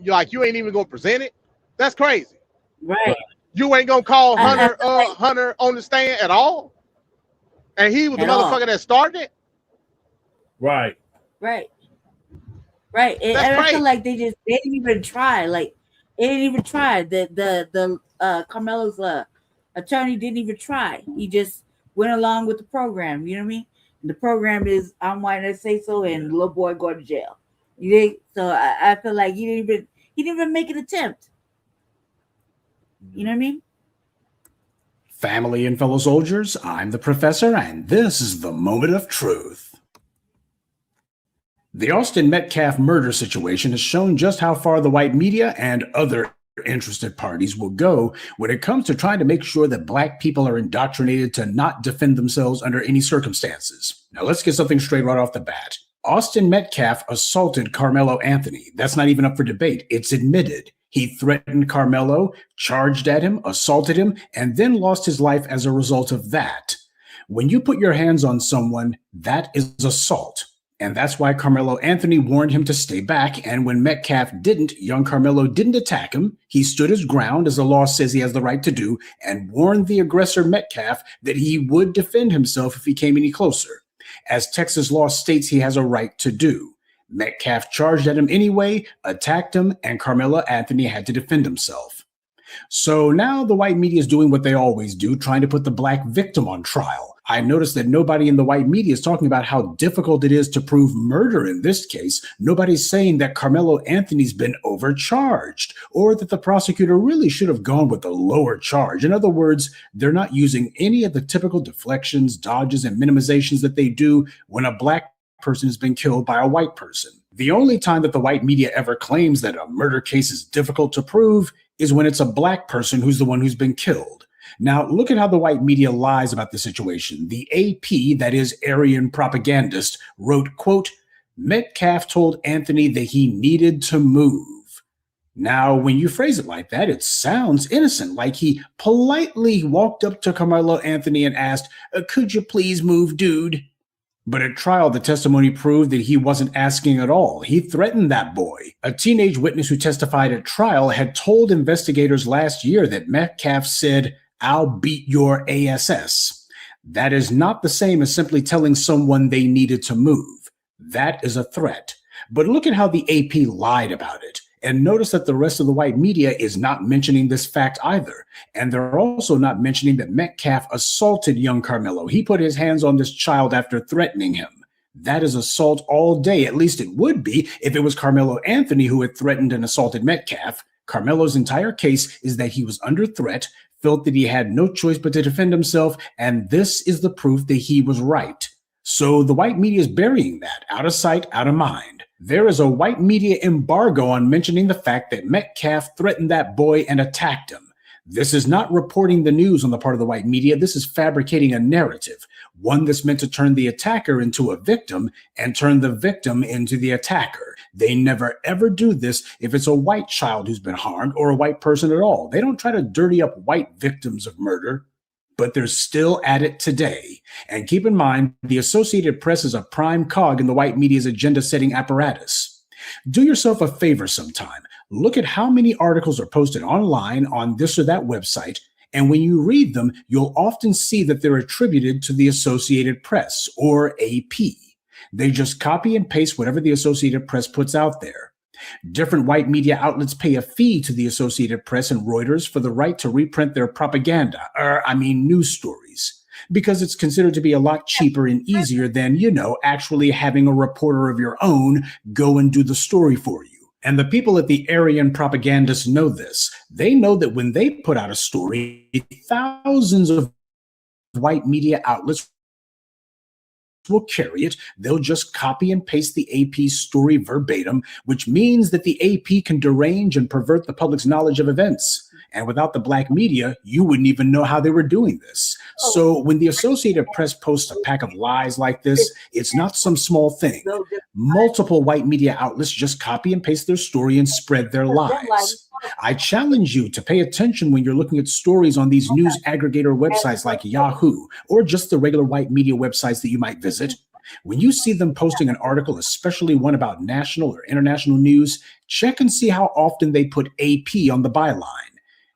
you ain't even gonna present it. That's crazy. Right. You ain't gonna call Hunter on the stand at all, and he was the motherfucker that started it. Right. And I feel like they didn't even try. Like, they didn't even try. The Karmelo's attorney didn't even try. He just went along with the program. You know what I mean? And the program is I'm white, I say so, and the little boy go to jail. You think? So I feel like he didn't even make an attempt. You know what I mean? Family and fellow soldiers, I'm the professor, and this is the moment of truth. The Austin Metcalf murder situation has shown just how far the white media and other interested parties will go when it comes to trying to make sure that black people are indoctrinated to not defend themselves under any circumstances. Now let's get something straight right off the bat. Austin Metcalf assaulted Karmelo Anthony. That's not even up for debate. It's admitted. He threatened Karmelo, charged at him, assaulted him, and then lost his life as a result of that. When you put your hands on someone, that is assault. And that's why Karmelo Anthony warned him to stay back. And when Metcalf didn't, young Karmelo didn't attack him. He stood his ground, as the law says he has the right to do, and warned the aggressor Metcalf that he would defend himself if he came any closer, as Texas law states he has a right to do. Metcalf charged at him anyway, attacked him, and Karmelo Anthony had to defend himself. So now the white media is doing what they always do, trying to put the black victim on trial. I noticed that nobody in the white media is talking about how difficult it is to prove murder in this case. Nobody's saying that Karmelo Anthony's been overcharged, or that the prosecutor really should have gone with a lower charge. In other words, they're not using any of the typical deflections, dodges, and minimizations that they do when a black person has been killed by a white person. The only time that the white media ever claims that a murder case is difficult to prove is when it's a black person who's the one who's been killed. Now, look at how the white media lies about the situation. The AP, that is Aryan propagandist, wrote, quote, Metcalf told Anthony that he needed to move. Now, when you phrase it like that, it sounds innocent, like he politely walked up to Karmelo Anthony and asked, could you please move, dude? But at trial, the testimony proved that he wasn't asking at all. He threatened that boy. A teenage witness who testified at trial had told investigators last year that Metcalf said, I'll beat your ASS. That is not the same as simply telling someone they needed to move. That is a threat. But look at how the AP lied about it. And notice that the rest of the white media is not mentioning this fact either. And they're also not mentioning that Metcalf assaulted young Karmelo. He put his hands on this child after threatening him. That is assault all day. At least it would be if it was Karmelo Anthony who had threatened and assaulted Metcalf. Karmelo's entire case is that he was under threat, felt that he had no choice but to defend himself, and this is the proof that he was right. So the white media is burying that, out of sight, out of mind. There is a white media embargo on mentioning the fact that Metcalf threatened that boy and attacked him. This is not reporting the news on the part of the white media. This is fabricating a narrative, one that's meant to turn the attacker into a victim and turn the victim into the attacker. They never ever do this if it's a white child who's been harmed or a white person at all. They don't try to dirty up white victims of murder, but they're still at it today. And keep in mind, the Associated Press is a prime cog in the white media's agenda-setting apparatus. Do yourself a favor sometime. Look at how many articles are posted online on this or that website, and when you read them, you'll often see that they're attributed to the Associated Press, or AP. They just copy and paste whatever the Associated Press puts out there. Different white media outlets pay a fee to the Associated Press and Reuters for the right to reprint their propaganda, news stories, because it's considered to be a lot cheaper and easier than, actually having a reporter of your own go and do the story for you. And the people at the Aryan propagandists know this. They know that when they put out a story, thousands of white media outlets will carry it. They'll just copy and paste the AP story verbatim, which means that the AP can derange and pervert the public's knowledge of events. And without the Blacc media, you wouldn't even know how they were doing this. So when the Associated Press posts a pack of lies like this, it's not some small thing. Multiple white media outlets just copy and paste their story and spread their lies. I challenge you to pay attention when you're looking at stories on these news aggregator websites like Yahoo, or just the regular white media websites that you might visit. When you see them posting an article, especially one about national or international news, check and see how often they put AP on the byline.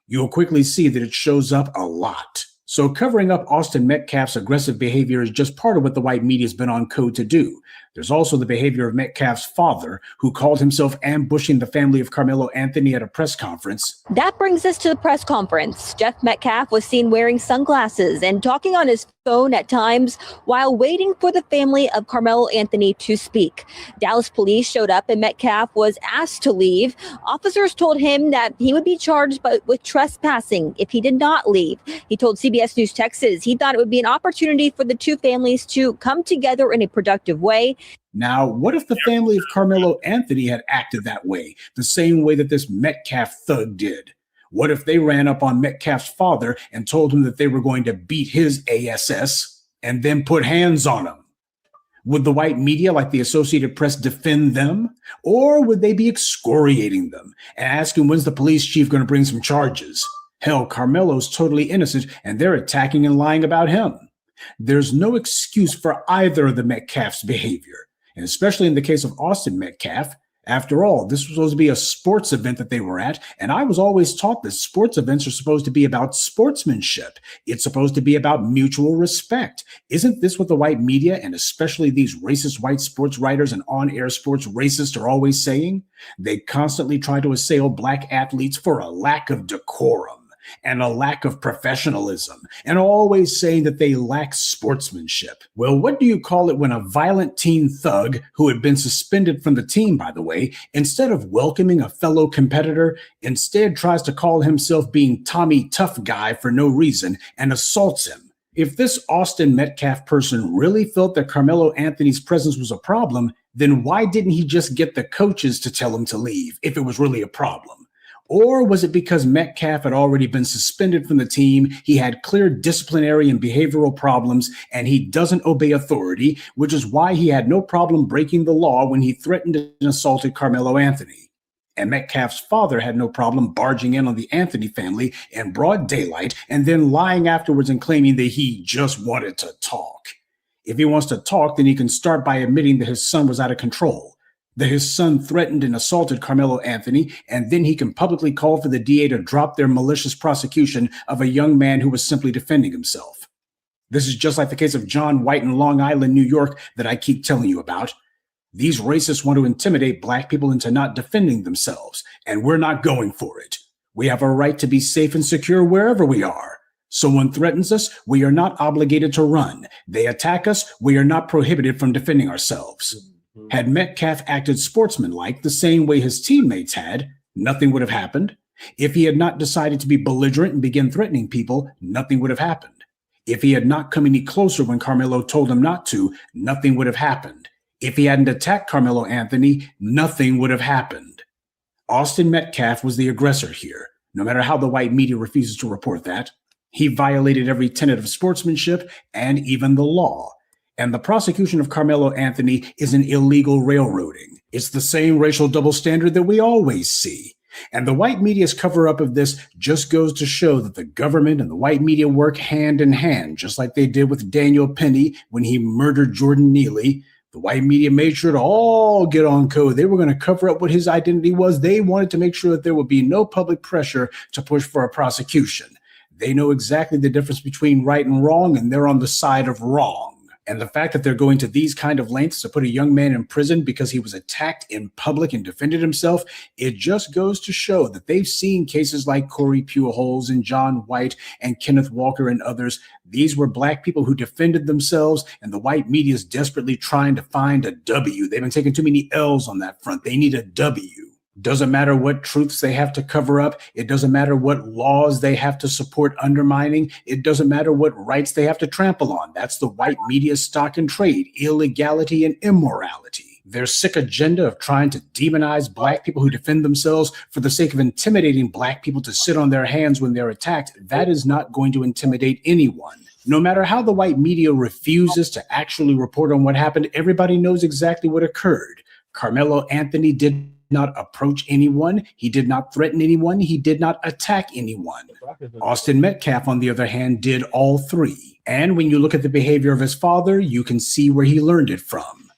You'll quickly see that it shows up a lot. So covering up Austin Metcalf's aggressive behavior is just part of what the white media's been on code to do. There's also the behavior of Metcalf's father, who called himself ambushing the family of Karmelo Anthony at a press conference. That brings us to the press conference. Jeff Metcalf was seen wearing sunglasses and talking on his phone at times while waiting for the family of Karmelo Anthony to speak. Dallas police showed up and Metcalf was asked to leave. Officers told him that he would be charged with trespassing if he did not leave. He told CBS News Texas he thought it would be an opportunity for the two families to come together in a productive way. Now, what if the family of Karmelo Anthony had acted that way, the same way that this Metcalf thug did? What if they ran up on Metcalf's father and told him that they were going to beat his ASS and then put hands on him? Would the white media, like the Associated Press, defend them? Or would they be excoriating them and asking when's the police chief going to bring some charges? Hell, Karmelo's totally innocent and they're attacking and lying about him. There's no excuse for either of the Metcalf's behavior, and especially in the case of Austin Metcalf. After all, this was supposed to be a sports event that they were at, and I was always taught that sports events are supposed to be about sportsmanship. It's supposed to be about mutual respect. Isn't this what the white media, and especially these racist white sports writers and on-air sports racists, are always saying? They constantly try to assail black athletes for a lack of decorum and a lack of professionalism, and always saying that they lack sportsmanship. Well, what do you call it when a violent teen thug, who had been suspended from the team, by the way, instead of welcoming a fellow competitor, instead tries to call himself being Tommy Tough Guy for no reason and assaults him? If this Austin Metcalf person really felt that Karmelo Anthony's presence was a problem, then why didn't he just get the coaches to tell him to leave if it was really a problem? Or was it because Metcalf had already been suspended from the team, he had clear disciplinary and behavioral problems, and he doesn't obey authority, which is why he had no problem breaking the law when he threatened and assaulted Karmelo Anthony? And Metcalf's father had no problem barging in on the Anthony family in broad daylight and then lying afterwards and claiming that he just wanted to talk. If he wants to talk, then he can start by admitting that his son was out of control, that his son threatened and assaulted Karmelo Anthony, and then he can publicly call for the DA to drop their malicious prosecution of a young man who was simply defending himself. This is just like the case of John White in Long Island, New York, that I keep telling you about. These racists want to intimidate Black people into not defending themselves, and we're not going for it. We have a right to be safe and secure wherever we are. Someone threatens us, we are not obligated to run. They attack us, we are not prohibited from defending ourselves. Had Metcalf acted sportsmanlike the same way his teammates had, nothing would have happened. If he had not decided to be belligerent and begin threatening people, nothing would have happened. If he had not come any closer when Karmelo told him not to, nothing would have happened. If he hadn't attacked Karmelo Anthony, nothing would have happened. Austin Metcalf was the aggressor here, no matter how the white media refuses to report that. He violated every tenet of sportsmanship and even the law. And the prosecution of Karmelo Anthony is an illegal railroading. It's the same racial double standard that we always see. And the white media's cover-up of this just goes to show that the government and the white media work hand in hand, just like they did with Daniel Penny when he murdered Jordan Neely. The white media made sure to all get on code. They were going to cover up what his identity was. They wanted to make sure that there would be no public pressure to push for a prosecution. They know exactly the difference between right and wrong, and they're on the side of wrong. And the fact that they're going to these kind of lengths to put a young man in prison because he was attacked in public and defended himself, it just goes to show that they've seen cases like Corey Pujols and John White and Kenneth Walker and others. These were Black people who defended themselves, and the white media is desperately trying to find a W. They've been taking too many L's on that front. They need a W. Doesn't matter what truths they have to cover up. It doesn't matter what laws they have to support undermining. It doesn't matter what rights they have to trample on. That's the white media's stock and trade, illegality and immorality. Their sick agenda of trying to demonize Black people who defend themselves for the sake of intimidating Black people to sit on their hands when they're attacked, that is not going to intimidate anyone. No matter how the white media refuses to actually report on what happened, everybody knows exactly what occurred. Karmelo Anthony did not approach anyone. He did not threaten anyone. He did not attack anyone. Austin Metcalf, on the other hand, did all three. And when you look at the behavior of his father, you can see where he learned it from.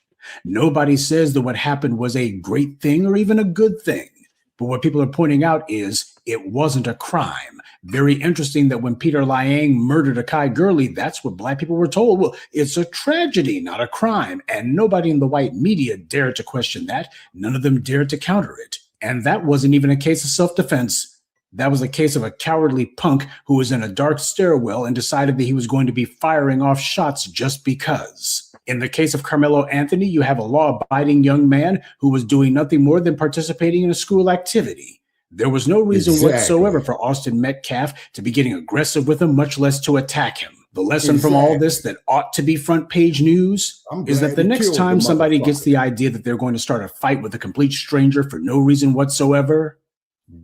Nobody says that what happened was a great thing or even a good thing. But what people are pointing out is it wasn't a crime. Very interesting that when Peter Liang murdered Akai Gurley, that's what Black people were told. Well, it's a tragedy, not a crime. And nobody in the white media dared to question that. None of them dared to counter it. And that wasn't even a case of self-defense. That was a case of a cowardly punk who was in a dark stairwell and decided that he was going to be firing off shots just because. In the case of Karmelo Anthony, you have a law-abiding young man who was doing nothing more than participating in a school activity. There was no reason whatsoever for Austin Metcalf to be getting aggressive with him, much less to attack him. The lesson from all this that ought to be front page news is that the next time somebody gets the idea that they're going to start a fight with a complete stranger for no reason whatsoever,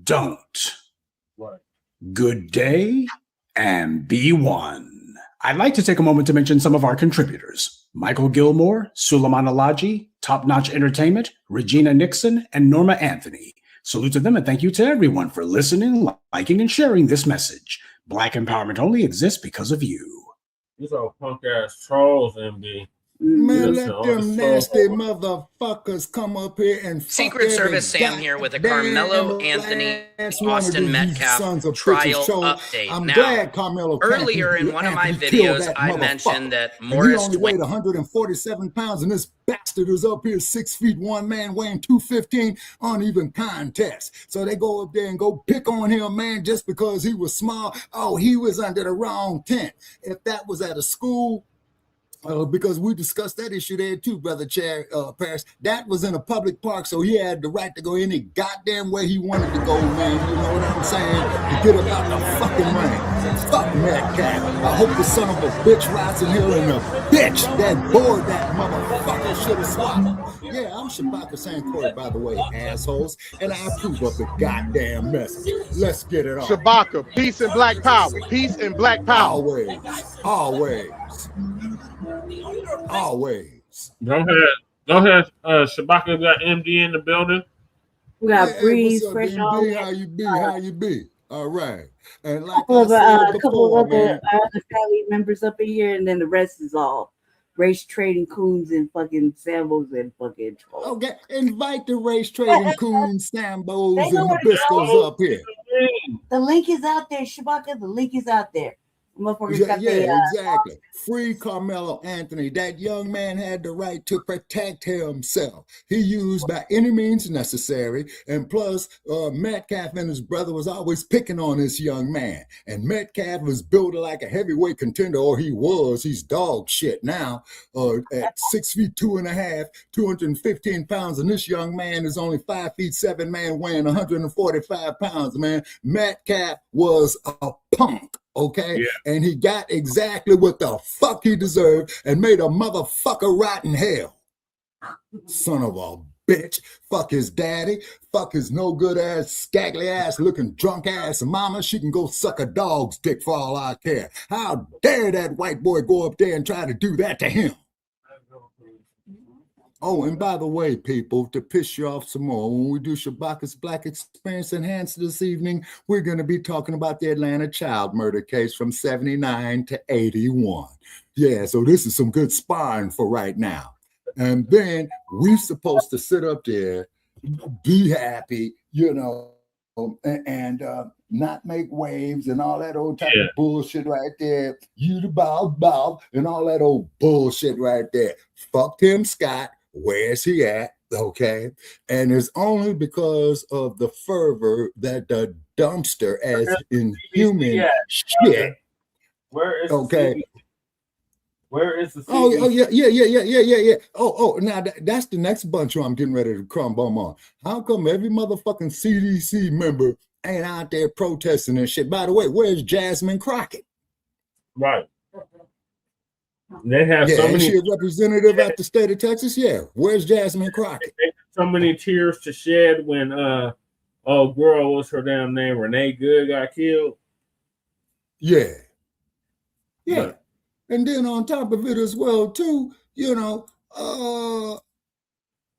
don't. Good day and be one. I'd like to take a moment to mention some of our contributors: Michael Gilmore, Suleiman Alaji, Top Notch Entertainment, Regina Nixon, and Norma Anthony. Salute to them and thank you to everyone for listening, liking, and sharing this message. Black empowerment only exists because of you. These are punk ass trolls, MD. Man, let them nasty motherfuckers come up here and Secret Service Sam here with a Karmelo Anthony Austin Metcalf trial update. I'm now, glad Karmelo earlier in one of my videos, I mentioned that Morris only weighed 147 pounds, and this bastard is up here 6 feet 1 man weighing 215 uneven contest. So they go up there and go pick on him, man, just because he was small. Oh, he was under the wrong tent. If that was at a school, because we discussed that issue there too, Brother Paris. That was in a public park, so he had the right to go any goddamn way he wanted to go, man. You know what I'm saying? To get about the fucking ring. Fuck Metcalf. I hope the son of a bitch rots in here and a bitch that bored that motherfucker should have swallowed. Yeah, I'm Shabaka Sankoy, by the way, assholes, and I approve of the goddamn message. Let's get it on. Shabaka, peace and black power. Peace and black power. Always, always, always. Go ahead. Shabaka got MD in the building. We got Hey, Breeze, what's up, Fresh MD? on. How you be? How you be? All right. And like couple of I said couple before, of other man, family members up in here, and then the rest is all race trading coons and fucking Sambos and fucking trolls. okay, invite the race trading coons, Sambos, They and know where to nabiscos go. up here. The link is out there, Shabaka. The link is out there. Motherfuckers Yeah, got yeah, their, exactly. Free Karmelo Anthony. That young man had the right to protect himself. He used by any means necessary. And plus, Metcalf and his brother was always picking on this young man. And Metcalf was built like a heavyweight contender, or he was. He's dog shit now. At 6 feet 2.5, 215 pounds. And this young man is only 5 feet 7, man, weighing 145 pounds, man. Metcalf was a punk. Okay, yeah. And he got exactly what the fuck he deserved and made a motherfucker rot in hell. Son of a bitch. Fuck his daddy. Fuck his no good ass, scaggly ass, looking drunk ass mama. She can go suck a dog's dick for all I care. How dare that white boy go up there and try to do that to him? Oh, and by the way, people, to piss you off some more, when we do Shabaka's Black Experience Enhanced this evening, we're going to be talking about the Atlanta child murder case from 79 to 81. Yeah, so this is some good sparring for right now. And then we're supposed to sit up there, be happy, you know, and not make waves and all that old type of bullshit right there. You the bow, and all that old bullshit right there. Fuck Tim Scott. Where's he at? Okay. And it's only because of the fervor that the dumpster, as inhuman shit. Where is okay? Where is the Oh yeah. Oh, now that's the next bunch who I'm getting ready to crumble on. How come every motherfucking CDC member ain't out there protesting and shit? By the way, where's Jasmine Crockett? Right. They have so many. Is she a representative at the state of Texas? Yeah. Where's Jasmine Crockett? So many tears to shed when oh girl, what's her damn name? Renee Good got killed. Yeah. And then on top of it as well, too, you know,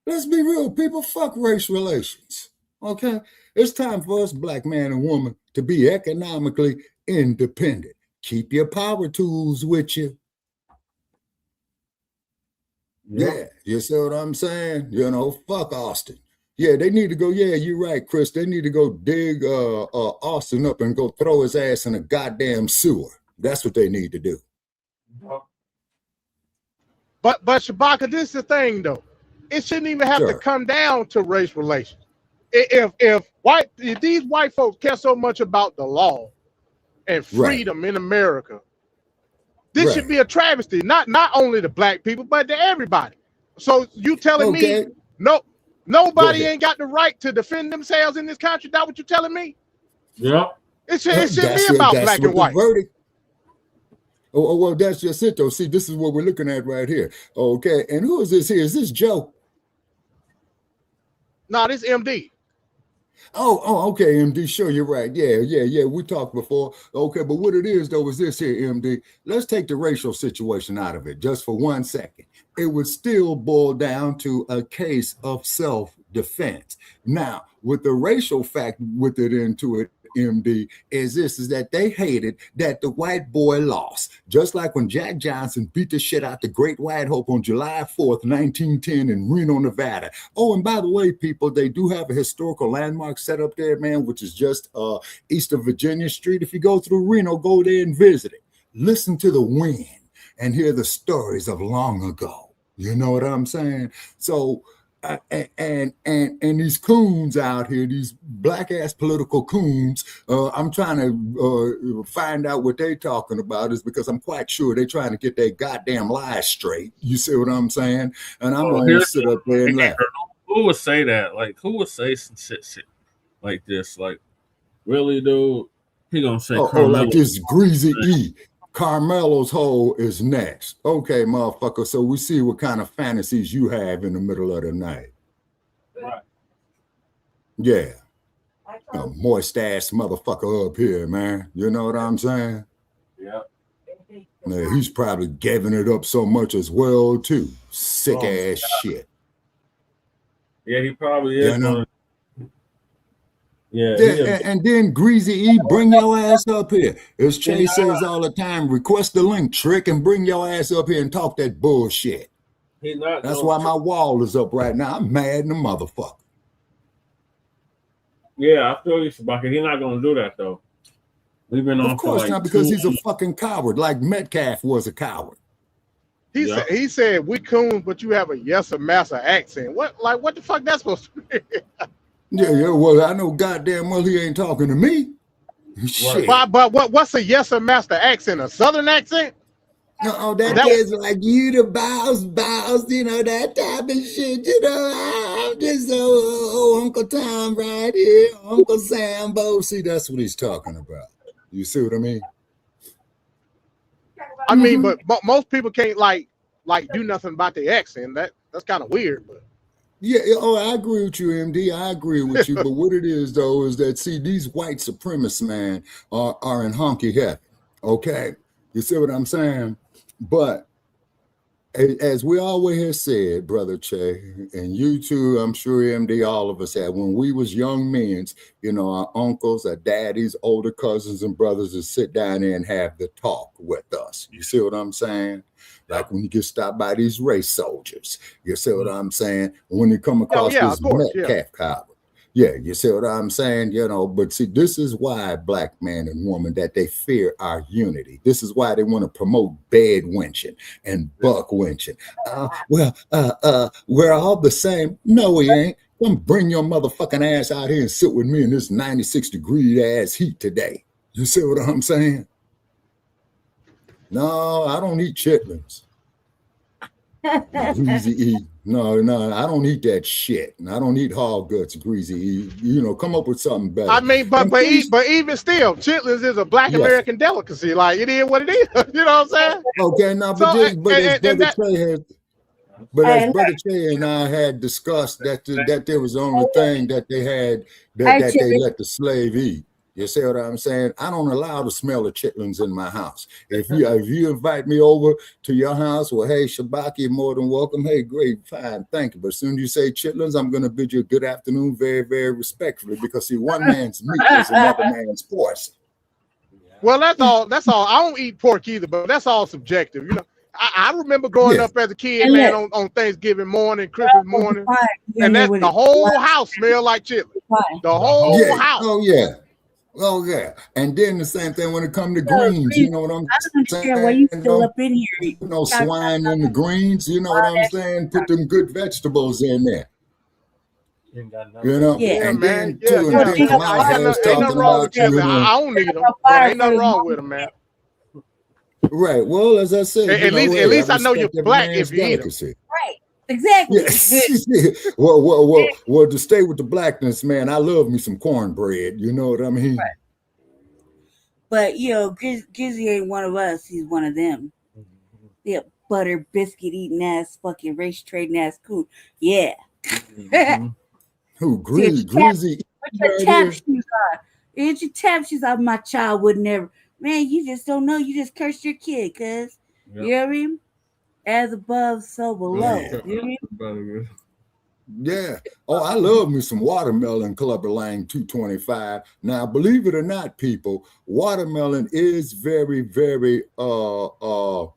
let's be real, people, fuck race relations. Okay? It's time for us, black man and woman, to be economically independent. Keep your power tools with you. Yeah, you see what I'm saying? You know, fuck Austin. Yeah, they need to go, yeah, you're right, Chris. They need to go dig Austin up and go throw his ass in a goddamn sewer. That's what they need to do. But Shabaka, this is the thing, though. It shouldn't even have to come down to race relations. If these white folks care so much about the law and freedom in America, this should be a travesty, not only to black people, but to everybody. So you telling me nobody ain't got the right to defend themselves in this country? That what you telling me? Yeah. It should be about black and white. Oh, well, that's just it, though. See, this is what we're looking at right here. Okay, and who is this here? Is this Joe? No, this MD. Oh, okay, MD. Sure, you're right. Yeah. We talked before. Okay, but what it is, though, is this here, MD. Let's take the racial situation out of it just for 1 second. It would still boil down to a case of self-defense. Now, with the racial fact with it into it, MD, is that they hated that the white boy lost. Just like when Jack Johnson beat the shit out the Great White Hope on July 4th, 1910 in Reno, Nevada. Oh, and by the way, people, they do have a historical landmark set up there, man, which is just east of Virginia Street. If you go through Reno, go there and visit it. Listen to the wind and hear the stories of long ago. You know what I'm saying? So and these coons out here, these black ass political coons, I'm trying to find out what they're talking about, is because I'm quite sure they're trying to get their goddamn lies straight. You see what I'm saying? And I'm gonna sit up there and laugh. Who would say that? Like, who would say some shit like this? Like, really, dude? He gonna say like it's Greasy E. Karmelo's hole is next. Okay, motherfucker. So we see what kind of fantasies you have in the middle of the night. Right. Yeah. A moist ass motherfucker up here, man. You know what I'm saying? Yeah. Man, he's probably giving it up so much as well, too. Sick ass shit. Yeah, he probably is. You know? Yeah. And then Greasy E, bring your ass up here. As Chase says all the time, request the link, Trick, and bring your ass up here and talk that bullshit. That's why my wall is up right now. I'm mad in the motherfucker. Yeah, I feel you, Shabaka. He's not gonna do that though. We've been on. Of course for not, because he's a fucking coward, like Metcalf was a coward. He said we coons, but you have a yes or massa accent. What the fuck that's supposed to be? Yeah. Well, I know goddamn well he ain't talking to me. Shit. But what's a yes or master accent? A southern accent? No, that is like you the boss, you know, that type of shit. You know, I'm just Uncle Tom right here, Uncle Sambo. See, that's what he's talking about. You see what I mean? I mean, but most people can't like do nothing about the accent. That's kind of weird, but. Yeah, I agree with you, MD. I agree with you. But what it is, though, is that, see, these white supremacists, man, are in honky heaven, okay? You see what I'm saying? But as we always have said, Brother Che, and you too, I'm sure, MD, all of us had, when we was young men, you know, our uncles, our daddies, older cousins and brothers would sit down there and have the talk with us. You see what I'm saying? Like when you get stopped by these race soldiers, you see what I'm saying? When you come across this Metcalf coward, you see what I'm saying? You know, but see, this is why black man and woman, that they fear our unity. This is why they want to promote bed wenching and buck wenching. We're all the same. No, we ain't. Come bring your motherfucking ass out here and sit with me in this 96-degree ass heat today. You see what I'm saying? No, I don't eat chitlins. Greasy E. No, I don't eat that shit. And I don't eat hog guts, Greasy E. You know, come up with something better. I mean, but even still, chitlins is a black American delicacy. Like, it is what it is. You know what I'm saying? Okay, now, but as Brother Che and I had discussed that there was the only thing that they had that they let the slave eat. You see what I'm saying? I don't allow the smell of chitlins in my house. If you invite me over to your house, well, hey, Shabaka, you're more than welcome. Hey, great, fine, thank you. But as soon as you say chitlins, I'm going to bid you a good afternoon very, very respectfully, because, see, one man's meat is another man's portion. Well, that's all. I don't eat pork either, but that's all subjective. You know, I remember growing up as a kid, man, on Thanksgiving morning, Christmas morning, and the whole house smelled like chitlins. The whole house. Oh yeah, and then the same thing when it comes to greens. You know what I'm saying? Why you still up in here? No swine in the greens. You know what I'm saying? Put them good vegetables in there. You know, and then too, and then come out here talking about you. I don't need them. Ain't nothing wrong with them, man. Right. Well, as I said, at least I know you're black if you eat them. Right. Exactly. Yes. Well, to stay with the blackness, man, I love me some cornbread. You know what I mean? Right. But, you know, Gizzy ain't one of us. He's one of them. Yeah, butter, biscuit eating ass, fucking race trading ass cool. Yeah. Who? Greasy? Put your tap shoes on. Get your tap shoes on. My child would never. Man, you just don't know. You just cursed your kid, cuz. You know what I mean? As above, so below. Yeah. Oh, I love me some watermelon, Clubber Lang 225. Now, believe it or not, people, watermelon is very, very healthy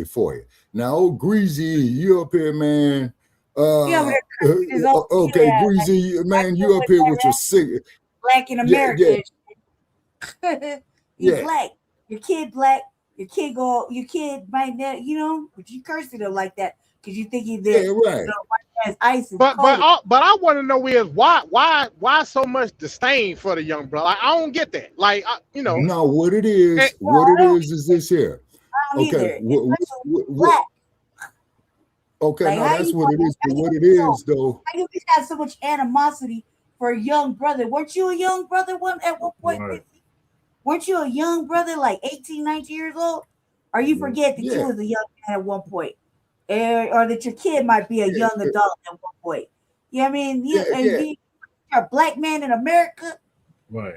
for you. Now, old Greasy, you up here, man. Okay, Greasy, man, you up here with your cigarette. Black in America. Yeah. Black. Your kid black. Your kid might not, you know, but you cursing him like that because you think he's there. Yeah, right. You know, white ice but I want to know is why so much disdain for the young brother? Like, I don't get that. Like, you know. No, what it is is this here. Okay. Black. Okay, like, no, that's what it is. But what it is, though. How you have so much animosity for a young brother? Weren't you a young brother at one point? Right. weren't you a young brother, like 18, 19 years old? Or you forget that you was a young man at one point, or that your kid might be a young adult at one point. You know what I mean? You're a black man in America. Right.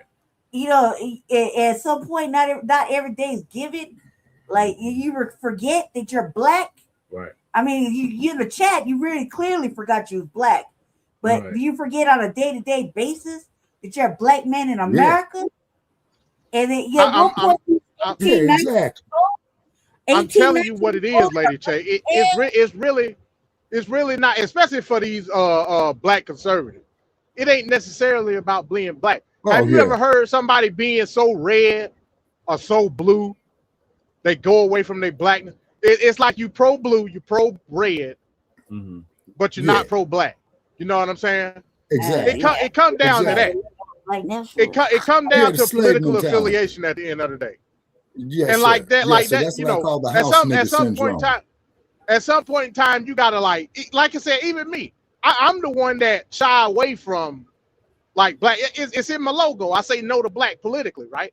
You know, at some point, not every day is given. Like you forget that you're black. Right. I mean, you in the chat, you really clearly forgot you was black. But do you forget on a day-to-day basis that you're a black man in America? And then exactly. I'm telling you what it is, Lady Che. It's really not, especially for these black conservatives. It ain't necessarily about being black. Have you ever heard somebody being so red or so blue, they go away from their blackness? It's like you pro blue, you pro red, but you're not pro black. You know what I'm saying? Exactly. It comes down to that. It comes down to political affiliation at the end of the day. Yes, and like that, that's you what I know, call the at house some point in time, you gotta like I said, even me, I'm the one that shy away from like black. It's in my logo. I say no to black politically, right?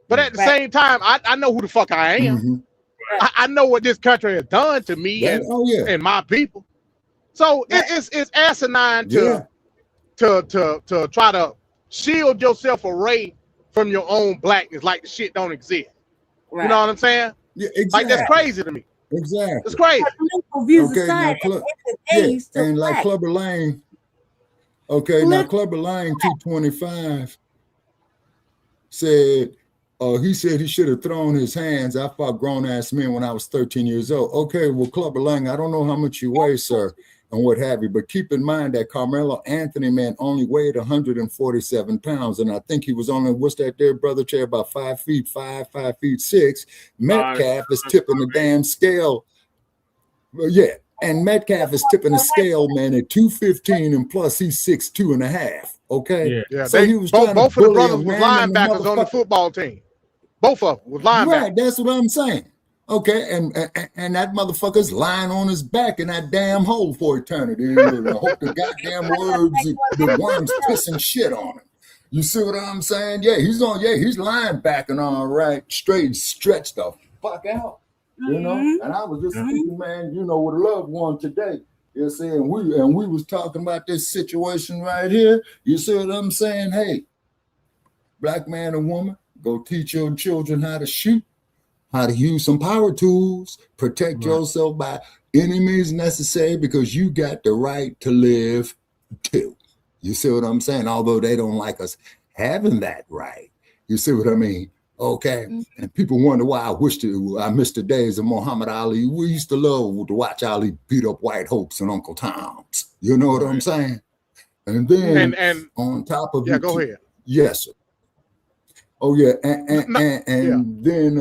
But at the same time, I know who the fuck I am. I know what this country has done to me and my people. So it's asinine to try to shield yourself away from your own blackness like the shit don't exist. You know what I'm saying? Yeah, exactly. Like that's crazy to me. Exactly. It's crazy. And like Clubber Lang. Okay, now Clubber Lang 225 said, he said he should have thrown his hands. I fought grown-ass men when I was 13 years old. Okay, well, Clubber Lang, I don't know how much you weigh, sir, and what have you, but keep in mind that Karmelo Anthony, man, only weighed 147 pounds, and I think he was only, what's that there, Brother Chair, about 5 feet 5, 5 feet 6. Metcalf is tipping the damn scale. And Metcalf is tipping the scale, man, at 215, and plus he's 6'2.5". Okay, So he was both of the brothers was linebackers on the football team. Both of them was linebackers. Right, that's what I'm saying. Okay, and that motherfucker's lying on his back in that damn hole for eternity. I hope the goddamn the worms pissing shit on him. You see what I'm saying? Yeah, he's linebacking all right, straight, stretched the fuck out. You know, and I was just thinking, man, you know, with a loved one today. You see, and we was talking about this situation right here. You see what I'm saying? Hey, black man and woman, go teach your children how to shoot, how to use some power tools, protect yourself by any means necessary, because you got the right to live too. You see what I'm saying? Although they don't like us having that right. You see what I mean? Okay, and people wonder why I missed the days of Muhammad Ali. We used to love to watch Ali beat up white hopes and Uncle Toms. You know what I'm saying? And then and on top of go ahead. Yes, sir. Oh yeah, and then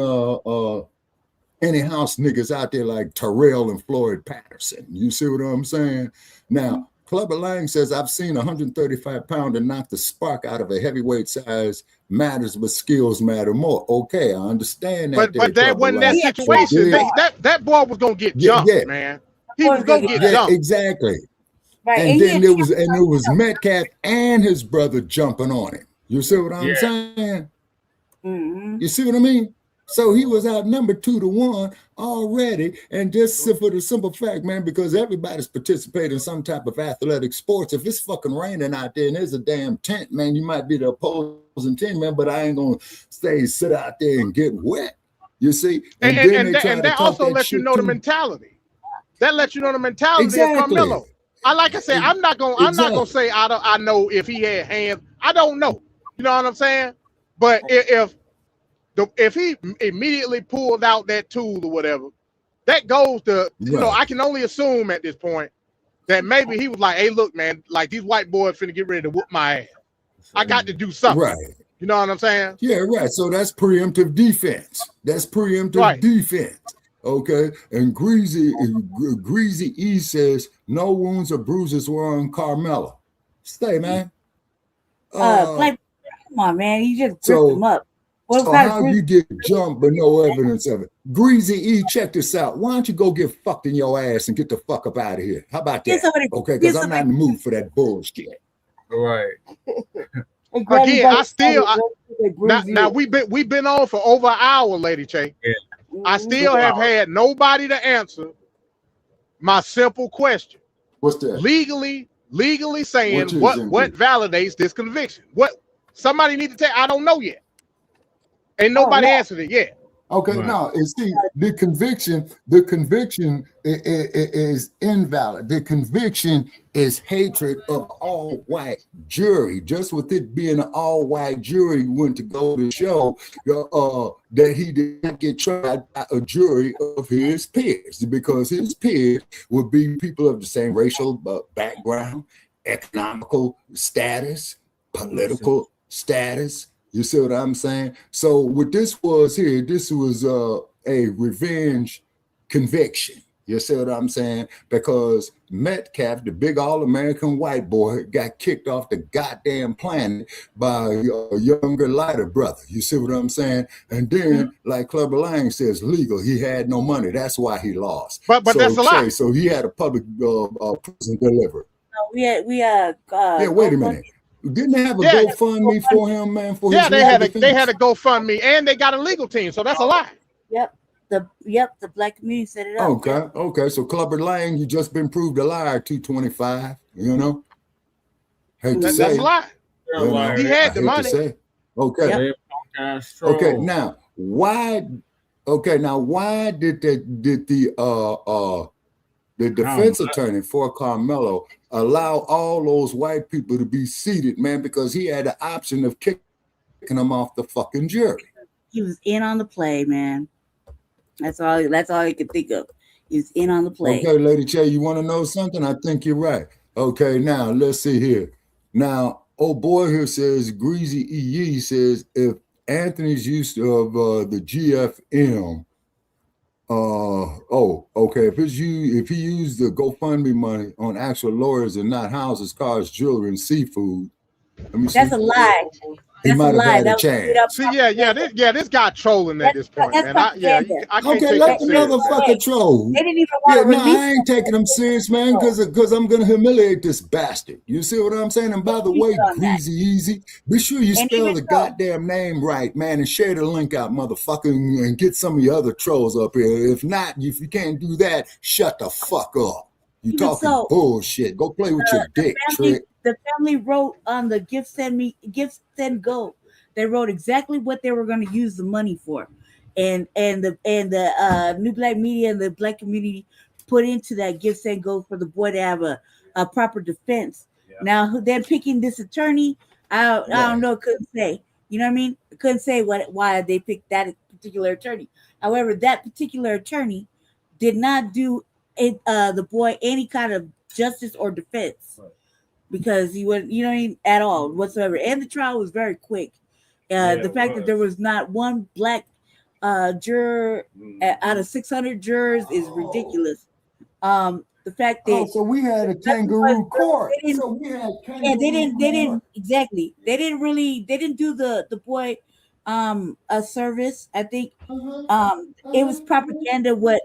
any house niggas out there like Terrell and Floyd Patterson. You see what I'm saying? Now, Clubber Lang says, I've seen 135-pounder knock the spark out of a heavyweight size matters, but skills matter more. Okay, I understand that. But that wasn't that situation. That boy was gonna get jumped, man. He was gonna get jumped. Exactly. Right. And then there was Metcalf and his brother jumping on him. You see what I'm saying? You see what I mean? So he was outnumbered 2-1 already, and just for the simple fact, man, because everybody's participating in some type of athletic sports. If it's fucking raining out there and there's a damn tent, man, you might be the opposing team, man, but I ain't gonna sit out there and get wet. You see, and that also lets you know the mentality. That lets you know the mentality of Karmelo. Like I said, I'm not gonna say I know if he had hands. I don't know. You know what I'm saying? But if he immediately pulled out that tool or whatever, that goes to, you know, I can only assume at this point that maybe he was like, hey, look, man, like these white boys finna get ready to whoop my ass. I got to do something. Right. You know what I'm saying? Yeah, right. So that's preemptive defense. That's preemptive defense. Okay. And Greasy E says, no wounds or bruises were on Karmelo. Stay, man. Come on, man. You just ripped him up. So how you get jumped but no evidence of it? Greasy E, check this out. Why don't you go get fucked in your ass and get the fuck up out of here? How about that? Okay, because I'm not in the mood for that bullshit. Right. Again, now we've been on for over an hour, Lady Che. Yeah. I still have had nobody to answer my simple question. What's that? Legally saying what validates this conviction? What somebody need to tell? I don't know yet. Ain't nobody answered it yet. Okay, no, and see, the conviction is invalid. The conviction is hatred of all white jury. Just with it being an all white jury, went to go to show that he did not get tried by a jury of his peers, because his peers would be people of the same racial background, economical status, political status. You see what I'm saying? So what this was here, this was a revenge conviction. You see what I'm saying? Because Metcalf, the big all-American white boy, got kicked off the goddamn planet by a younger, lighter brother. You see what I'm saying? And then, like Clubber Lang says, legal, he had no money. That's why he lost. But that's a lie. So he had a public prison delivered. No, yeah, wait a minute. Didn't they have a GoFundMe for him, man? For his they had a GoFundMe, and they got a legal team. So that's a lie. Yep. The Black community set it up. Okay. So Clubber Lang, you just been proved a liar. 225. You know. That's a lie. He had the money. Okay. Yep. Okay. Now why? Okay. Now why did the defense attorney for Karmelo allow all those white people to be seated, man, because he had the option of kicking them off the fucking jury. He was in on the play, man. That's all he could think of. He was in on the play. Okay, Lady Che, you want to know something? I think you're right. Okay, now let's see here. Now, old boy here says, Greasy E.E. says, if Anthony's use of the GFM, if he used the GoFundMe money on actual lawyers and not houses, cars, jewelry, and seafood, that's a lie. He might have had a chance. See, this guy trolling at this point, man. I can't okay, let the motherfucker troll. They didn't even want to release. I ain't taking him serious, man, because I'm gonna humiliate this bastard. You see what I'm saying? And by the way, Greasy Easy, be sure you spell the goddamn name right, man, and share the link out, motherfucker, and get some of your other trolls up here. If not, if you can't do that, shut the fuck up. You talking bullshit. Go play with your dick, trick. The family wrote on the gift send go. They wrote exactly what they were going to use the money for, and the new Blacc Media and the Black community put into that gift send go for the boy to have a proper defense. Yeah. Now they're picking this attorney. I don't know. Couldn't say. You know what I mean? Couldn't say why they picked that particular attorney. However, that particular attorney did not do the boy any kind of justice or defense. Right. Because he was, you know what I mean, at all whatsoever. And the trial was very quick. The fact that there was not one black juror out of 600 jurors is ridiculous. The fact that so we had a kangaroo court. They didn't exactly. They didn't do the boy a service. I think it was propaganda what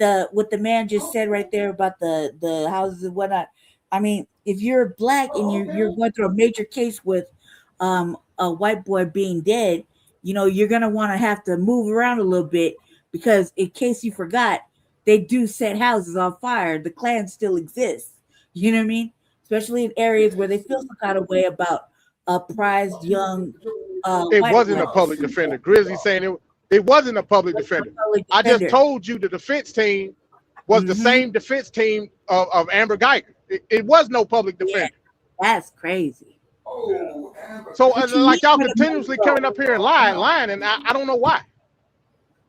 the man just said right there about the houses and whatnot. I mean, if you're black and you're going through a major case with a white boy being dead, you know, you're going to want to have to move around a little bit, because in case you forgot, they do set houses on fire. The Klan still exists. You know what I mean? Especially in areas where they feel some kind of way about a prized young it wasn't a public defender. Grizzly saying it wasn't a public defender. I just told you the defense team was the same defense team of Amber Geiger. It was no public defender. That's crazy. So like y'all continuously coming up here and lying, and I don't know why.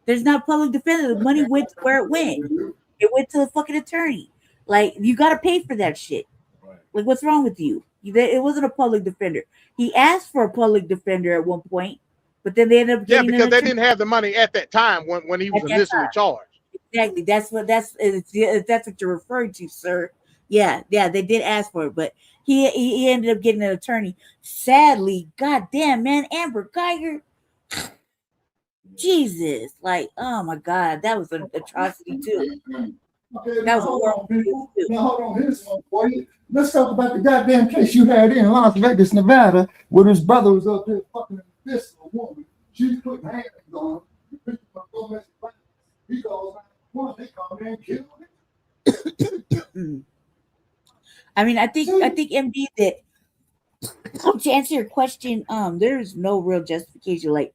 There's not public defender. The money went to where it went. It went to the fucking attorney. Like, you got to pay for that shit. Like, what's wrong with you? It wasn't a public defender. He asked for a public defender at one point, but then they ended up getting because they didn't have the money at that time when he was initially charged. Exactly. That's what you're referring to, sir. Yeah, they did ask for it, but he ended up getting an attorney. Sadly, goddamn, man, Amber Geiger, Jesus, like, oh my God, that was an atrocity too. Okay, That was a hold horrible on, people. too. Now hold on, here's one for you. Let's talk about the goddamn case you had in Las Vegas, Nevada, where his brother was up there fucking in the fist of a woman. She was putting hands on him. He goes, they come in and kill him. I mean, I think MD that to answer your question, there's no real justification. Like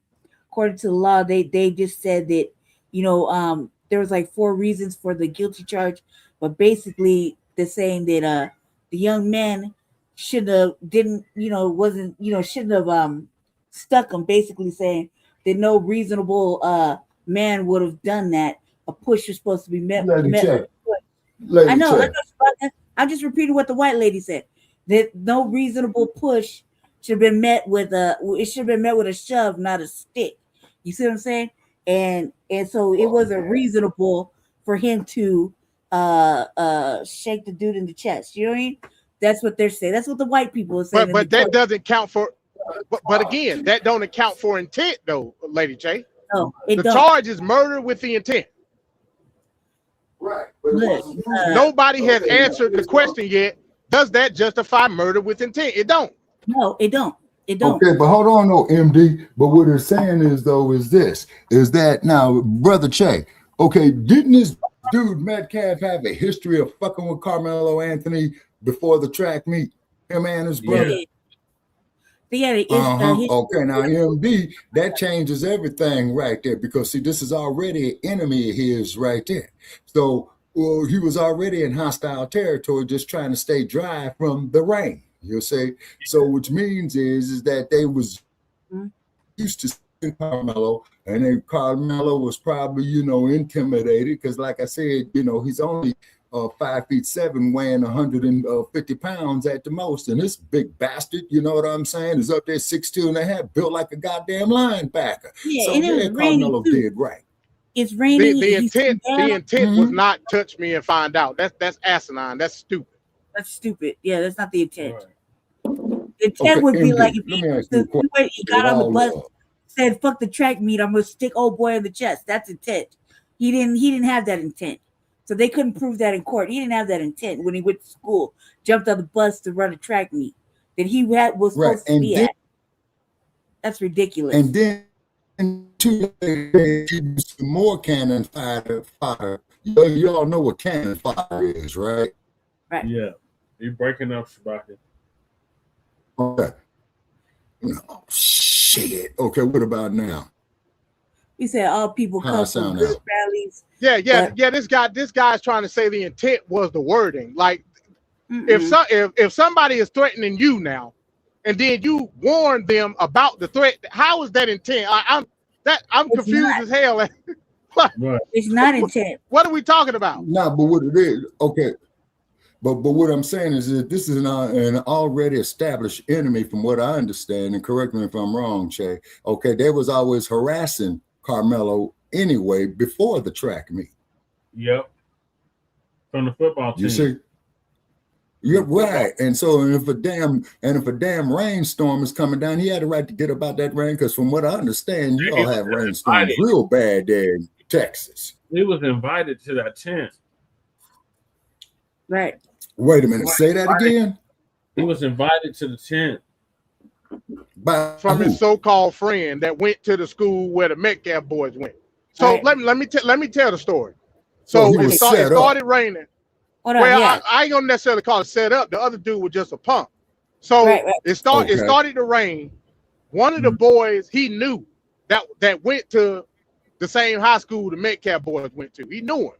according to the law, they just said that, you know, there was like 4 reasons for the guilty charge, but basically they're saying that the young man shouldn't have stuck him, basically saying that no reasonable man would have done that. A push was supposed to be met. I know. I'm just repeating what the white lady said. That no reasonable push should have been met with a shove, not a stick. You see what I'm saying? And so it wasn't reasonable for him to shake the dude in the chest. You know what I mean? That's what they're saying. That's what the white people are saying. But that doesn't count for. But again, that don't account for intent, though, Lady J. No, the charge is murder with the intent. Right. Nobody has answered the question yet. Does that justify murder with intent? It don't. No, it don't. It don't. Okay, but hold on, though, MD. But what it's saying is that now, Brother Che, okay, didn't this dude Metcalf have a history of fucking with Karmelo Anthony before the track meet? Him and his brother. Yeah. Okay, now MD, that changes everything right there, because see, this is already an enemy of his right there. So he was already in hostile territory, just trying to stay dry from the rain. You'll say, so which means is that they was used to seeing Karmelo, and then Karmelo was probably, intimidated, because like I said, he's only 5'7", weighing 150 pounds at the most, and this big bastard, you know what I'm saying, is up there 6'2.5", built like a goddamn linebacker. Yeah, so and it was Karmelo did right. It's raining. The intent was not touch me and find out. That's asinine. That's stupid. That's stupid. Yeah, that's not the intent. The intent would be like if he got on the bus, said "fuck the track meet, I'm gonna stick old boy in the chest." That's intent. He didn't have that intent, so they couldn't prove that in court. He didn't have that intent when he went to school, jumped on the bus to run a track meet that he was supposed to be at. That's ridiculous. And then 2 days, more cannon fire. You all know what cannon fire is, right? Right. Yeah. You're breaking up, Shabaka. Okay. Oh, shit. Okay, what about now? He said all people come from good rallies. Yeah. This guy's trying to say the intent was the wording. Like, if somebody is threatening you now, and then you warn them about the threat, how is that intent? I'm confused as hell. Right. It's not intent. What are we talking about? No, but what it is, okay. But what I'm saying is that this is an already established enemy, from what I understand, and correct me if I'm wrong, Che. Okay, they was always harassing Karmelo anyway before the track meet. Yep. From the football team. You see? You're right. And so if a damn rainstorm is coming down, he had a right to get about that rain, because from what I understand, you all have rainstorms real bad there in Texas. He was invited to that tent. Right. Wait a minute. Say that again. He was invited to the tent from his so-called friend that went to the school where the Metcalf boys went. So let me tell the story. So it started raining. I ain't gonna necessarily call it set up. The other dude was just a punk. So it started to rain. One of the boys he knew that went to the same high school the Metcalf boys went to. He knew him.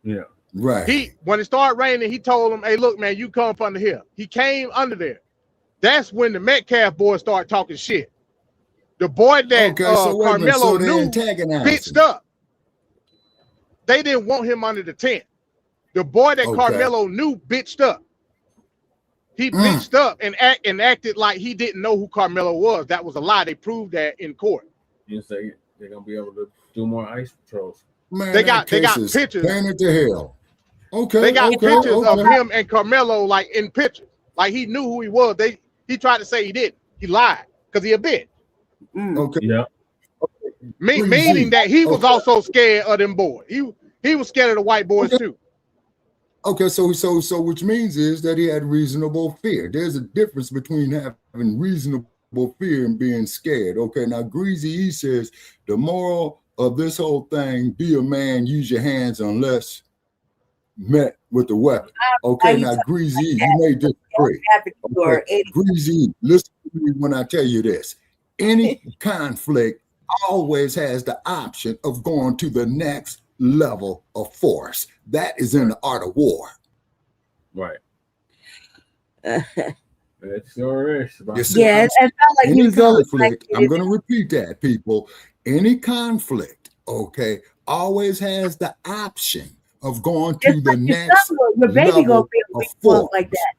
Yeah. Right. When it started raining, he told him, "Hey, look, man, you come up under here." He came under there. That's when the Metcalf boys started talking shit. The boy that Karmelo knew bitched up. They didn't want him under the tent. The boy that Karmelo knew bitched up. He bitched up and acted like he didn't know who Karmelo was. That was a lie. They proved that in court. You say they're gonna be able to do more ice patrols. Man, they got pictures. Painted to hell. Okay. They got pictures of him and Karmelo, like in pictures. Like he knew who he was. He tried to say he didn't. He lied because he a bitch. Okay. Yeah. Meaning that he was also scared of them boys. He was scared of the white boys too. Okay, so which means is that he had reasonable fear. There's a difference between having reasonable fear and being scared. Okay, now Greasy E says the moral of this whole thing: be a man, use your hands unless met with a weapon. Okay, now Greasy E, you may disagree. Okay, Greasy E, listen to me when I tell you this: any conflict always has the option of going to the next level of force. That is in the art of war. Right. It sure is. Yeah, it's not like any he was going conflict, I'm going to repeat that, people. Any conflict, okay, always has the option of going to the next your baby level gonna be a of weak force. point like that.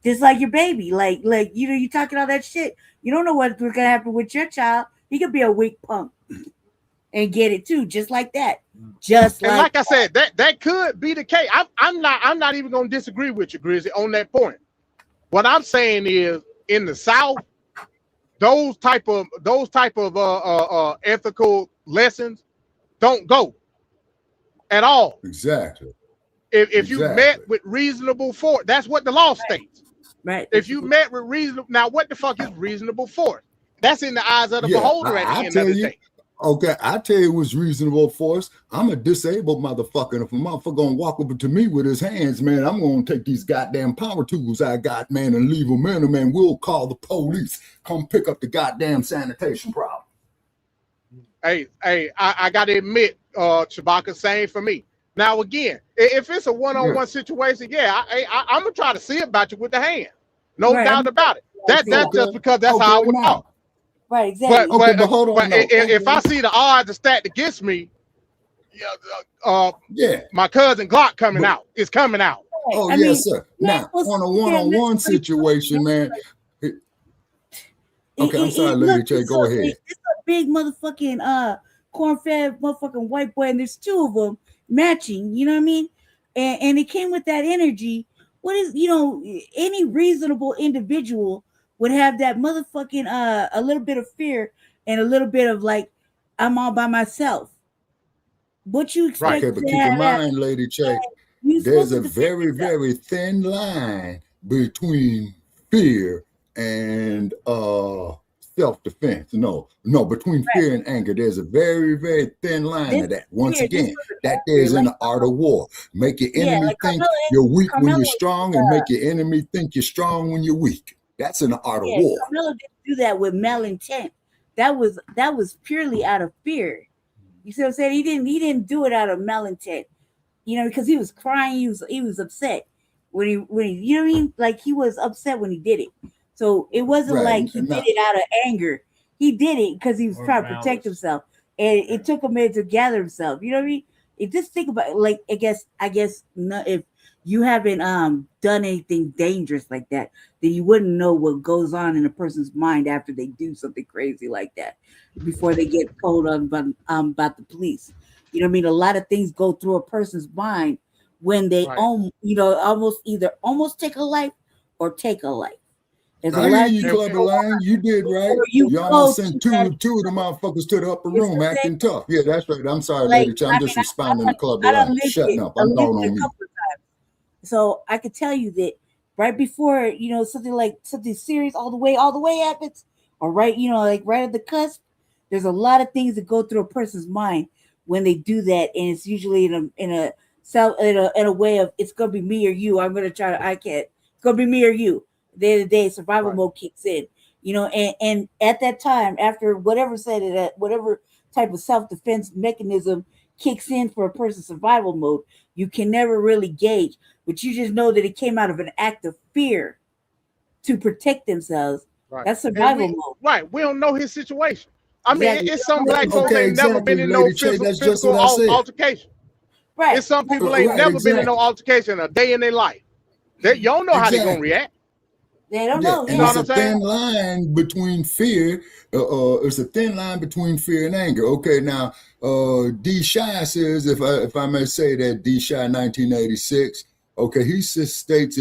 Just like your baby, like you know, you talking all that shit. You don't know what's gonna happen with your child. He could be a weak punk and get it too, just like that. Just and like I said, that could be the case. I'm not even gonna disagree with you, Grizzly, on that point. What I'm saying is, in the South, those type of ethical lessons don't go at all. Exactly. If you met with reasonable force, that's what the law states. Right. If you met with reasonable, now what the fuck is reasonable force? That's in the eyes of the beholder at the end of the day. Okay, I tell you what's reasonable force. I'm a disabled motherfucker. And if a motherfucker gonna walk up to me with his hands, man, I'm gonna take these goddamn power tools I got, man, and leave them in them, and we'll call the police. Come pick up the goddamn sanitation problem. Hey, I gotta admit, Shabaka, same for me. Now again, if it's a one-on-one situation, I'm gonna try to see about you with the hand. No doubt about it. That's just because that's how I would talk. Right, exactly. But hold on. If I see the odds are stacked against me, my cousin Glock coming out. It's coming out. Oh, yes, sir. Now, on a one-on-one situation, man. Okay, I'm sorry, Lady J. Go ahead. It's a big motherfucking corn-fed motherfucking white boy, and there's two of them matching. You know what I mean? And it came with that energy. What is, you know, any reasonable individual would have that motherfucking a little bit of fear and a little bit of like, I'm all by myself. What you expect? Okay, but keep in mind, Lady J, there's a very, very thin line between fear and self-defense. No, between fear and anger, there's a very, very thin line of that. Once again, that is in the art of war. Make your enemy think you're weak when you're strong, and make your enemy think you're strong when you're weak. That's in the art of war. Karmelo didn't do that with malintent. That was purely out of fear. You see what I'm saying? He didn't do it out of malintent. You know, because he was crying. He was upset when he you know what I mean? Like, he was upset when he did it. So it wasn't like he did it out of anger. He did it because he was trying to protect himself, and it took a minute to gather himself. You know what I mean? Just think about it. Like, I guess not, if you haven't done anything dangerous like that, then you wouldn't know what goes on in a person's mind after they do something crazy like that, before they get told about the police. You know what I mean? A lot of things go through a person's mind when they almost take a life or take a life. I hear you, Clever Lane. You did right. You almost sent two of the motherfuckers to the upper room acting tough. Yeah, that's right. I'm sorry, Lady Ch. I'm just responding to Clever Lane. Shutting up. I'm going on mute. So I could tell you that right before, you know, something serious all the way happens, or right at the cusp, there's a lot of things that go through a person's mind when they do that, and it's usually in a way of, it's gonna be me or you. It's gonna be me or you. The other day, survival mode kicks in, you know, and at that time, after whatever type of self-defense mechanism kicks in for a person's survival mode, you can never really gauge, but you just know that it came out of an act of fear to protect themselves. Right. That's survival mode. Right. We don't know his situation. I mean, it's some black folks ain't never been in no physical altercation. Right. It's some people ain't never been in no altercation a day in their life. You don't know how they're going to react. They don't know. And it's a thin line between fear. It's a thin line between fear and anger. Okay, now D. Shy says, if I may say that, D. Shy 1986. Okay, he states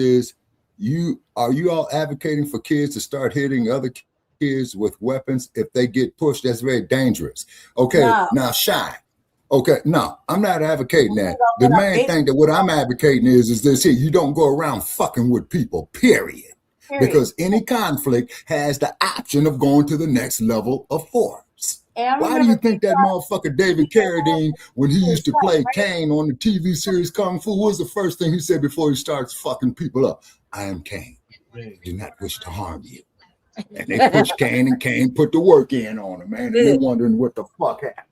are you all advocating for kids to start hitting other kids with weapons if they get pushed? That's very dangerous. Okay, Now Shy, Okay, no, I'm not advocating that. The main thing that what I'm advocating is this here. You don't go around fucking with people, period. Because any conflict has the option of going to the next level of force. Why do you think that motherfucker David Carradine, when he used to play Kane on the TV series Kung Fu, what was the first thing he said before he starts fucking people up? I am Kane. Do not wish to harm you. And they pushed Kane, and Kane put the work in on him, man. And they're wondering what the fuck happened.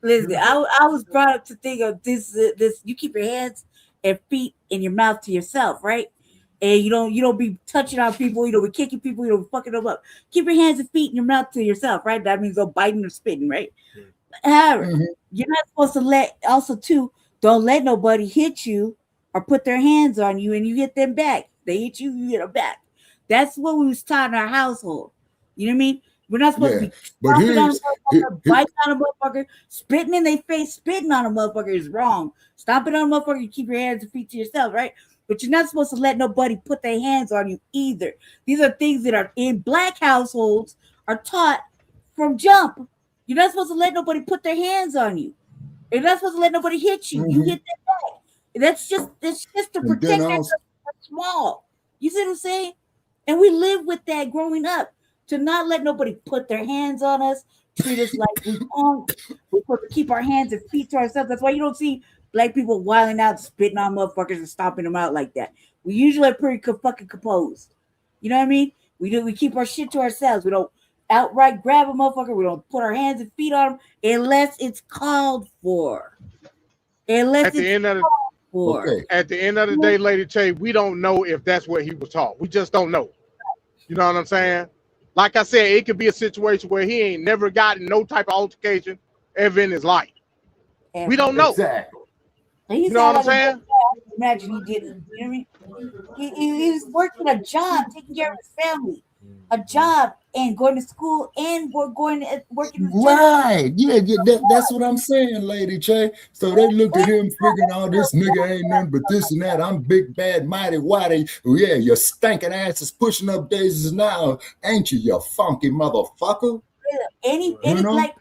Listen, I was brought up to think of this. You keep your hands and feet and your mouth to yourself, right? And you don't be touching on people. You don't be kicking people. You don't be fucking them up. Keep your hands and feet and your mouth to yourself, right? That means no biting or spitting, right? However, you're not supposed to don't let nobody hit you or put their hands on you and you hit them back. They hit you, you hit them back. That's what we was taught in our household. You know what I mean? We're not supposed to be stomping on a motherfucker, biting on a motherfucker, spitting in their face. Spitting on a motherfucker is wrong. Stomping on a motherfucker, you keep your hands and feet to yourself, right? But you're not supposed to let nobody put their hands on you either. These are things that are in Black households are taught from jump. You're not supposed to let nobody put their hands on you. You're not supposed to let nobody hit you. You hit them back. That's just to protect yourself from small. You see what I'm saying? And we live with that growing up. To not let nobody put their hands on us, treat us like we punk. We're supposed to keep our hands and feet to ourselves. That's why you don't see Black people wilding out, spitting on motherfuckers and stomping them out like that. We usually are pretty fucking composed. You know what I mean? We keep our shit to ourselves. We don't outright grab a motherfucker. We don't put our hands and feet on them unless it's called for. At the end of the day, Lady Che, we don't know if that's what he was taught. We just don't know. You know what I'm saying? Like I said, it could be a situation where he ain't never gotten no type of altercation ever in his life. We don't know. Exactly. You know what I'm saying? Imagine he didn't. You know what I mean? He was working a job, taking care of his family, a job, and going to school, and working. Right? Yeah, that's what I'm saying, Lady Che. So they looked at him, figuring, "Oh, this nigga ain't nothing but this and that. I'm big, bad, mighty, whitey. Yeah, your stinking ass is pushing up daisies now, ain't you? You funky motherfucker." Any Black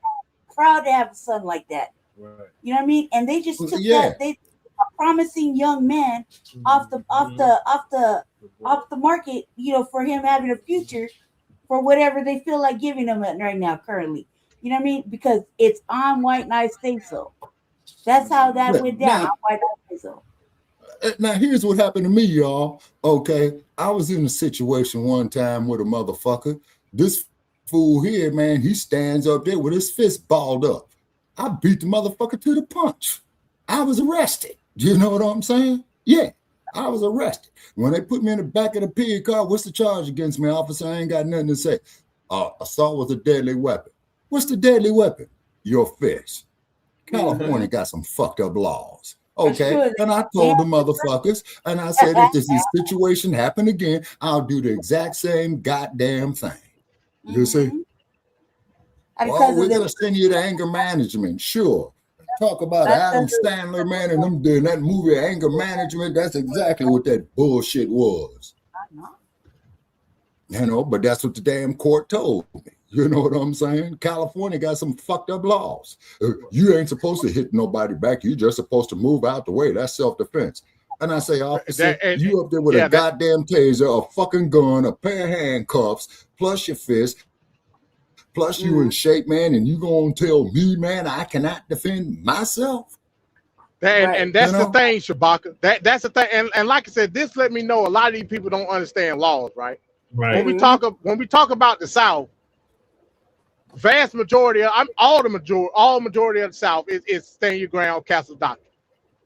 proud to have a son like that. Right. You know what I mean? And they just took that. They a promising young man off the market, you know, for him having a future for whatever they feel like giving him right now currently. You know what I mean? Because it's on white and I say so. That's how that went down. On white and I say so. Now here's what happened to me, y'all. Okay, I was in a situation one time with a motherfucker. This fool here, man, he stands up there with his fist balled up. I beat the motherfucker to the punch. I was arrested. You know what I'm saying? Yeah, I was arrested. When they put me in the back of the pig car, what's the charge against me, officer? I ain't got nothing to say. Assault with a deadly weapon. What's the deadly weapon? Your fist. California got some fucked up laws. Okay, and I told the motherfuckers, and I said, if this situation happened again, I'll do the exact same goddamn thing. You see? Well, we're gonna send you to anger management. Sure. Talk about Adam Sandler, man, and them doing that movie, Anger Management. That's exactly what that bullshit was. You know, but that's what the damn court told me. You know what I'm saying? California got some fucked up laws. You ain't supposed to hit nobody back. You just supposed to move out the way. That's self-defense. And I say, officer, you up there with a goddamn taser, a fucking gun, a pair of handcuffs, plus your fist, plus you in shape, man, and you gonna tell me, man, I cannot defend myself? And that's the thing, Shabaka. That's the thing. And like I said, this let me know a lot of these people don't understand laws, right? Right. When we talk about the South, vast majority of all majority of the South is stand your ground, castle doctrine.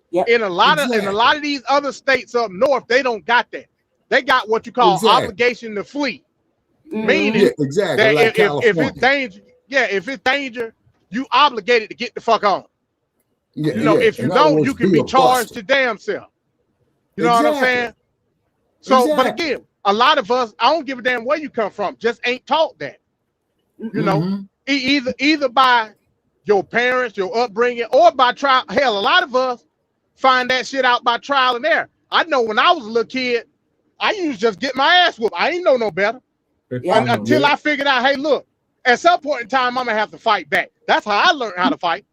Yep. In a lot of these other states up north, they don't got that. They got what you call obligation to flee. Meaning that like if it's danger, you obligated to get the fuck on. Yeah, you know, if you don't, you can be charged to damn self. You know what I'm saying? So, but again, a lot of us, I don't give a damn where you come from, just ain't taught that. You know, either by your parents, your upbringing, or by trial. Hell, a lot of us find that shit out by trial and error. I know when I was a little kid, I used to just get my ass whooped. I didn't know no better. Until I figured out, hey, look, at some point in time, I'm gonna have to fight back. That's how I learned how to fight.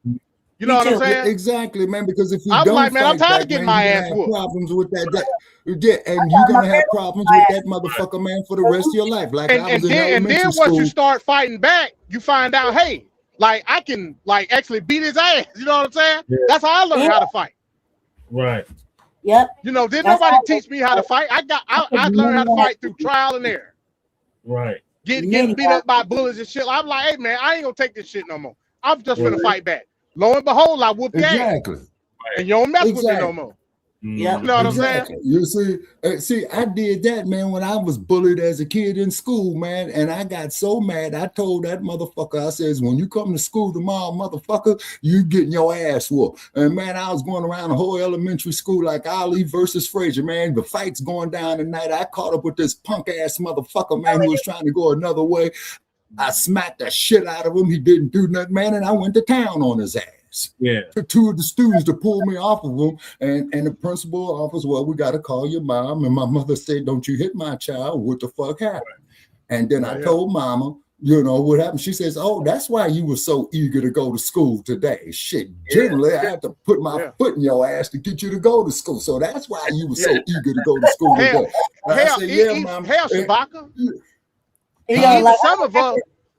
You know what I'm saying? Exactly, man. Because if you I'm don't like, man, I'm fight tired back, of getting man, my you're ass gonna have whooped. problems with that. Yeah, and you're gonna have problems with that motherfucker, man, for the rest of your life. Like I was in elementary then school. once you start fighting back, you find out, hey, like I can like actually beat his ass. You know what I'm saying? Yeah. That's how I learned how to fight. Right. Yep. You know, didn't nobody teach me how to fight. I learned how to fight through trial and error. Right. Getting beat up by bullies and shit. I'm like, hey man, I ain't gonna take this shit no more. I'm just gonna fight back. Lo and behold, I whoop your ass. And you don't mess with me no more. Yeah, you know what I'm saying? You see, I did that, man, when I was bullied as a kid in school, man, and I got so mad. I told that motherfucker, I says, when you come to school tomorrow, motherfucker, you getting your ass whooped. And man, I was going around the whole elementary school like Ali versus Frazier, man. The fight's going down tonight. I caught up with this punk ass motherfucker, man, who was trying to go another way. I smacked the shit out of him. He didn't do nothing, man, and I went to town on his ass. Yeah. Two of the students to pull me off of him, and the principal officer, well, we got to call your mom. And my mother said, don't you hit my child. What the fuck happened? And then I told mama, you know, what happened. She says, oh, that's why you were so eager to go to school today. Shit, generally, I had to put my foot in your ass to get you to go to school. So that's why you were so eager to go to school today. Hell, Shabaka.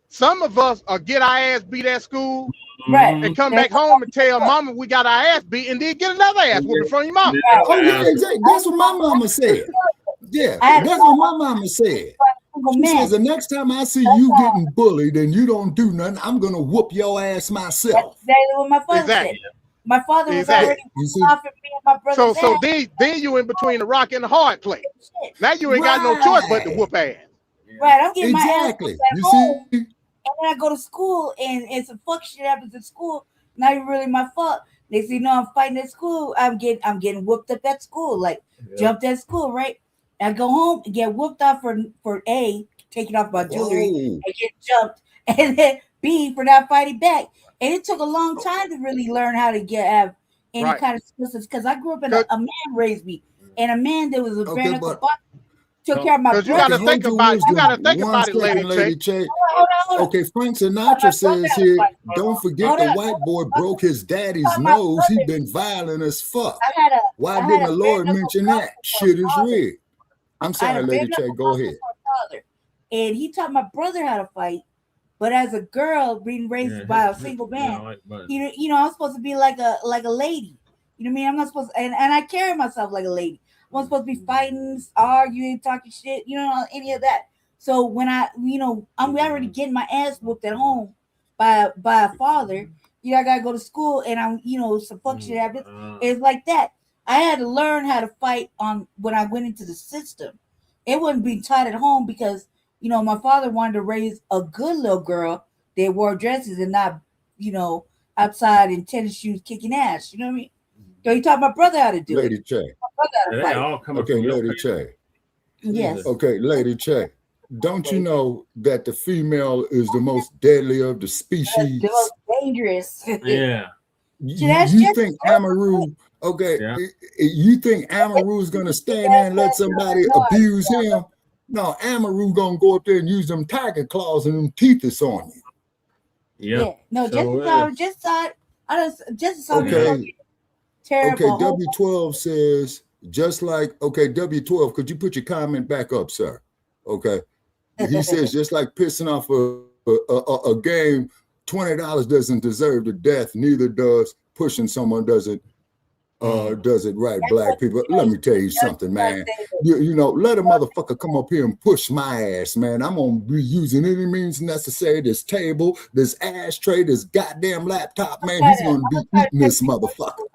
Some of us get our ass beat at school, right, and come back home and tell mama we got our ass beat, and then get another ass whooping from your mama. Oh, yeah, exactly. That's what my mama said. Yeah, that's what my mama said. She says, the next time I see you getting bullied and you don't do nothing, I'm gonna whoop your ass myself. That's exactly what my father said. My father was already off me and my brother. So then you in between the rock and the hard place. Now you ain't got no choice but to whoop ass. Right, I'm getting my ass whooped at home. See? And then I go to school and some fuck shit happens at school. Not even really my fault. They say, no, I'm fighting at school. I'm getting whooped up at school, like jumped at school, right? I go home and get whooped off for A, taking off my jewelry, and get jumped, and then B, for not fighting back. And it took a long time to really learn how to have any kind of skills, because I grew up in a man raised me, and a man that was a very took care of my brother. You gotta think about it, Lady Che. Okay, Frank Sinatra says here, don't forget the white boy broke his daddy's nose. He been violent as fuck. Why didn't the Lord mention that? Shit is real. I'm sorry, Lady Che, go ahead. And he taught my brother how to fight. But as a girl being raised by a single man, you know, I'm supposed to be like a lady. You know what I mean? I'm not supposed to, and I carry myself like a lady. I'm supposed to be fighting, arguing, talking shit, you know, any of that. So when I'm already getting my ass whooped at home by a father, you know, I gotta go to school and I'm, you know, some fuck shit happens. It's like that. I had to learn how to fight when I went into the system. It wouldn't be taught at home because, you know, my father wanted to raise a good little girl that wore dresses and not, you know, outside in tennis shoes kicking ass. You know what I mean? So he taught my brother how to do Lady Che. Okay, Lady Che. Yes. Okay, Lady Che. Don't you know that the female is the most deadly of the species? The most dangerous. Yeah. You think Amaru? Okay, you think Amaru's gonna stand there and let somebody abuse him? No, Amaru gonna go up there and use them tiger claws and them teeth on you. Yeah. No, just saw it. Terrible. Okay, W12 says, just like, okay, W12, could you put your comment back up, sir? Okay. He says, just like pissing off a game, $20 doesn't deserve the death, neither does pushing someone does it right, black people. Let me tell you something, man. You know, let a motherfucker come up here and push my ass, man. I'm gonna be using any means necessary. This table, this ashtray, this goddamn laptop, man. He's gonna be eating this motherfucker.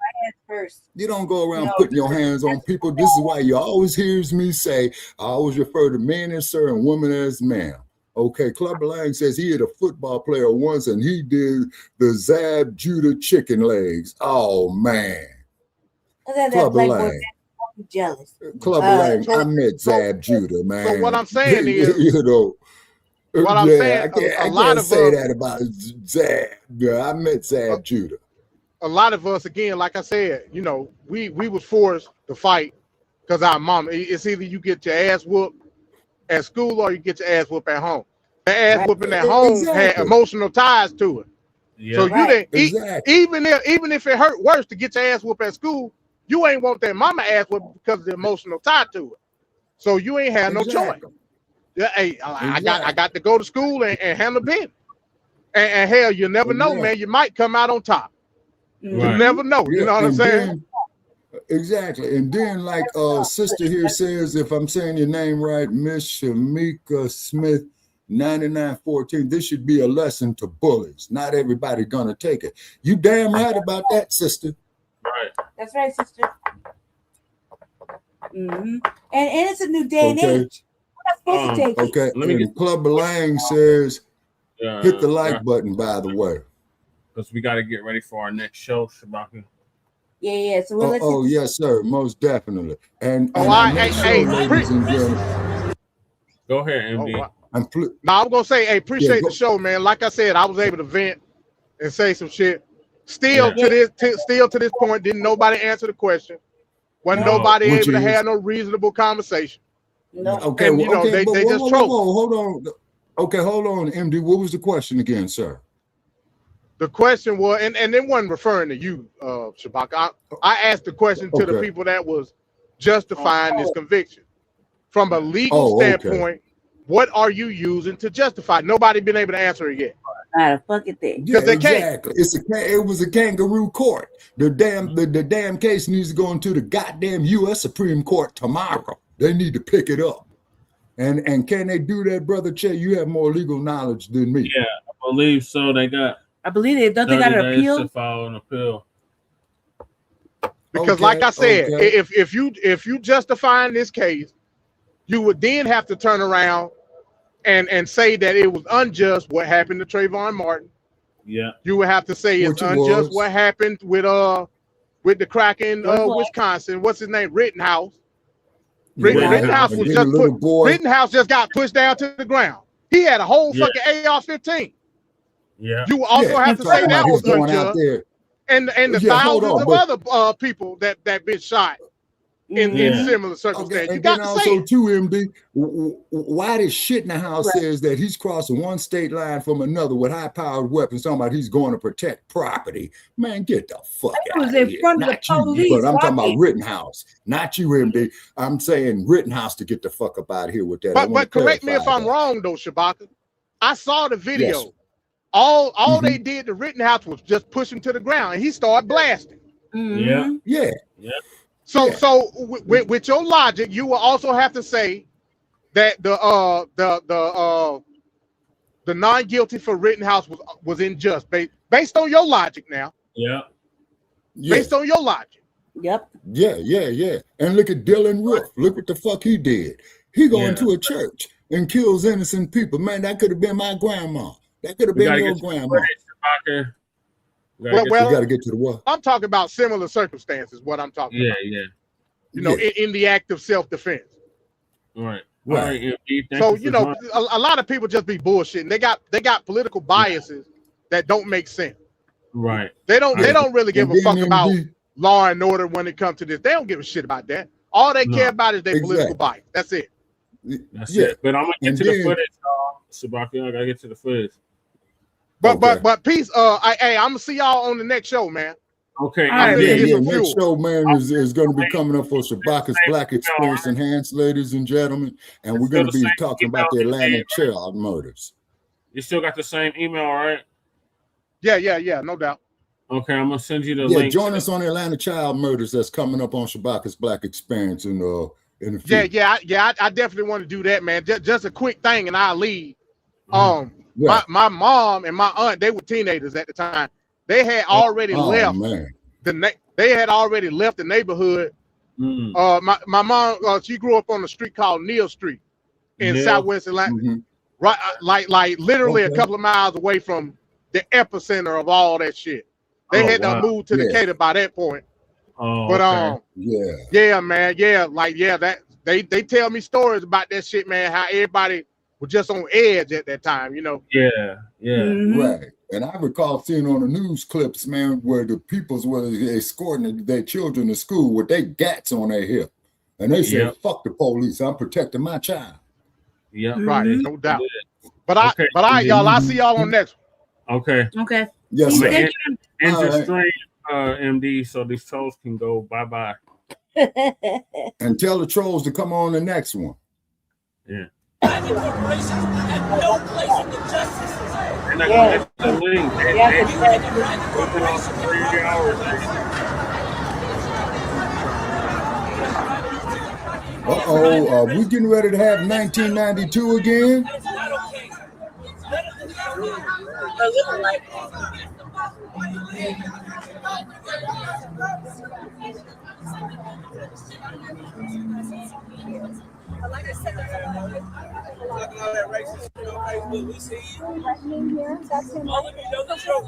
You don't go around putting your hands on people. This is why you always hears me say, I always refer to men as sir and women as ma'am. Okay, Clubber Lang says he hit a football player once and he did the Zab Judah chicken legs. Oh, man. Clubber Lang. Jealous. Clubber Lang, I met Zab Judah, man. So what I'm saying is, you know, what I'm saying, I can't say that about Zab. Yeah, I met Zab Judah. A lot of us, again, like I said, you know, we was forced to fight because our mom. It's either you get your ass whooped at school or you get your ass whooped at home. The ass whooping at home had emotional ties to it. Yeah. So you didn't Exactly. even if it hurt worse to get your ass whooped at school, you ain't want that mama ass whooped because of the emotional tie to it. So you ain't had no choice. Yeah, hey, I got to go to school and handle business. And hell, you never know, man. You might come out on top. You never know. You know what I'm saying? Exactly. And then, like sister here says, if I'm saying your name right, Miss Shamika Smith, 9914, this should be a lesson to bullies. Not everybody gonna take it. You damn right about that, sister. Right. That's right, sister. And it's a new day and age. We're not supposed to take it. Okay. And Club Lang says, hit the like button, by the way. Because we got to get ready for our next show, Shabaka. Yeah. So let's yes, sir. Most definitely. And ladies and gentlemen. Go ahead, MD. I'm gonna say, hey, appreciate the show, man. Like I said, I was able to vent and say some shit. Still to this point, didn't nobody answer the question. Wasn't nobody able to have no reasonable conversation. No. Okay, and, they just trolled. Hold on. Okay, hold on, MD. What was the question again, sir? The question was, and it wasn't referring to you, Shabaka. I asked the question to the people that was justifying this conviction. From a legal standpoint, what are you using to justify? Nobody been able to answer it yet. Not a fucking thing. Because they can't. It was a kangaroo court. The damn case needs to go into the goddamn U.S. Supreme Court tomorrow. They need to pick it up. And can they do that, Brother Che? You have more legal knowledge than me. Yeah, I believe so. I believe they don't. They got an appeal. To file an appeal. Because, like I said, if you justifying this case, you would then have to turn around and say that it was unjust what happened to Trayvon Martin. Yeah. You would have to say it's unjust what happened with the crack in Wisconsin. What's his name? Rittenhouse. Rittenhouse was just Rittenhouse just got pushed down to the ground. He had a whole fucking AR-15. Yeah. You also have to say that was unjust. And the thousands of other people that been shot in similar circumstances. You got to say it. Too, MD, why this shit in the house says that he's crossing one state line from another with high-powered weapons, talking about he's going to protect property. Man, get the fuck out of here. In front of the police. But I'm talking about Rittenhouse, not you, MD. I'm saying Rittenhouse to get the fuck up out of here with that. But correct me if I'm wrong, though, Shabaka. I saw the video. Yes. All they did to Rittenhouse was just push him to the ground, and he started blasting. Yeah. So with your logic, you will also have to say that the non-guilty for Rittenhouse was unjust based on your logic now. Yeah. Based on your logic. Yep. Yeah. And look at Dylan Roof. Look what the fuck he did. He go into a church and kills innocent people. Man, that could have been my grandma. That could have been your grandma. Well, you got to get to the what? I'm talking about similar circumstances. What I'm talking about. Yeah. You know, in the act of self-defense. Right. So a lot of people just be bullshitting. They got political biases that don't make sense. Right. They don't really give a fuck about law and order when it comes to this. They don't give a shit about that. All they care about is their political bias. That's it. That's it. But I'm gonna get to the footage, Shabaka. I gotta get to the footage. But peace. I'm gonna see y'all on the next show, man. Okay. Next show, man, is going to be coming up for Shabaka's Blacc Experience Enhanced, ladies and gentlemen, and we're going to be talking about the Atlanta child murders. You still got the same email, right? Yeah, no doubt. Okay, I'm gonna send you the link. Join us on the Atlanta child murders that's coming up on Shabaka's Blacc Experience in the future. I definitely want to do that, man. Just a quick thing, and I'll leave. My mom and my aunt, they were teenagers at the time. They had already left. They had already left the neighborhood. My mom, she grew up on a street called Neal Street in Southwest Atlanta, right? Like literally a couple of miles away from the epicenter of all that shit. They had to move to Decatur by that point. That they tell me stories about that shit, man. How everybody was just on edge at that time, you know. Right. And I recall seeing on the news clips, man, where the peoples were escorting their children to school with their gats on their hip, and they said, "Fuck the police! I'm protecting my child." Yeah, right, no doubt. But all right, y'all. I'll see y'all on next one. Okay. Yes, sir. And All just right. stream MD so these trolls can go bye-bye. And tell the trolls to come on the next one. Yeah. Corporations have no place in the justice system. And I can the link. Open on 3 hours. Uh-oh, are we getting ready to have 1992 again? Like I said, all that racist shit on Facebook, we see you. All of you know the truth.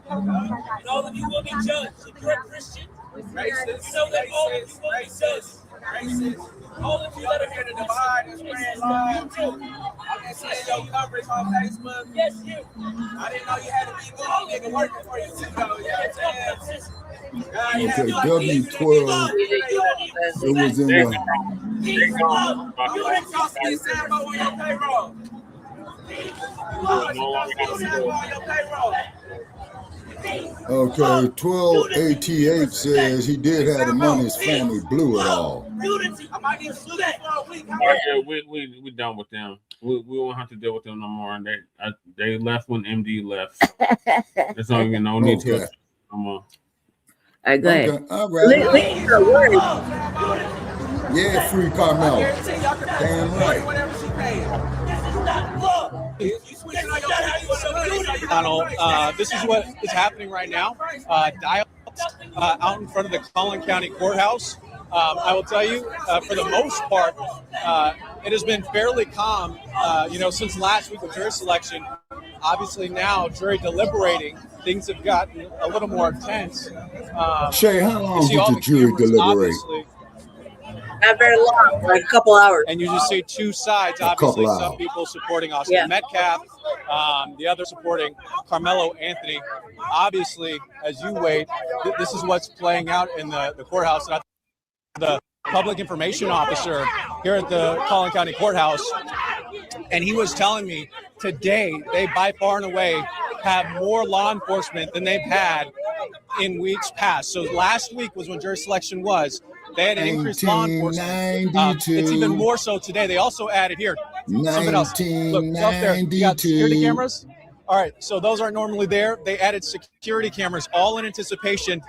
And all of you will be judged. If you're a Christian, racist, you know that all of you will be judged. Racist. All of you that are here to divide and spread lies. I've been seeing your coverage on Facebook. Yes, you. I didn't know you had to be good nigga working for you too, though. You know what I'm saying? Okay, W12, it was in the... You didn't cost me Sambo on your payroll. Okay, 12ATH says he did have the money, his family blew it all. Yeah, we done with them. We won't have to deal with them no more. And they left when MD left. So there's not even no need to no more. All right, go ahead. Okay, all right. Yeah, free Karmelo. Damn right. This is what is happening right now. Dial out in front of the Collin County Courthouse. I will tell you, for the most part, it has been fairly calm, since last week with jury selection. Obviously now, jury deliberating, things have gotten a little more intense. Shay, how long did the jury deliberate? Not very long, like a couple hours. And you just see two sides, obviously, some people supporting Austin Metcalf, the other supporting Karmelo Anthony. Obviously, as you wait, this is what's playing out in the courthouse. And the public information officer here at the Collin County Courthouse, and he was telling me today they by far and away have more law enforcement than they've had in weeks past. So last week was when jury selection was. They had an increased law enforcement. It's even more so today. They also added here something else. Look, up there, you got security cameras. All right, so those aren't normally there. They added security cameras all in anticipation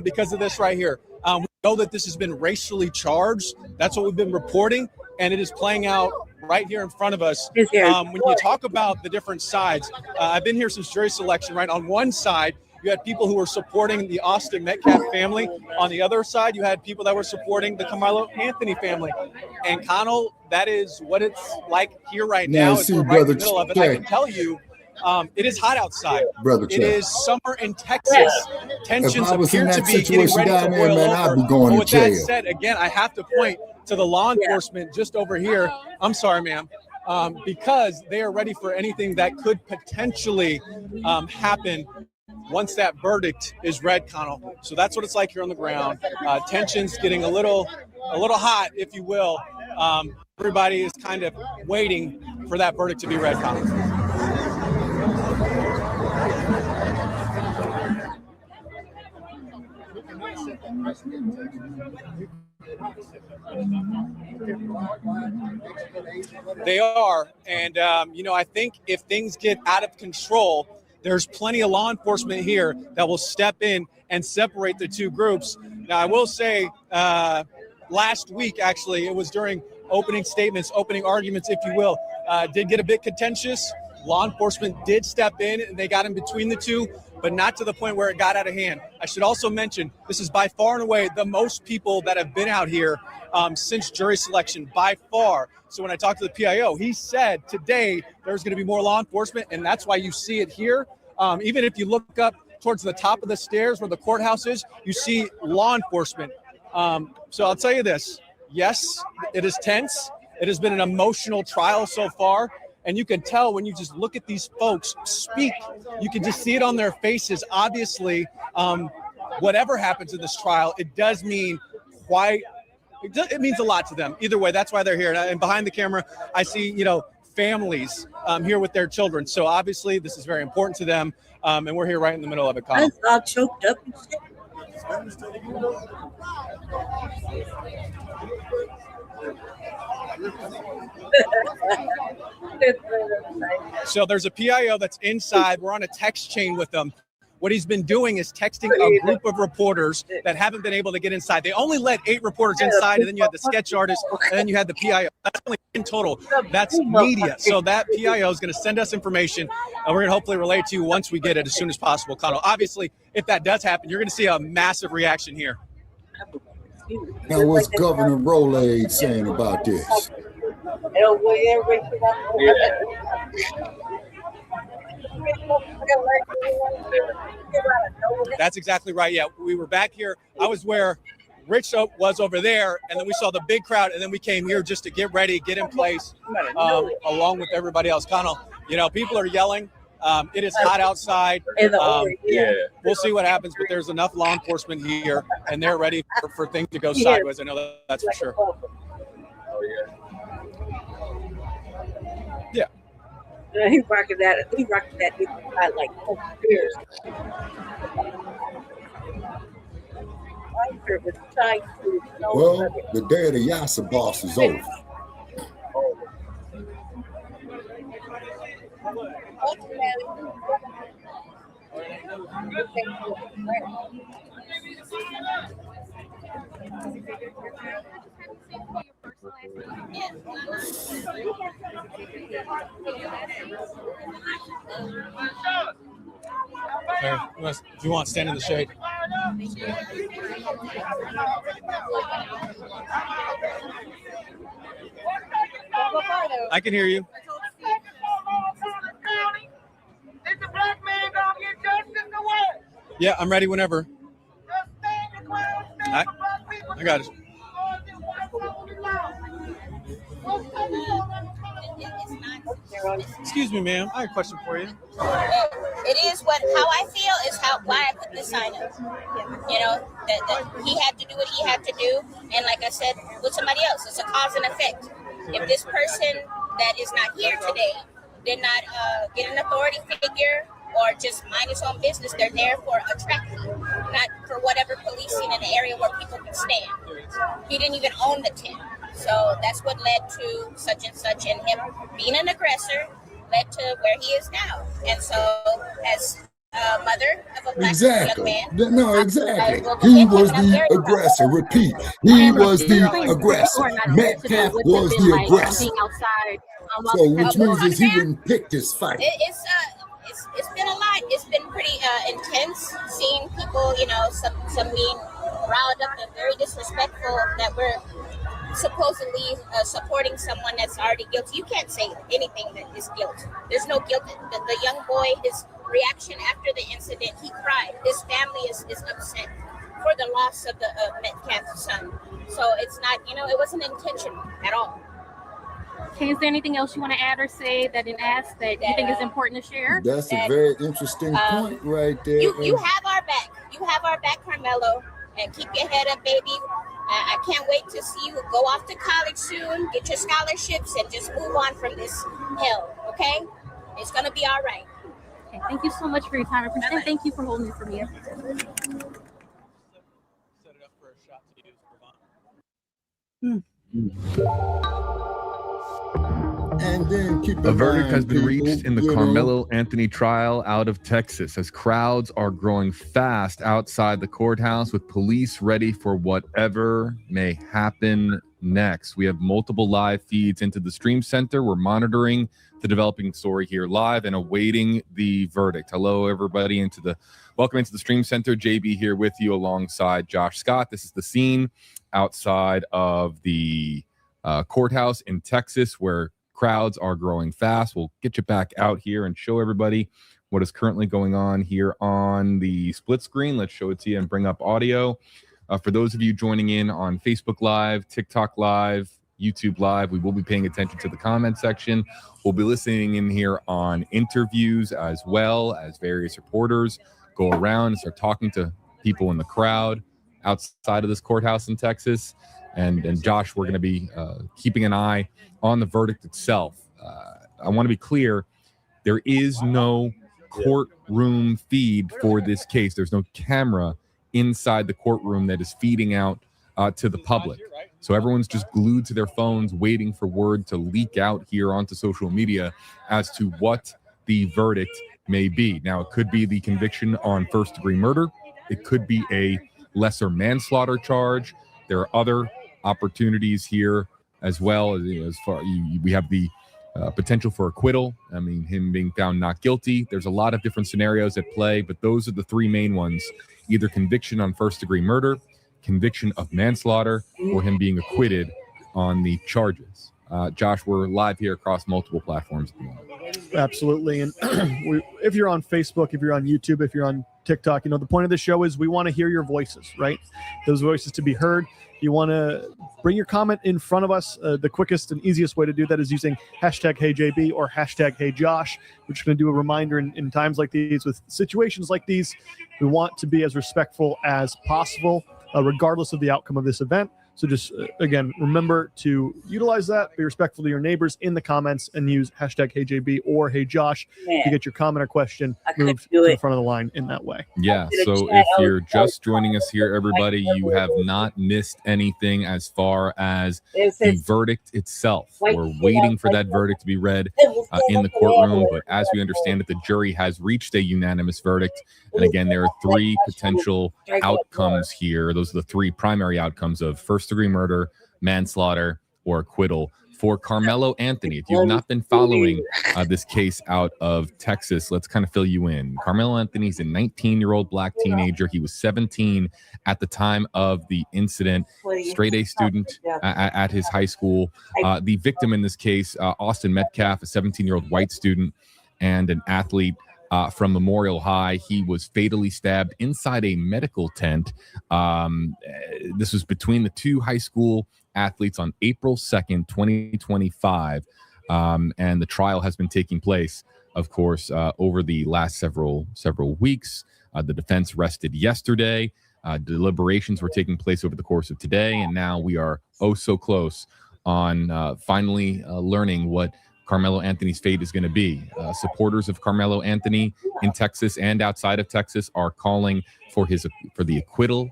because of this right here. We know that this has been racially charged. That's what we've been reporting, and it is playing out right here in front of us. When you talk about the different sides, I've been here since jury selection, right? On one side, you had people who were supporting the Austin Metcalf family. On the other side, you had people that were supporting the Karmelo Anthony family. And Connell, that is what it's like here right now. We're right in the middle of it. I can tell you, it is hot outside. It is summer in Texas. Tensions appear to be getting ready to boil over. But with that said, again, I have to point to the law enforcement just over here. I'm sorry, ma'am. Because they are ready for anything that could potentially happen once that verdict is read, Connell. So that's what it's like here on the ground. Tensions getting a little hot, if you will. Everybody is kind of waiting for that verdict to be read, Connell. They are, and I think if things get out of control, there's plenty of law enforcement here that will step in and separate the two groups. Now, I will say, last week, actually, it was during opening statements, opening arguments, if you will, did get a bit contentious. Law enforcement did step in, and they got in between the two, but not to the point where it got out of hand. I should also mention, this is by far and away the most people that have been out here since jury selection, by far. So when I talked to the PIO, he said today there's going to be more law enforcement, and that's why you see it here. Even if you look up towards the top of the stairs where the courthouse is, you see law enforcement. So I'll tell you this. Yes, it is tense. It has been an emotional trial so far. And you can tell when you just look at these folks speak, you can just see it on their faces. Obviously, whatever happens in this trial, it does mean it means a lot to them. Either way, that's why they're here. And behind the camera, I see, families here with their children. So obviously this is very important to them, and we're here right in the middle of it, Connell. It's all choked up and shit. So there's a PIO that's inside. We're on a text chain with them. What he's been doing is texting a group of reporters that haven't been able to get inside. They only let 8 reporters inside, and then you had the sketch artist, and then you had the PIO. That's only in total. That's media. So that PIO is going to send us information, and we're going to hopefully relay to you once we get it as soon as possible, Connell. Obviously, if that does happen, you're going to see a massive reaction here. Now, what's Governor Rolade saying about this? That's exactly right. Yeah, we were back here. I was where Rich was over there, and then we saw the big crowd, and then we came here just to get ready, get in place, along with everybody else. Connell, you know, people are yelling. It is hot outside. We'll see what happens, but there's enough law enforcement here, and they're ready for things to go sideways. I know that's for sure. Yeah. He's rocking that. He's rocking that like 4 years. Well, the day of the Yassa boss is over. If you want, stand in the shade. I can hear you. Yeah, I'm ready whenever. I got it. Excuse me, ma'am. I have a question for you. It is how I feel is why I put this sign up. You know, that he had to do what he had to do. And like I said with somebody else, it's a cause and effect. If this person that is not here today did not get an authority figure or just mind his own business, they're there for a traffic, not for whatever policing in an area where people can stand. He didn't even own the tent. So that's what led to such and such, and him being an aggressor led to where he is now. And so as a mother of a Black young man. No, exactly. He was the aggressor. Repeat. He was the aggressor. Metcalf was the aggressor. So which means is he didn't pick this fight. It's been a lot. It's been pretty intense seeing people, you know, some being riled up and very disrespectful that we're supposedly supporting someone that's already guilty. You can't say anything that is guilt. There's no guilt. The young boy, his reaction after the incident, he cried. His family is upset for the loss of the Metcalf son. So it's not, you know, it wasn't intentional at all. Okay, is there anything else you want to add or say that didn't ask that you think is important to share? That's a very interesting point right there. You have our back. You have our back, Karmelo. And keep your head up, baby. I can't wait to see you go off to college soon, get your scholarships, and just move on from this hell, okay? It's going to be all right. Okay, thank you so much for your time. I appreciate it. Thank you for holding it for me. Set it up for a shot to use, And then keep a verdict mind, has been people, reached in the Karmelo Anthony trial out of Texas as crowds are growing fast outside the courthouse with police ready for whatever may happen next. We have multiple live feeds into the Stream Center. We're monitoring the developing story here live and awaiting the verdict. Hello, everybody. Welcome into the Stream Center. JB here with you alongside Josh Scott. This is the scene outside of the courthouse in Texas where crowds are growing fast. We'll get you back out here and show everybody what is currently going on here on the split screen. Let's show it to you and bring up audio. For those of you joining in on Facebook Live, TikTok Live, YouTube Live, we will be paying attention to the comment section. We'll be listening in here on interviews as well as various reporters go around and start talking to people in the crowd outside of this courthouse in Texas. And Josh, we're going to be keeping an eye on the verdict itself. I want to be clear. There is no courtroom feed for this case. There's no camera inside the courtroom that is feeding out to the public. So everyone's just glued to their phones waiting for word to leak out here onto social media as to what the verdict may be. Now, it could be the conviction on first-degree murder. It could be a lesser manslaughter charge. There are other opportunities here as well. As far we have the potential for acquittal. I mean, him being found not guilty. There's a lot of different scenarios at play, but those are the three main ones: either conviction on first-degree murder, conviction of manslaughter, or him being acquitted on the charges. Josh, we're live here across multiple platforms at the moment. Absolutely. And if you're on Facebook, if you're on YouTube, if you're on TikTok, the point of the show is we want to hear your voices, right? Those voices to be heard. You want to bring your comment in front of us. The quickest and easiest way to do that is using hashtag HeyJB or hashtag HeyJosh. We're just going to do a reminder in times like these, with situations like these. We want to be as respectful as possible, regardless of the outcome of this event. So just, again, remember to utilize that, be respectful to your neighbors in the comments, and use hashtag HeyJB or HeyJosh to get your comment or question moved to the front of the line in that way. Yeah, so if you're just joining us here, everybody, you have not missed anything as far as the verdict itself. We're waiting for that verdict to be read in the courtroom, but as we understand it, the jury has reached a unanimous verdict. And again, there are three potential outcomes here. Those are the three primary outcomes of first-degree murder, manslaughter, or acquittal for Karmelo Anthony. If you've not been following this case out of Texas, let's kind of fill you in. Karmelo Anthony's a 19-year-old Black teenager. He was 17 at the time of the incident, straight A student at his high school. The victim in this case, Austin Metcalf, a 17-year-old white student and an athlete from Memorial High. He was fatally stabbed inside a medical tent. This was between the two high school athletes on April 2nd, 2025. And the trial has been taking place, of course, over the last several weeks. The defense rested yesterday. Deliberations were taking place over the course of today. And now we are so close on finally learning what Karmelo Anthony's fate is going to be. Supporters of Karmelo Anthony in Texas and outside of Texas are calling for the acquittal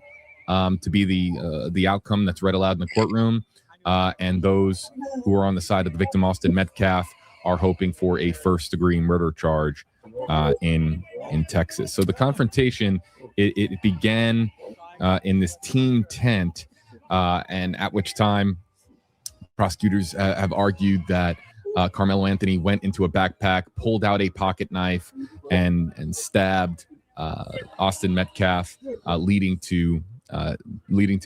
to be the outcome that's read aloud in the courtroom. And those who are on the side of the victim, Austin Metcalf, are hoping for a first-degree murder charge in Texas. So the confrontation, it began in this team tent, and at which time prosecutors have argued that Karmelo Anthony went into a backpack, pulled out a pocket knife, and stabbed Austin Metcalf, leading to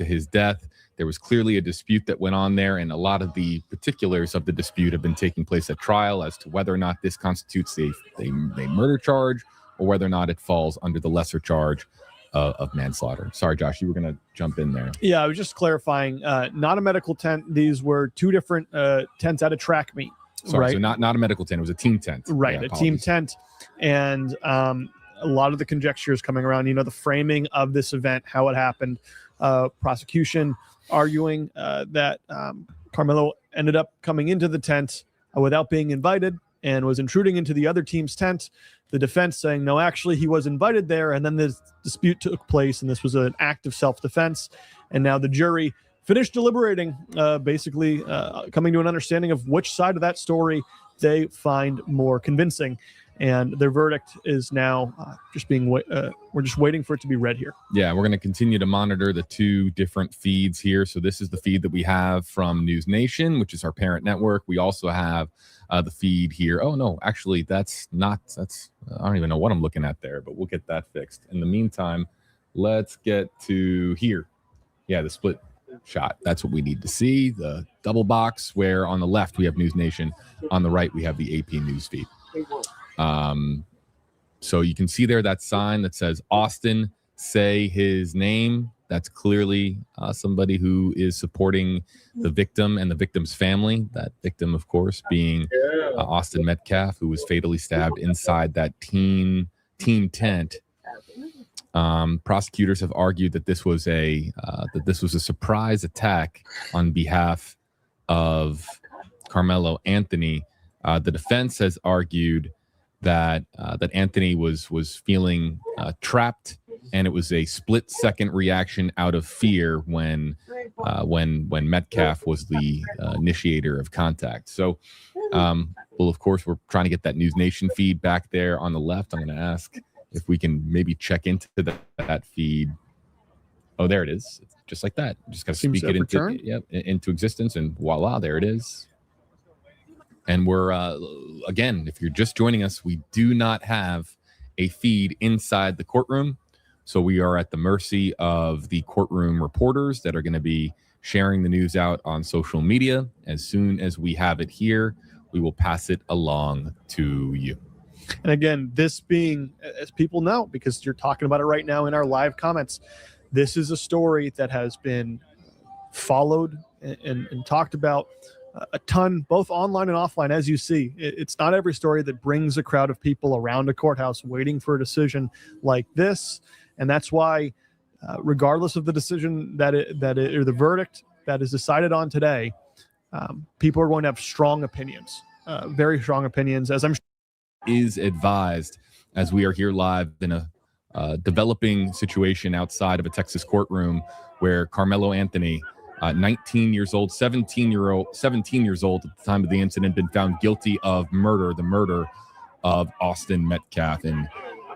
his death. There was clearly a dispute that went on there, and a lot of the particulars of the dispute have been taking place at trial as to whether or not this constitutes a murder charge or whether or not it falls under the lesser charge of manslaughter. Sorry, Josh, you were going to jump in there. Yeah, I was just clarifying. Not a medical tent. These were two different tents at a track meet. Sorry, right? So not a medical tent. It was a team tent. Right, Yeah, a team tent. And a lot of the conjecture is coming around, the framing of this event, how it happened. Prosecution arguing that Karmelo ended up coming into the tent without being invited and was intruding into the other team's tent. The defense saying, no, actually, he was invited there. And then this dispute took place, and this was an act of self-defense. And now the jury finished deliberating, basically coming to an understanding of which side of that story they find more convincing. And their verdict is now we're just waiting for it to be read here. Yeah, we're going to continue to monitor the two different feeds here. So this is the feed that we have from News Nation, which is our parent network. We also have the feed here. Oh, no, actually, I don't even know what I'm looking at there, but we'll get that fixed. In the meantime, let's get to here. Yeah, the split shot. That's what we need to see. The double box where on the left we have News Nation. On the right, we have the AP News feed. So you can see there that sign that says Austin, say his name. That's clearly somebody who is supporting the victim and the victim's family. That victim, of course, being Austin Metcalf, who was fatally stabbed inside that team tent. Prosecutors have argued that this was a surprise attack on behalf of Karmelo Anthony. The defense has argued that Anthony was feeling trapped, and it was a split-second reaction out of fear when Metcalf was the initiator of contact. So, well, of course, we're trying to get that News Nation feed back there on the left. I'm going to ask if we can maybe check into that feed. Oh, there it is. It's just like that. Just got to speak it into existence, and voila, there it is. And we're, again, if you're just joining us, we do not have a feed inside the courtroom. So we are at the mercy of the courtroom reporters that are going to be sharing the news out on social media. As soon as we have it here, we will pass it along to you. And again, this being, as people know, because you're talking about it right now in our live comments, this is a story that has been followed and talked about a ton, both online and offline. As you see, it's not every story that brings a crowd of people around a courthouse waiting for a decision like this. And that's why, regardless of the decision or the verdict that is decided on today, people are going to have strong opinions, very strong opinions, as I'm sure is advised, as we are here live in a developing situation outside of a Texas courtroom where Karmelo Anthony, 19 years old, 17 years old at the time of the incident, been found guilty of the murder of Austin Metcalf in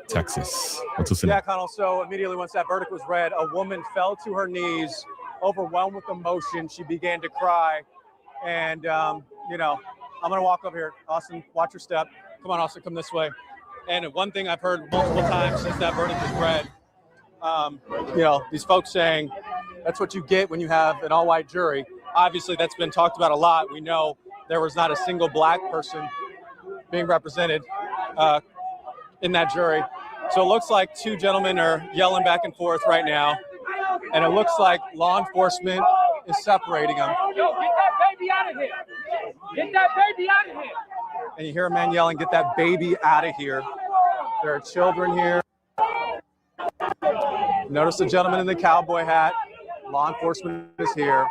Texas. Let's listen. Yeah, Connell. So immediately once that verdict was read, a woman fell to her knees, overwhelmed with emotion. She began to cry. And, I'm going to walk over here. Austin, watch your step. Come on, Austin, come this way. And one thing I've heard multiple times since that verdict was read, these folks saying, that's what you get when you have an all-white jury. Obviously, that's been talked about a lot. We know there was not a single black person being represented in that jury. So it looks like two gentlemen are yelling back and forth right now. And it looks like law enforcement is separating them. Yo, get that baby out of here. Get that baby out of here. And you hear a man yelling, get that baby out of here. There are children here. Notice the gentleman in the cowboy hat. Law enforcement is here.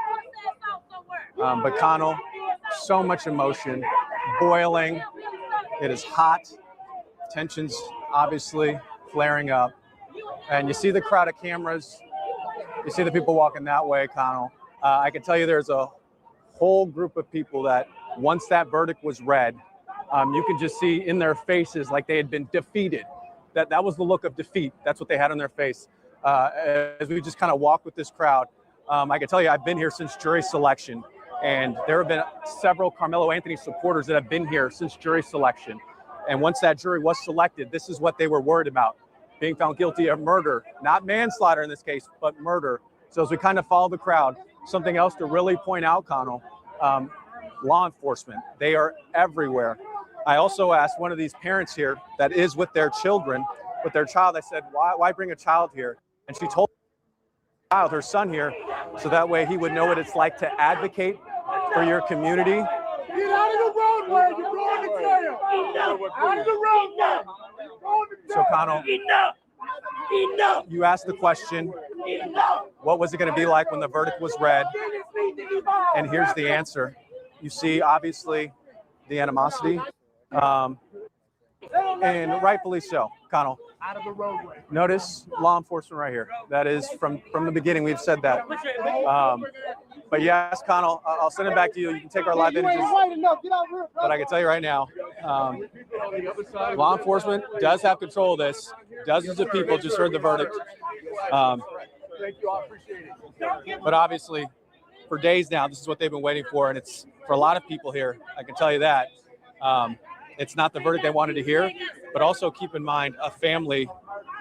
But Connell, so much emotion, boiling. It is hot. Tensions obviously flaring up. And you see the crowd of cameras. You see the people walking that way, Connell. I can tell you there's a whole group of people that once that verdict was read, you could just see in their faces like they had been defeated. That was the look of defeat. That's what they had on their face. As we just kind of walk with this crowd, I can tell you I've been here since jury selection, and there have been several Karmelo Anthony supporters that have been here since jury selection. And once that jury was selected, this is what they were worried about: being found guilty of murder, not manslaughter in this case, but murder. So as we kind of follow the crowd, something else to really point out, Connell, law enforcement, they are everywhere. I also asked one of these parents here that is with their children, with their child. I said, why bring a child here? And she told her son here, so that way he would know what it's like to advocate for your community. Get out of the roadway. You're going to jail. Out of the roadway. So, Connell, you asked the question, what was it going to be like when the verdict was read? And here's the answer. You see, obviously, the animosity, and rightfully so, Connell. Out of the roadway. Notice law enforcement right here. That is from the beginning. We've said that. But yes, Connell, I'll send it back to you. You can take our live images. But I can tell you right now, law enforcement does have control of this. Dozens of people just heard the verdict. But obviously, for days now, this is what they've been waiting for. And it's for a lot of people here, I can tell you that. It's not the verdict they wanted to hear, but also keep in mind a family,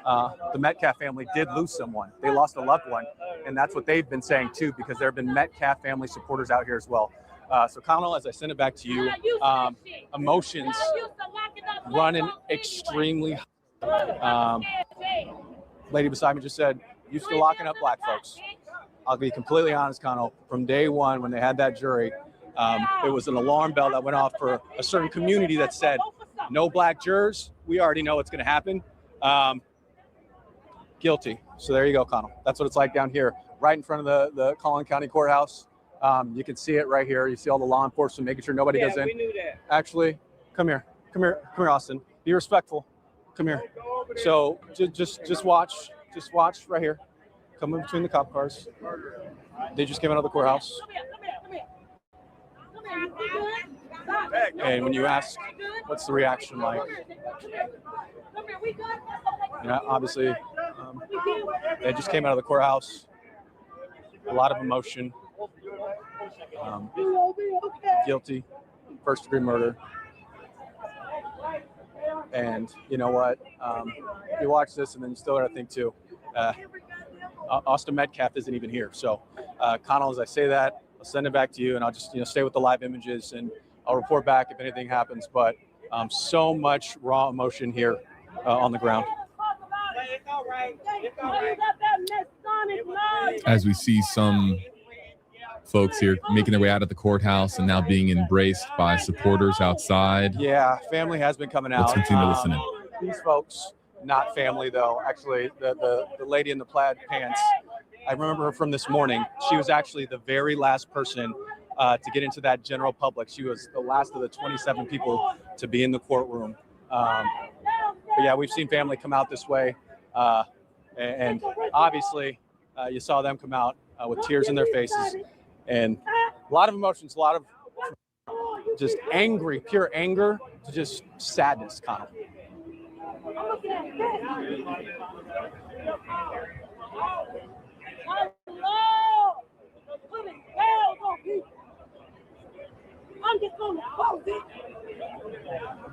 the Metcalf family did lose someone. They lost a loved one, and that's what they've been saying too, because there have been Metcalf family supporters out here as well. So Connell, as I send it back to you, emotions running extremely high. Lady beside me just said, "You still locking up black folks?" I'll be completely honest, Connell, from day one when they had that jury, it was an alarm bell that went off for a certain community that said, no black jurors. We already know what's going to happen. Guilty. So there you go, Connell. That's what it's like down here, right in front of the Collin County Courthouse. You can see it right here. You see all the law enforcement making sure nobody goes in. We knew that. Actually, Come here, Austin. Be respectful. Come here. So just watch right here. Come in between the cop cars. They just came out of the courthouse. And when you ask, what's the reaction like? Obviously, they just came out of the courthouse. A lot of emotion. Guilty, first-degree murder. And you know what? You watch this, and then you still got to think too. Austin Metcalf isn't even here. So, Connell, as I say that, I'll send it back to you, and I'll just stay with the live images, and I'll report back if anything happens. But so much raw emotion here on the ground. As we see some folks here making their way out of the courthouse and now being embraced by supporters outside. Yeah, family has been coming out. Let's continue to listen in. These folks, not family though. Actually, the lady in the plaid pants, I remember her from this morning. She was actually the very last person to get into that general public. She was the last of the 27 people to be in the courtroom. But yeah, we've seen family come out this way. And obviously, you saw them come out with tears in their faces. And a lot of emotions, a lot of just angry, pure anger to just sadness, kind of. I'm just gonna close it.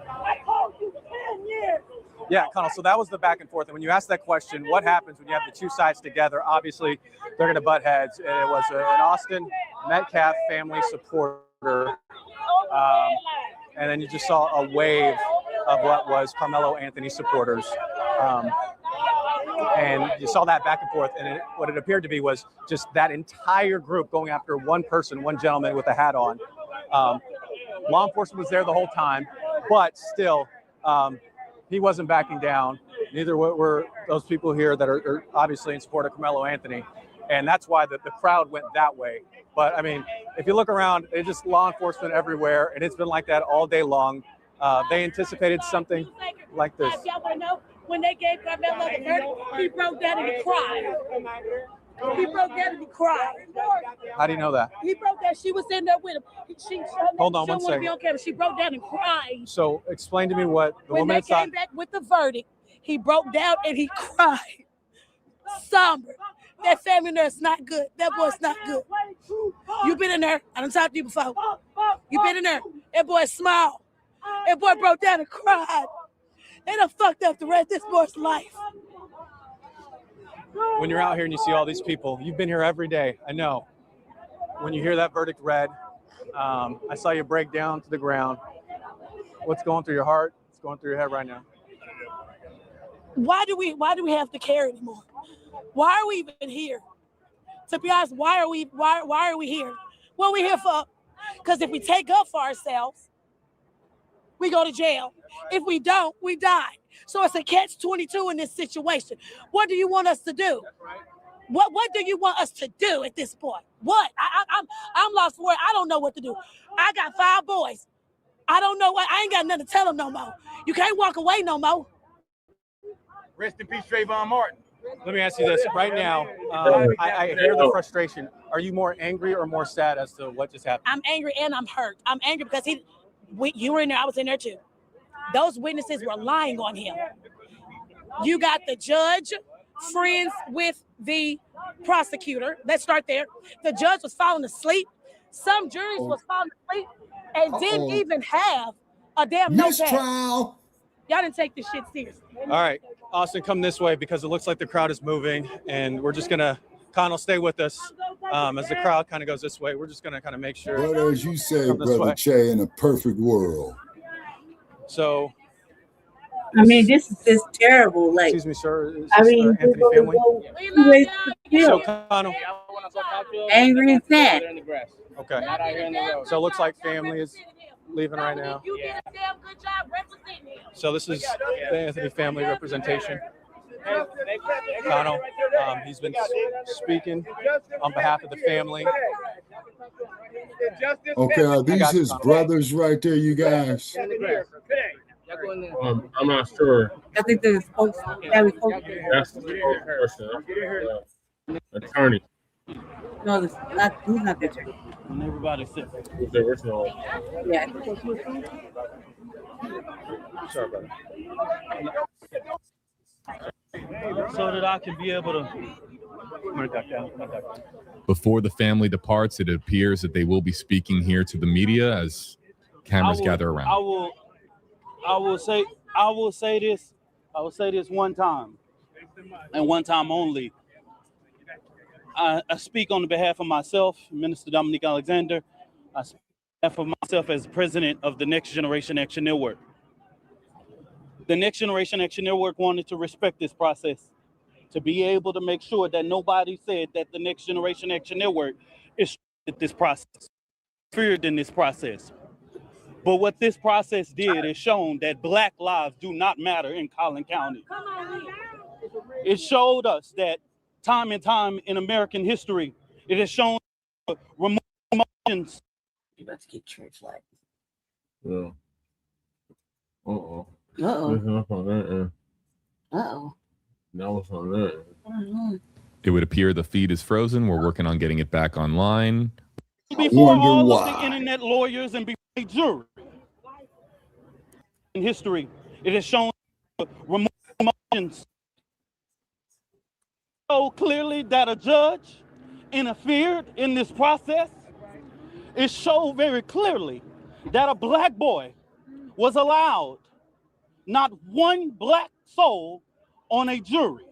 I called you 10 years. Yeah, Connell, so that was the back and forth. And when you ask that question, what happens when you have the two sides together? Obviously, they're going to butt heads. And it was an Austin Metcalf family supporter. And then you just saw a wave of what was Karmelo Anthony supporters. And you saw that back and forth. And what it appeared to be was just that entire group going after one person, one gentleman with a hat on. Law enforcement was there the whole time, but still, he wasn't backing down. Neither were those people here that are obviously in support of Karmelo Anthony. And that's why the crowd went that way. But I mean, if you look around, it's just law enforcement everywhere. And it's been like that all day long. They anticipated something like this. Y'all want to know, when they gave Karmelo the verdict, he broke down and he cried. He broke down and he cried. How do you know that? He broke down. She was in there with him. Hold on one second. Be on camera. She broke down and cried. So explain to me what the when woman they inside. came back with the verdict, he broke down and he cried. Somber. That family nurse not good. That boy's not good. You been in there. I done talked to you before. You been in there. That boy's small. That boy broke down and cried. They done fucked up the rest of this boy's life. When you're out here and you see all these people, you've been here every day. I know. When you hear that verdict read, I saw you break down to the ground. What's going through your heart? What's going through your head right now? Why do we have to care anymore? Why are we even here? To be honest, why are we here? What are we here for? Because if we take up for ourselves, we go to jail. If we don't, we die. So it's a catch-22 in this situation. What do you want us to do? What do you want us to do at this point? What? I'm lost for it. I don't know what to do. I got 5 boys. I don't know what. I ain't got nothing to tell them no more. You can't walk away no more. Rest in peace, Trayvon Martin. Let me ask you this right now. I hear the frustration. Are you more angry or more sad as to what just happened? I'm angry and I'm hurt. I'm angry because you were in there. I was in there too. Those witnesses were lying on him. You got the judge friends with the prosecutor. Let's start there. The judge was falling asleep. Some juries was falling asleep and didn't even have a damn notepad. Y'all didn't take this shit seriously. All right, Austin, come this way because it looks like the crowd is moving, and we're just gonna. Connell, stay with us as the crowd kind of goes this way. We're just gonna kind of make sure. But as you say, Brother Che, in a perfect world. So. I mean, this is just terrible. Like, excuse me, sir. Is I mean, Anthony family. So Connell. Angry and sad. Okay. So it looks like family is leaving right now. So this is the Anthony family representation. Connell, he's been speaking on behalf of the family. Okay, are these his brothers right there, you guys? I'm not sure. I think there's folks. That's the person. Attorney. No, he's not the attorney. Everybody's sick. Who's the original? Yeah. Sorry about that. So that I can be able to. Before the family departs, it appears that they will be speaking here to the media as cameras gather around. I will say this one time, and one time only. I speak on behalf of myself, Minister Dominique Alexander. I speak on behalf of myself as president of the Next Generation Action Network. The Next Generation Action Network wanted to respect this process, to be able to make sure that nobody said that the Next Generation Action Network is this process, feared in this process. But what this process did is shown that Black lives do not matter in Collin County. It showed us that time and time in American history, it has shown remote emotions. You about to get church like. Yeah. Uh-oh. Uh-oh. Uh-oh. That was on that. It would appear the feed is frozen. We're working on getting it back online. Before all of the internet lawyers and before the jury. In history, it has shown remote emotions. So clearly that a judge interfered in this process. It showed very clearly that a Black boy was allowed, not one Black soul on a jury.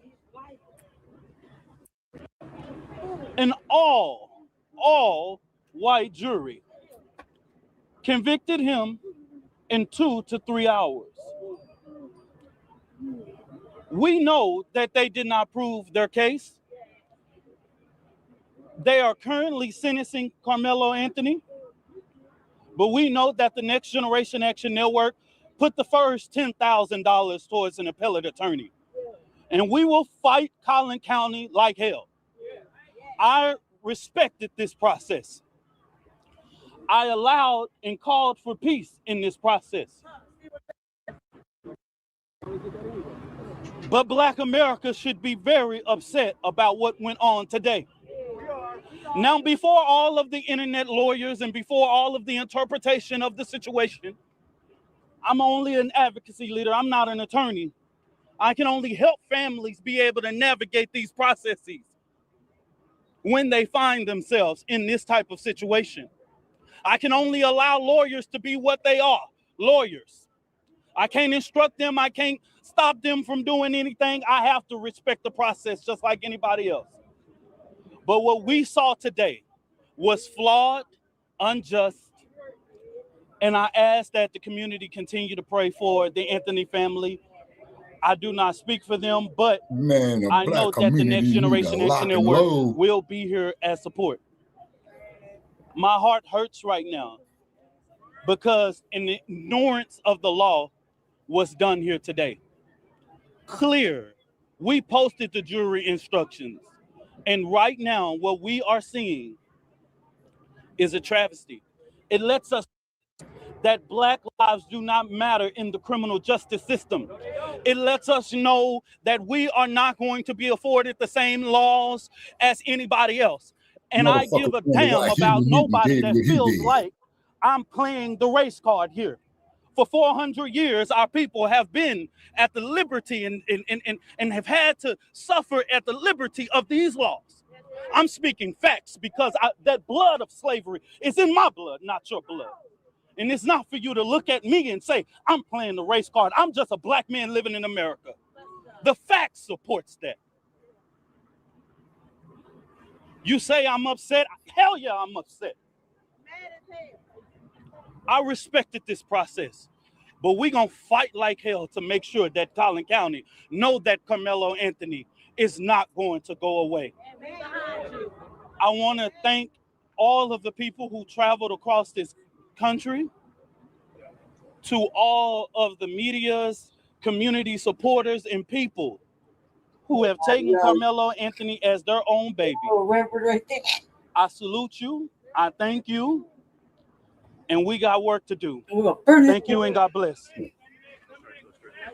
An all white jury convicted him in 2 to 3 hours. We know that they did not prove their case. They are currently sentencing Karmelo Anthony, but we know that the Next Generation Action Network put the first $10,000 towards an appellate attorney. And we will fight Collin County like hell. I respected this process. I allowed and called for peace in this process. But Black America should be very upset about what went on today. Now, before all of the internet lawyers and before all of the interpretation of the situation, I'm only an advocacy leader. I'm not an attorney. I can only help families be able to navigate these processes when they find themselves in this type of situation. I can only allow lawyers to be what they are, lawyers. I can't instruct them. I can't stop them from doing anything. I have to respect the process just like anybody else. But what we saw today was flawed, unjust, and I ask that the community continue to pray for the Anthony family. I do not speak for them, but I know that the Next Generation Action Network will be here as support. My heart hurts right now because an ignorance of the law was done here today. Clear. We posted the jury instructions. And right now, what we are seeing is a travesty. It lets us that Black lives do not matter in the criminal justice system. It lets us know that we are not going to be afforded the same laws as anybody else. And I give a damn about nobody that feels like I'm playing the race card here. For 400 years, our people have been at the liberty and have had to suffer at the liberty of these laws. I'm speaking facts because that blood of slavery is in my blood, not your blood. And it's not for you to look at me and say, I'm playing the race card. I'm just a Black man living in America. The fact supports that. You say I'm upset? Hell yeah, I'm upset. I respected this process, but we're going to fight like hell to make sure that Collin County know that Karmelo Anthony is not going to go away. I want to thank all of the people who traveled across this country, to all of the media's community supporters and people who have taken Karmelo Anthony as their own baby. I salute you. I thank you. And we got work to do. Thank you and God bless.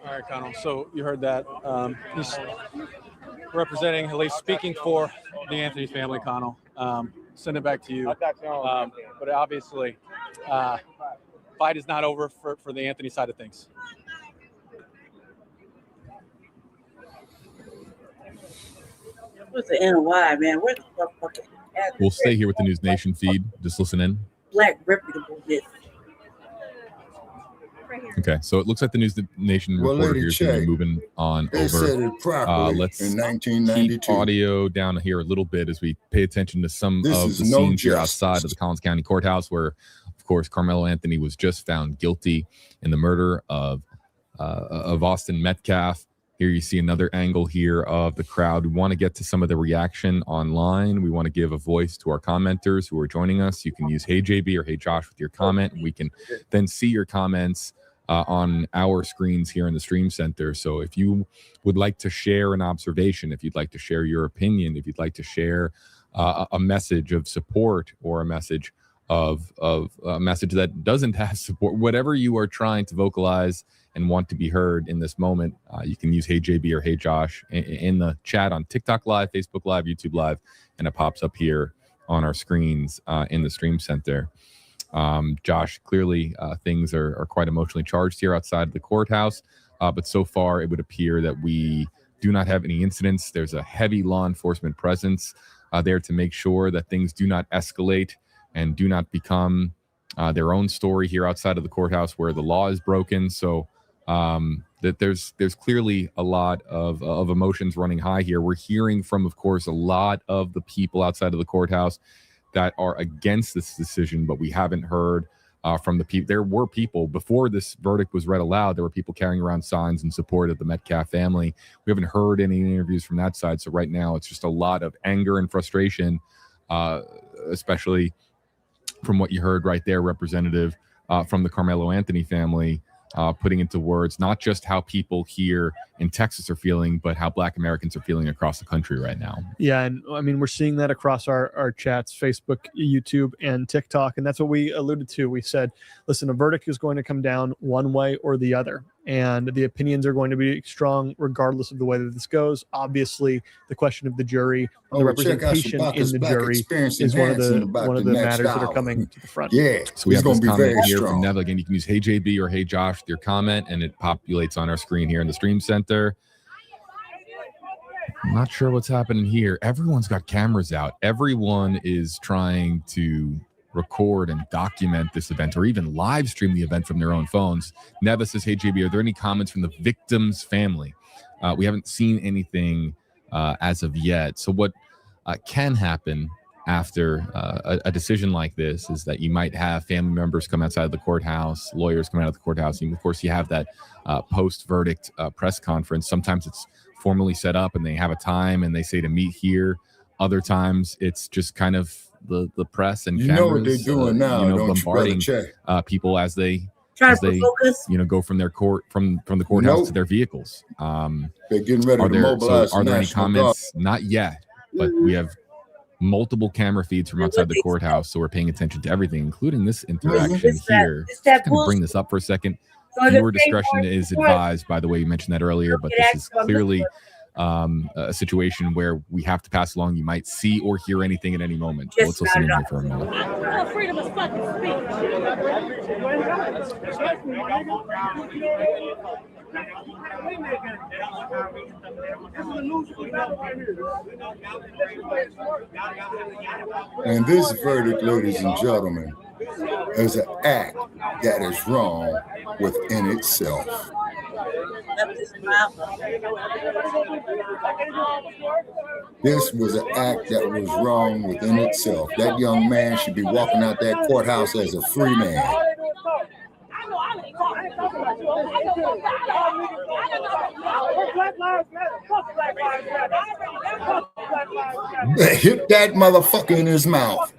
All right, Connell. So you heard that. He's representing, at least speaking for the Anthony family, Connell. Send it back to you. But obviously, fight is not over for the Anthony side of things. What's the NY, man? Where's the fucking? We'll stay here with the News Nation feed. Just listen in. Black reputable bit. Okay, so it looks like the News Nation reporter here is going to be moving on over. Let's in 1992. keep audio down here a little bit as we pay attention to some This of is the no scenes here justice. outside of the Collins County Courthouse, where, of course, Karmelo Anthony was just found guilty in the murder of Austin Metcalf. Here you see another angle here of the crowd. We want to get to some of the reaction online. We want to give a voice to our commenters who are joining us. You can use Hey JB or Hey Josh with your comment. We can then see your comments on our screens here in the Stream Center. So if you would like to share an observation, if you'd like to share your opinion, if you'd like to share a message of support or a message of a message that doesn't have support, whatever you are trying to vocalize and want to be heard in this moment, you can use Hey JB or Hey Josh in the chat on TikTok Live, Facebook Live, YouTube Live, and it pops up here on our screens in the Stream Center. Josh, clearly things are quite emotionally charged here outside the courthouse, but so far it would appear that we do not have any incidents. There's a heavy law enforcement presence there to make sure that things do not escalate and do not become their own story here outside of the courthouse where the law is broken. So that there's clearly a lot of emotions running high here. We're hearing from, of course, a lot of the people outside of the courthouse that are against this decision, but we haven't heard from the people. There were people before this verdict was read aloud. There were people carrying around signs in support of the Metcalf family. We haven't heard any interviews from that side. So right now it's just a lot of anger and frustration, especially from what you heard right there, Representative from the Karmelo Anthony family, putting into words not just how people here in Texas are feeling, but how Black Americans are feeling across the country right now. Yeah, and I mean, we're seeing that across our chats, Facebook, YouTube, and TikTok, and that's what we alluded to. We said, listen, a verdict is going to come down one way or the other, and the opinions are going to be strong regardless of the way that this goes. Obviously, the question of the jury, the representation in the jury is one of the matters that are coming to the front. Yeah, so we have this be comment very here strong. from Neville. Again, you can use Hey JB or Hey Josh with your comment, and it populates on our screen here in the Stream Center. I'm not sure what's happening here. Everyone's got cameras out. Everyone is trying to record and document this event or even live stream the event from their own phones. Nevis says, hey, JB, are there any comments from the victim's family? We haven't seen anything as of yet. So what can happen after a decision like this is that you might have family members come outside of the courthouse, lawyers come out of the courthouse, and of course you have that post-verdict press conference. Sometimes it's formally set up and they have a time and they say to meet here. Other times it's just kind of the press and cameras, know what they're doing now, don't bombarding you, people as they focus. Go from their from the courthouse to their vehicles. They're getting ready to mobilize. Are there any National comments? Not yet, but we have multiple camera feeds from outside the courthouse, so we're paying attention to everything, including this interaction here. Just going to bring this up for a second. Viewer discretion is advised, by the way. You mentioned that earlier, but this is clearly a situation where we have to pass along. You might see or hear anything at any moment. So let's listen in here for a moment. Freedom of fucking And this verdict, ladies and gentlemen, is an act that is wrong within itself. This was an act that was wrong within itself. That young man should be walking out that courthouse as a free man. Hit that motherfucker in his mouth.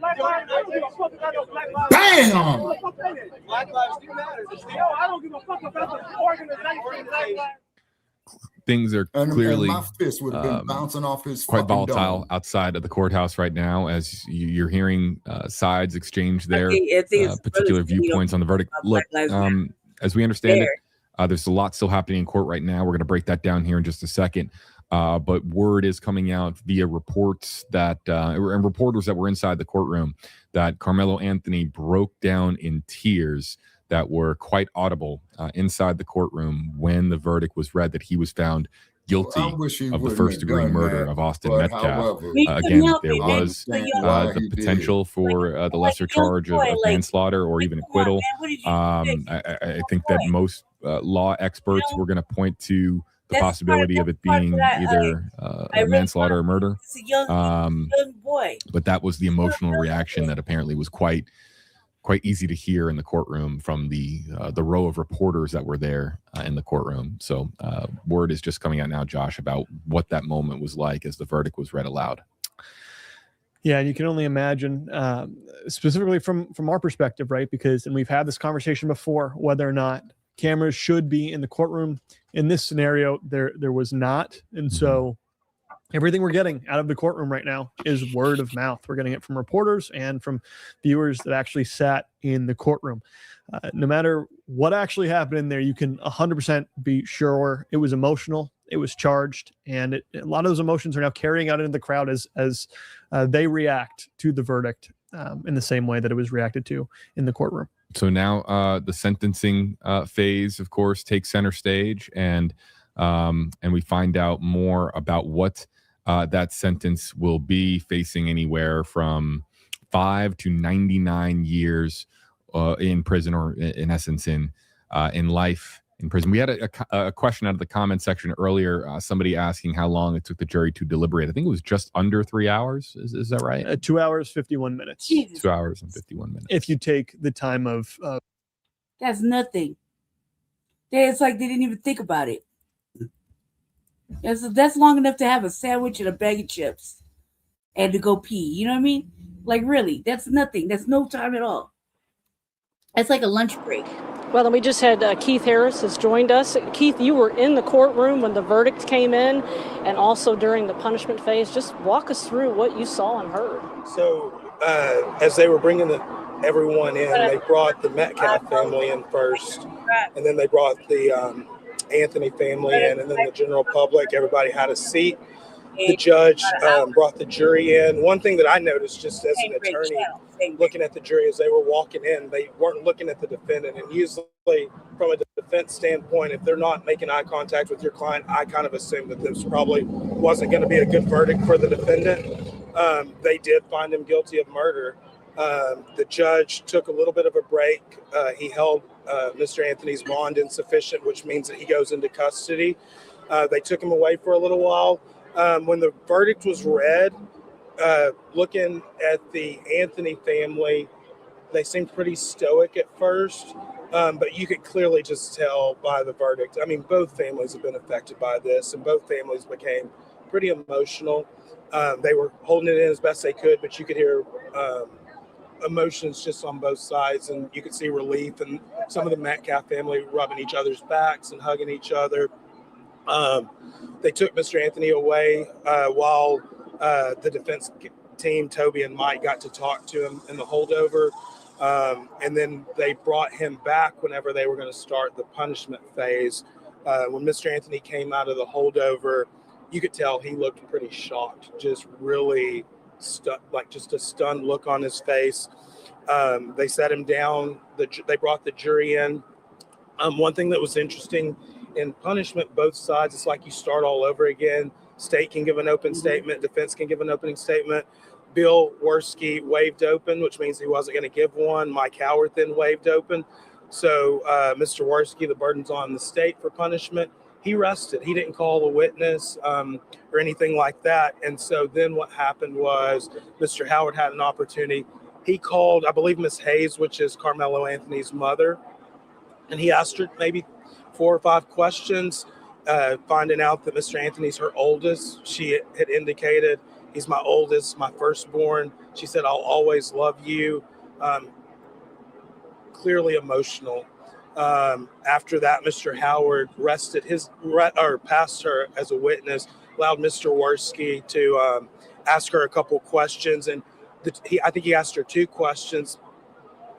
Bam! things are and clearly my fist would have been bouncing off his quite fucking volatile dome. outside of the courthouse right now, as you're hearing sides exchange their I think it's particular really, viewpoints on the verdict. Look, Black Lives Matter. as we understand it, there's a lot still happening in court right now. We're going to break that down here in just a second. But word is coming out via reports that and reporters that were inside the courtroom that Karmelo Anthony broke down in tears that were quite audible inside the courtroom when the verdict was read, that he was found guilty of the first-degree murder of Austin Metcalf. Again, there was the potential for the lesser charge of manslaughter or even acquittal. I think that most law experts were going to point to the possibility of it being either manslaughter or murder. But that was the emotional reaction that apparently was quite easy to hear in the courtroom from the row of reporters that were there in the courtroom. So word is just coming out now, Josh, about what that moment was like as the verdict was read aloud. Yeah, and you can only imagine, specifically from our perspective, right? Because, and we've had this conversation before, whether or not cameras should be in the courtroom. In this scenario, there was not. And so everything we're getting out of the courtroom right now is word of mouth. We're getting it from reporters and from viewers that actually sat in the courtroom. No matter what actually happened in there, you can 100% be sure it was emotional, it was charged, and a lot of those emotions are now carrying out into the crowd as they react to the verdict in the same way that it was reacted to in the courtroom. So now the sentencing phase, of course, takes center stage, and we find out more about what that sentence will be, facing anywhere from 5 to 99 years in prison, or in essence in life in prison. We had a question out of the comment section earlier, somebody asking how long it took the jury to deliberate. I think it was just under 3 hours. Is that right? 2 hours, 51 minutes. Jesus. 2 hours and 51 minutes. If you take the time of... That's nothing. It's like they didn't even think about it. That's long enough to have a sandwich and a bag of chips and to go pee. You know what I mean? Like, really, that's nothing. That's no time at all. That's like a lunch break. Well, then we just had Keith Harris has joined us. Keith, you were in the courtroom when the verdict came in and also during the punishment phase. Just walk us through what you saw and heard. So as they were bringing everyone in, they brought the Metcalf family in first, and then they brought the Anthony family in, and then the general public. Everybody had a seat. The judge brought the jury in. One thing that I noticed just as an attorney looking at the jury as they were walking in, they weren't looking at the defendant. And usually from a defense standpoint, if they're not making eye contact with your client, I kind of assume that this probably wasn't going to be a good verdict for the defendant. They did find him guilty of murder. The judge took a little bit of a break. He held Mr. Anthony's bond insufficient, which means that he goes into custody. They took him away for a little while. When the verdict was read, looking at the Anthony family, they seemed pretty stoic at first, but you could clearly just tell by the verdict. I mean, both families have been affected by this, and both families became pretty emotional. They were holding it in as best they could, but you could hear emotions just on both sides, and you could see relief, and some of the Metcalf family rubbing each other's backs and hugging each other. They took Mr. Anthony away while the defense team, Toby and Mike, got to talk to him in the holdover. And then they brought him back whenever they were going to start the punishment phase. When Mr. Anthony came out of the holdover, you could tell he looked pretty shocked, just really like just a stunned look on his face. They sat him down. They brought the jury in. One thing that was interesting in punishment, both sides, it's like you start all over again. State can give an open statement. Defense can give an opening statement. Bill Worski waved open, which means he wasn't going to give one. Mike Howard then waved open. So Mr. Worski, the burden's on the state for punishment. He rested. He didn't call a witness or anything like that. And so then what happened was Mr. Howard had an opportunity. He called, I believe, Miss Hayes, which is Karmelo Anthony's mother, and he asked her maybe 4 or 5 questions, finding out that Mr. Anthony's her oldest. She had indicated, he's my oldest, my firstborn. She said, I'll always love you. Clearly emotional. After that, Mr. Howard passed her as a witness, allowed Mr. Worski to ask her a couple questions. And I think he asked her 2 questions.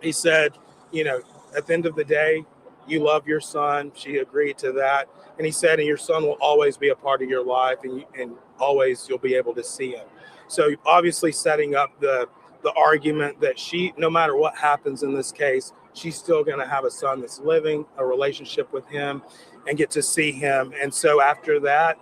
He said, you know, at the end of the day, you love your son. She agreed to that. And he said, and your son will always be a part of your life, and always you'll be able to see him. So obviously setting up the argument that she, no matter what happens in this case, she's still going to have a son that's living a relationship with him and get to see him. And so after that,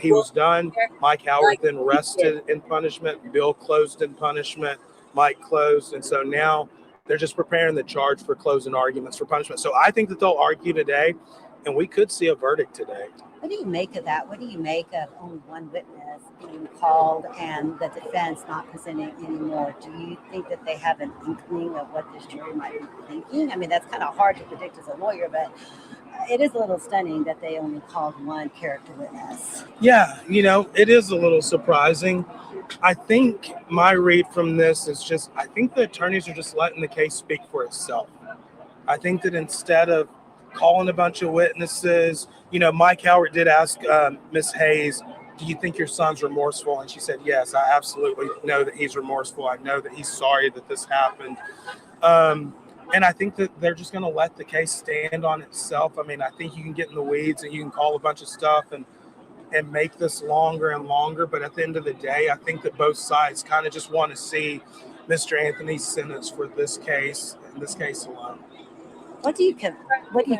he was done. Mike Howard then rested in punishment. Bill closed in punishment. Mike closed. And so now they're just preparing the charge for closing arguments for punishment. So I think that they'll argue today, and we could see a verdict today. What do you make of that? What do you make of only one witness being called and the defense not presenting anymore? Do you think that they have an inkling of what this jury might be thinking? I mean, that's kind of hard to predict as a lawyer, but it is a little stunning that they only called one character witness. Yeah, you know, it is a little surprising. I think my read from this is just, I think the attorneys are just letting the case speak for itself. I think that instead of calling a bunch of witnesses, you know, Mike Howard did ask Miss Hayes, do you think your son's remorseful? And she said, yes, I absolutely know that he's remorseful. I know that he's sorry that this happened. And I think that they're just going to let the case stand on itself. I mean, I think you can get in the weeds and you can call a bunch of stuff and make this longer and longer. But at the end of the day, I think that both sides kind of just want to see Mr. Anthony's sentence for this case and this case alone. What do you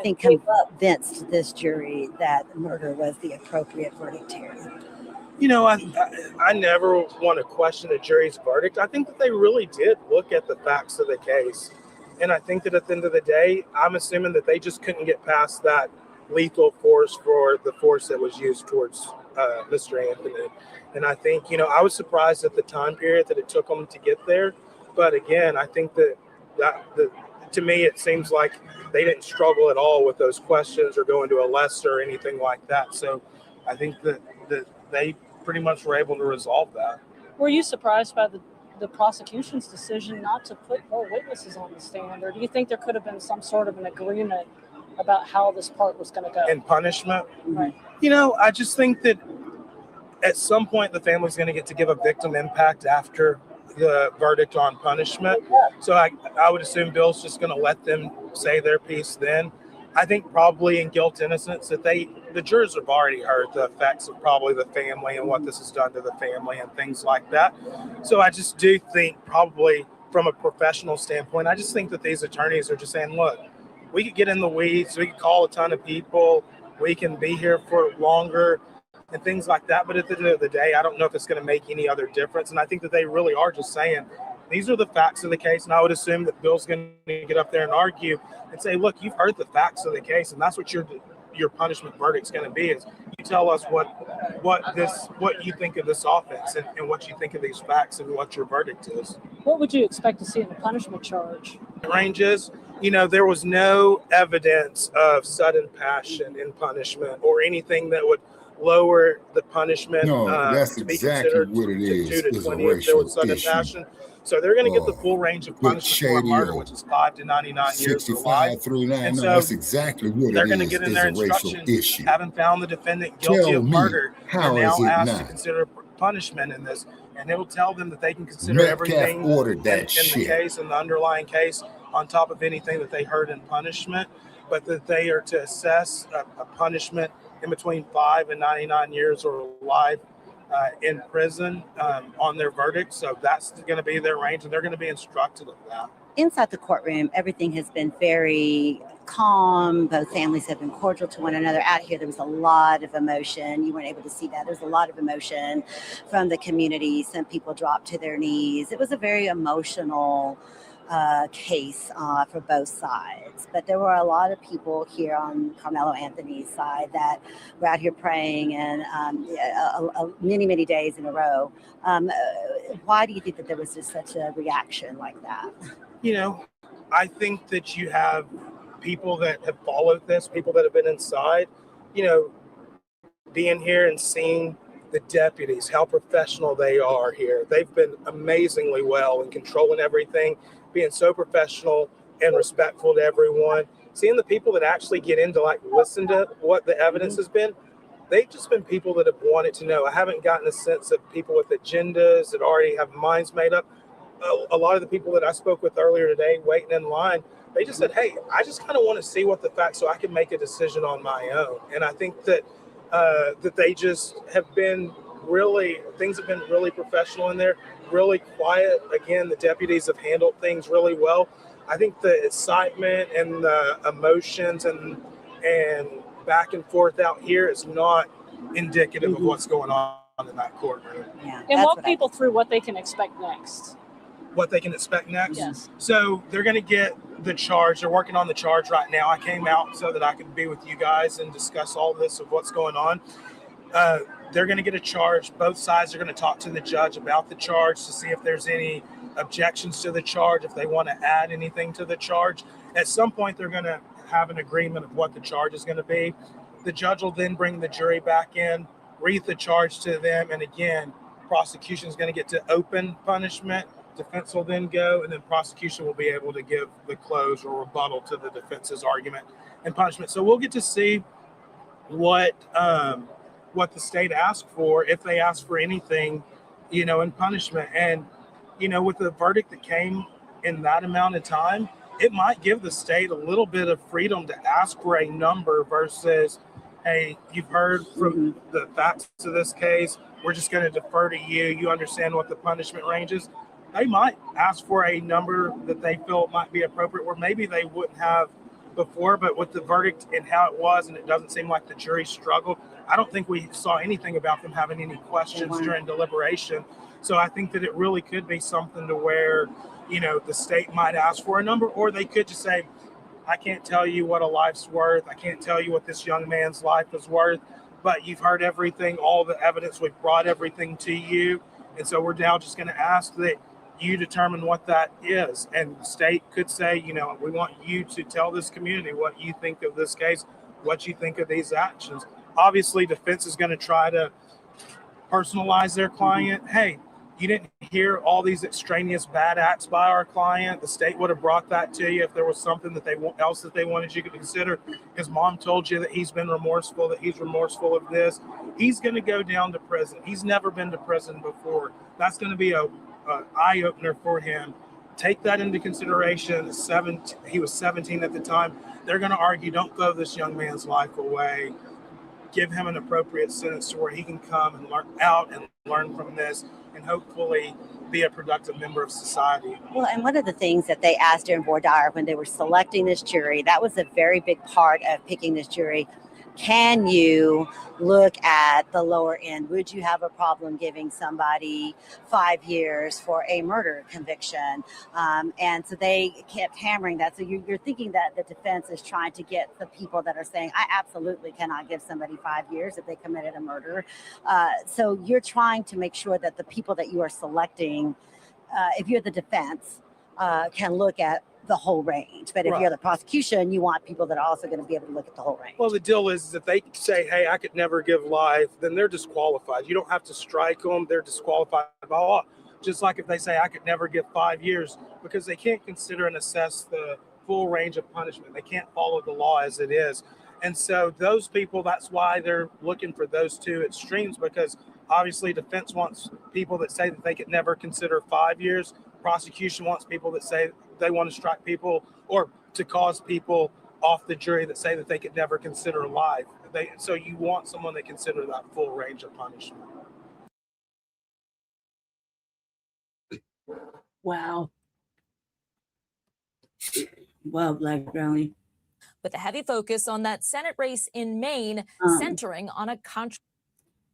think convinced this jury that murder was the appropriate verdict here? You know, I never want to question a jury's verdict. I think that they really did look at the facts of the case. And I think that at the end of the day, I'm assuming that they just couldn't get past that lethal force for the force that was used towards Mr. Anthony. And I think, you know, I was surprised at the time period that it took them to get there. But again, I think that to me, it seems like they didn't struggle at all with those questions or going to a lesser or anything like that. So I think that they pretty much were able to resolve that. Were you surprised by the prosecution's decision not to put more witnesses on the stand, or do you think there could have been some sort of an agreement about how this part was going to go? In punishment? Right. You know, I just think that at some point the family's going to get to give a victim impact after the verdict on punishment. So I would assume Bill's just going to let them say their piece then. I think probably in guilt innocence that the jurors have already heard the effects of probably the family and what this has done to the family and things like that. So I just do think probably from a professional standpoint, I just think that these attorneys are just saying, look, we could get in the weeds, we could call a ton of people, we can be here for longer and things like that. But at the end of the day, I don't know if it's going to make any other difference. And I think that they really are just saying, these are the facts of the case. And I would assume that Bill's going to get up there and argue and say, look, you've heard the facts of the case. And that's what your punishment verdict's going to be, is you tell us what you think of this offense and what you think of these facts and what your verdict is. What would you expect to see in the punishment charge? The range is, you know, there was no evidence of sudden passion in punishment or anything that would lower the punishment. No, that's to be exactly what it is. 2 to It's 20 a if there was racial sudden issue. passion. So they're going to get the full range of punishment for murder, which is 5 to 99 years to life. 65 through 9. And No, so that's exactly what they're it going to is. get in It's their a racial instruction, issue. having found the defendant guilty Tell of me, murder, how they're now is it asked to not? consider punishment in this. And it will tell them that they can consider Metcalf everything ordered in that the shit. case and the underlying case on top of anything that they heard in punishment, but that they are to assess a punishment in between 5 and 99 years or life in prison on their verdict. So that's going to be their range, and they're going to be instructed of that. Inside the courtroom, everything has been very calm. Both families have been cordial to one another. Out here, there was a lot of emotion. You weren't able to see that. There's a lot of emotion from the community. Some people dropped to their knees. It was a very emotional case for both sides. But there were a lot of people here on Karmelo Anthony's side that were out here praying and many, many days in a row. Why do you think that there was just such a reaction like that? You know, I think that you have people that have followed this, people that have been inside, you know, being here and seeing the deputies, how professional they are here. They've been amazingly well in controlling everything, being so professional, and respectful to everyone. Seeing the people that actually get in to like listen to what the evidence has been, they've just been people that have wanted to know. I haven't gotten a sense of people with agendas that already have minds made up. A lot of the people that I spoke with earlier today, waiting in line, they just said, hey, I just kind of want to see what the facts so I can make a decision on my own. And I think that that they just have been really, things have been really professional in there, really quiet. Again, the deputies have handled things really well. I think the excitement and the emotions and back and forth out here is not indicative of what's going on in that courtroom. Yeah, And walk people through what they can expect next. What they can expect next? Yes. So they're going to get the charge. They're working on the charge right now. I came out so that I could be with you guys and discuss all this of what's going on. They're going to get a charge. Both sides are going to talk to the judge about the charge to see if there's any objections to the charge, if they want to add anything to the charge. At some point, they're going to have an agreement of what the charge is going to be. The judge will then bring the jury back in, read the charge to them, and again, prosecution is going to get to open punishment. Defense will then go, and then prosecution will be able to give the close or rebuttal to the defense's argument and punishment. So we'll get to see what the state asked for, if they ask for anything, in punishment. And, with the verdict that came in that amount of time, it might give the state a little bit of freedom to ask for a number versus, hey, you've heard from the facts of this case. We're just going to defer to you. You understand what the punishment range is. They might ask for a number that they feel might be appropriate, or maybe they wouldn't have before, but with the verdict and how it was, and it doesn't seem like the jury struggled. I don't think we saw anything about them having any questions during deliberation. So I think that it really could be something to where, the state might ask for a number, or they could just say, I can't tell you what a life's worth. I can't tell you what this young man's life is worth, but you've heard everything, all the evidence, we've brought everything to you. And so we're now just going to ask that you determine what that is. And the state could say, we want you to tell this community what you think of this case, what you think of these actions. Obviously, defense is going to try to personalize their client. Hey, you didn't hear all these extraneous bad acts by our client. The state would have brought that to you if there was something that they wanted you to consider. His mom told you that he's been remorseful, that he's remorseful of this. He's going to go down to prison. He's never been to prison before. That's going to be a eye-opener for him. Take that into consideration. He was 17 at the time. They're going to argue, don't throw this young man's life away. Give him an appropriate sentence to where he can come and learn from this and hopefully be a productive member of society. Well, and one of the things that they asked during voir dire when they were selecting this jury, that was a very big part of picking this jury. Can you look at the lower end? Would you have a problem giving somebody 5 years for a murder conviction? And so they kept hammering that. So you're thinking that the defense is trying to get the people that are saying, I absolutely cannot give somebody 5 years if they committed a murder. So you're trying to make sure that the people that you are selecting, if you're the defense, can look at the whole range. But if you're the prosecution, you want people that are also going to be able to look at the whole range. Well, the deal is if they say, hey, I could never give life, then they're disqualified. You don't have to strike them. They're disqualified by law. Just like if they say, I could never give 5 years, because they can't consider and assess the full range of punishment. They can't follow the law as it is. And so those people, that's why they're looking for those two extremes, because obviously defense wants people that say that they could never consider 5 years. Prosecution wants people that say they want to strike people or to cause people off the jury that say that they could never consider life. So you want someone that consider that full range of punishment. Wow. Wow, Black Brownie. With a heavy focus on that Senate race in Maine, centering on a controversy.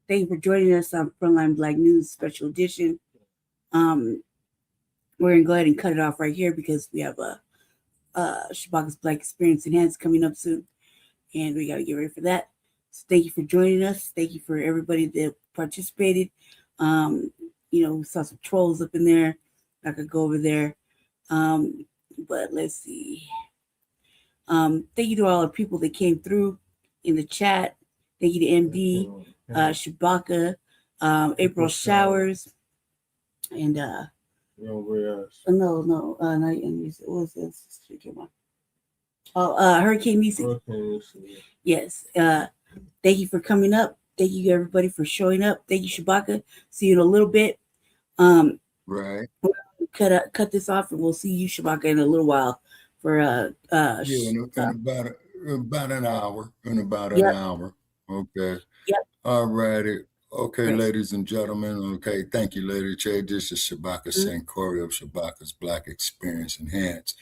Thank you for joining us on Front Line Blacc News Special Edition. We're going to go ahead and cut it off right here because we have Shabaka's Black Experience Enhanced coming up soon, and we got to get ready for that. So thank you for joining us. Thank you for everybody that participated. We saw some trolls up in there. I could go over there. But let's see. Thank you to all the people that came through in the chat. Thank you to MD, Shabaka, April Showers, and No, not music. What was this? Hurricane Music. Yes. Thank you for coming up. Thank you everybody for showing up. Thank you, Shabaka. See you in a little bit. Right. Cut this off, and we'll see you, Shabaka, in a little while for in about an hour. In about an hour. Okay. Yep. All righty. Okay, ladies and gentlemen. Okay, thank you, Lady Che. This is Shabaka St. Corey of Shabaka's Blacc Experience Enhanced.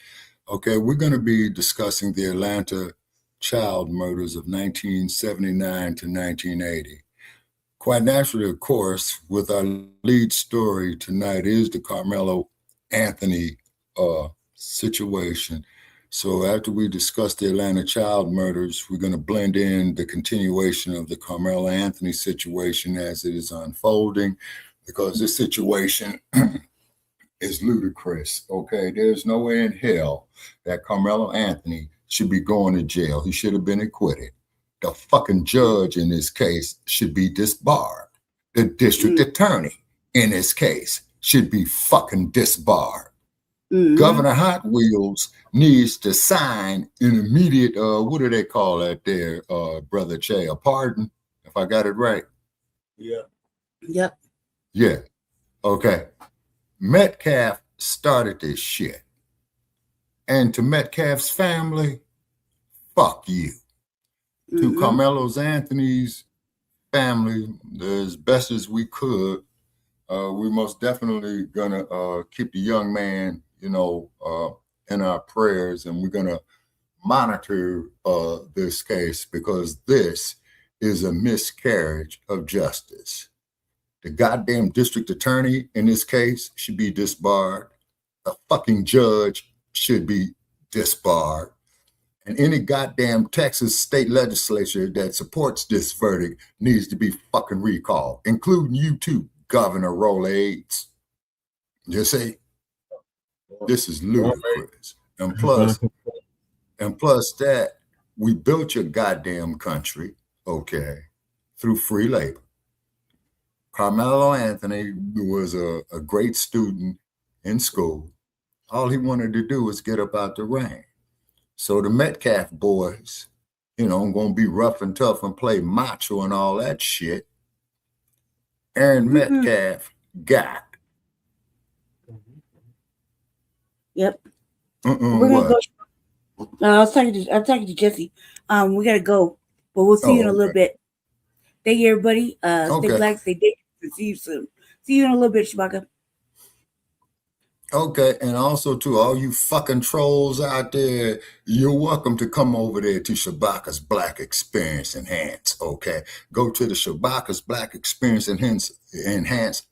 Okay, we're going to be discussing the Atlanta child murders of 1979 to 1980. Quite naturally, of course, with our lead story tonight is the Karmelo Anthony situation. So after we discuss the Atlanta child murders, we're going to blend in the continuation of the Karmelo Anthony situation as it is unfolding, because this situation is ludicrous, okay? There's no way in hell that Karmelo Anthony should be going to jail. He should have been acquitted. The fucking judge in this case should be disbarred. The district attorney in this case should be fucking disbarred. Governor Hot Wheels needs to sign an immediate, what do they call that there, Brother Che, a pardon, if I got it right? Yep. Yeah. Okay. Metcalf started this shit. And to Metcalf's family, fuck you. To Karmelo Anthony's family, as best as we could, we most definitely gonna keep the young man, in our prayers, and we're gonna monitor this case, because this is a miscarriage of justice. The goddamn district attorney in this case should be disbarred. The fucking judge should be disbarred. And any goddamn Texas state legislature that supports this verdict needs to be fucking recalled, including you too, Governor Roll Aids. You see, this is ludicrous. And plus that, we built your goddamn country, okay, through free labor. Karmelo Anthony was a great student in school. All he wanted to do was get up out the rain. So the Metcalf boys, going to be rough and tough and play macho and all that shit. Aaron Metcalf got. Yep. We're gonna go. I was talking to Jesse. We gotta go, but we'll see you in a little bit. Thank you, everybody. Stay black, stay dangerous, and see you soon. See you in a little bit, Shabaka. Okay, and also to all you fucking trolls out there, you're welcome to come over there to Shabaka's Blacc Experience Enhanced, okay? Go to the Shabaka's Blacc Experience Enhanced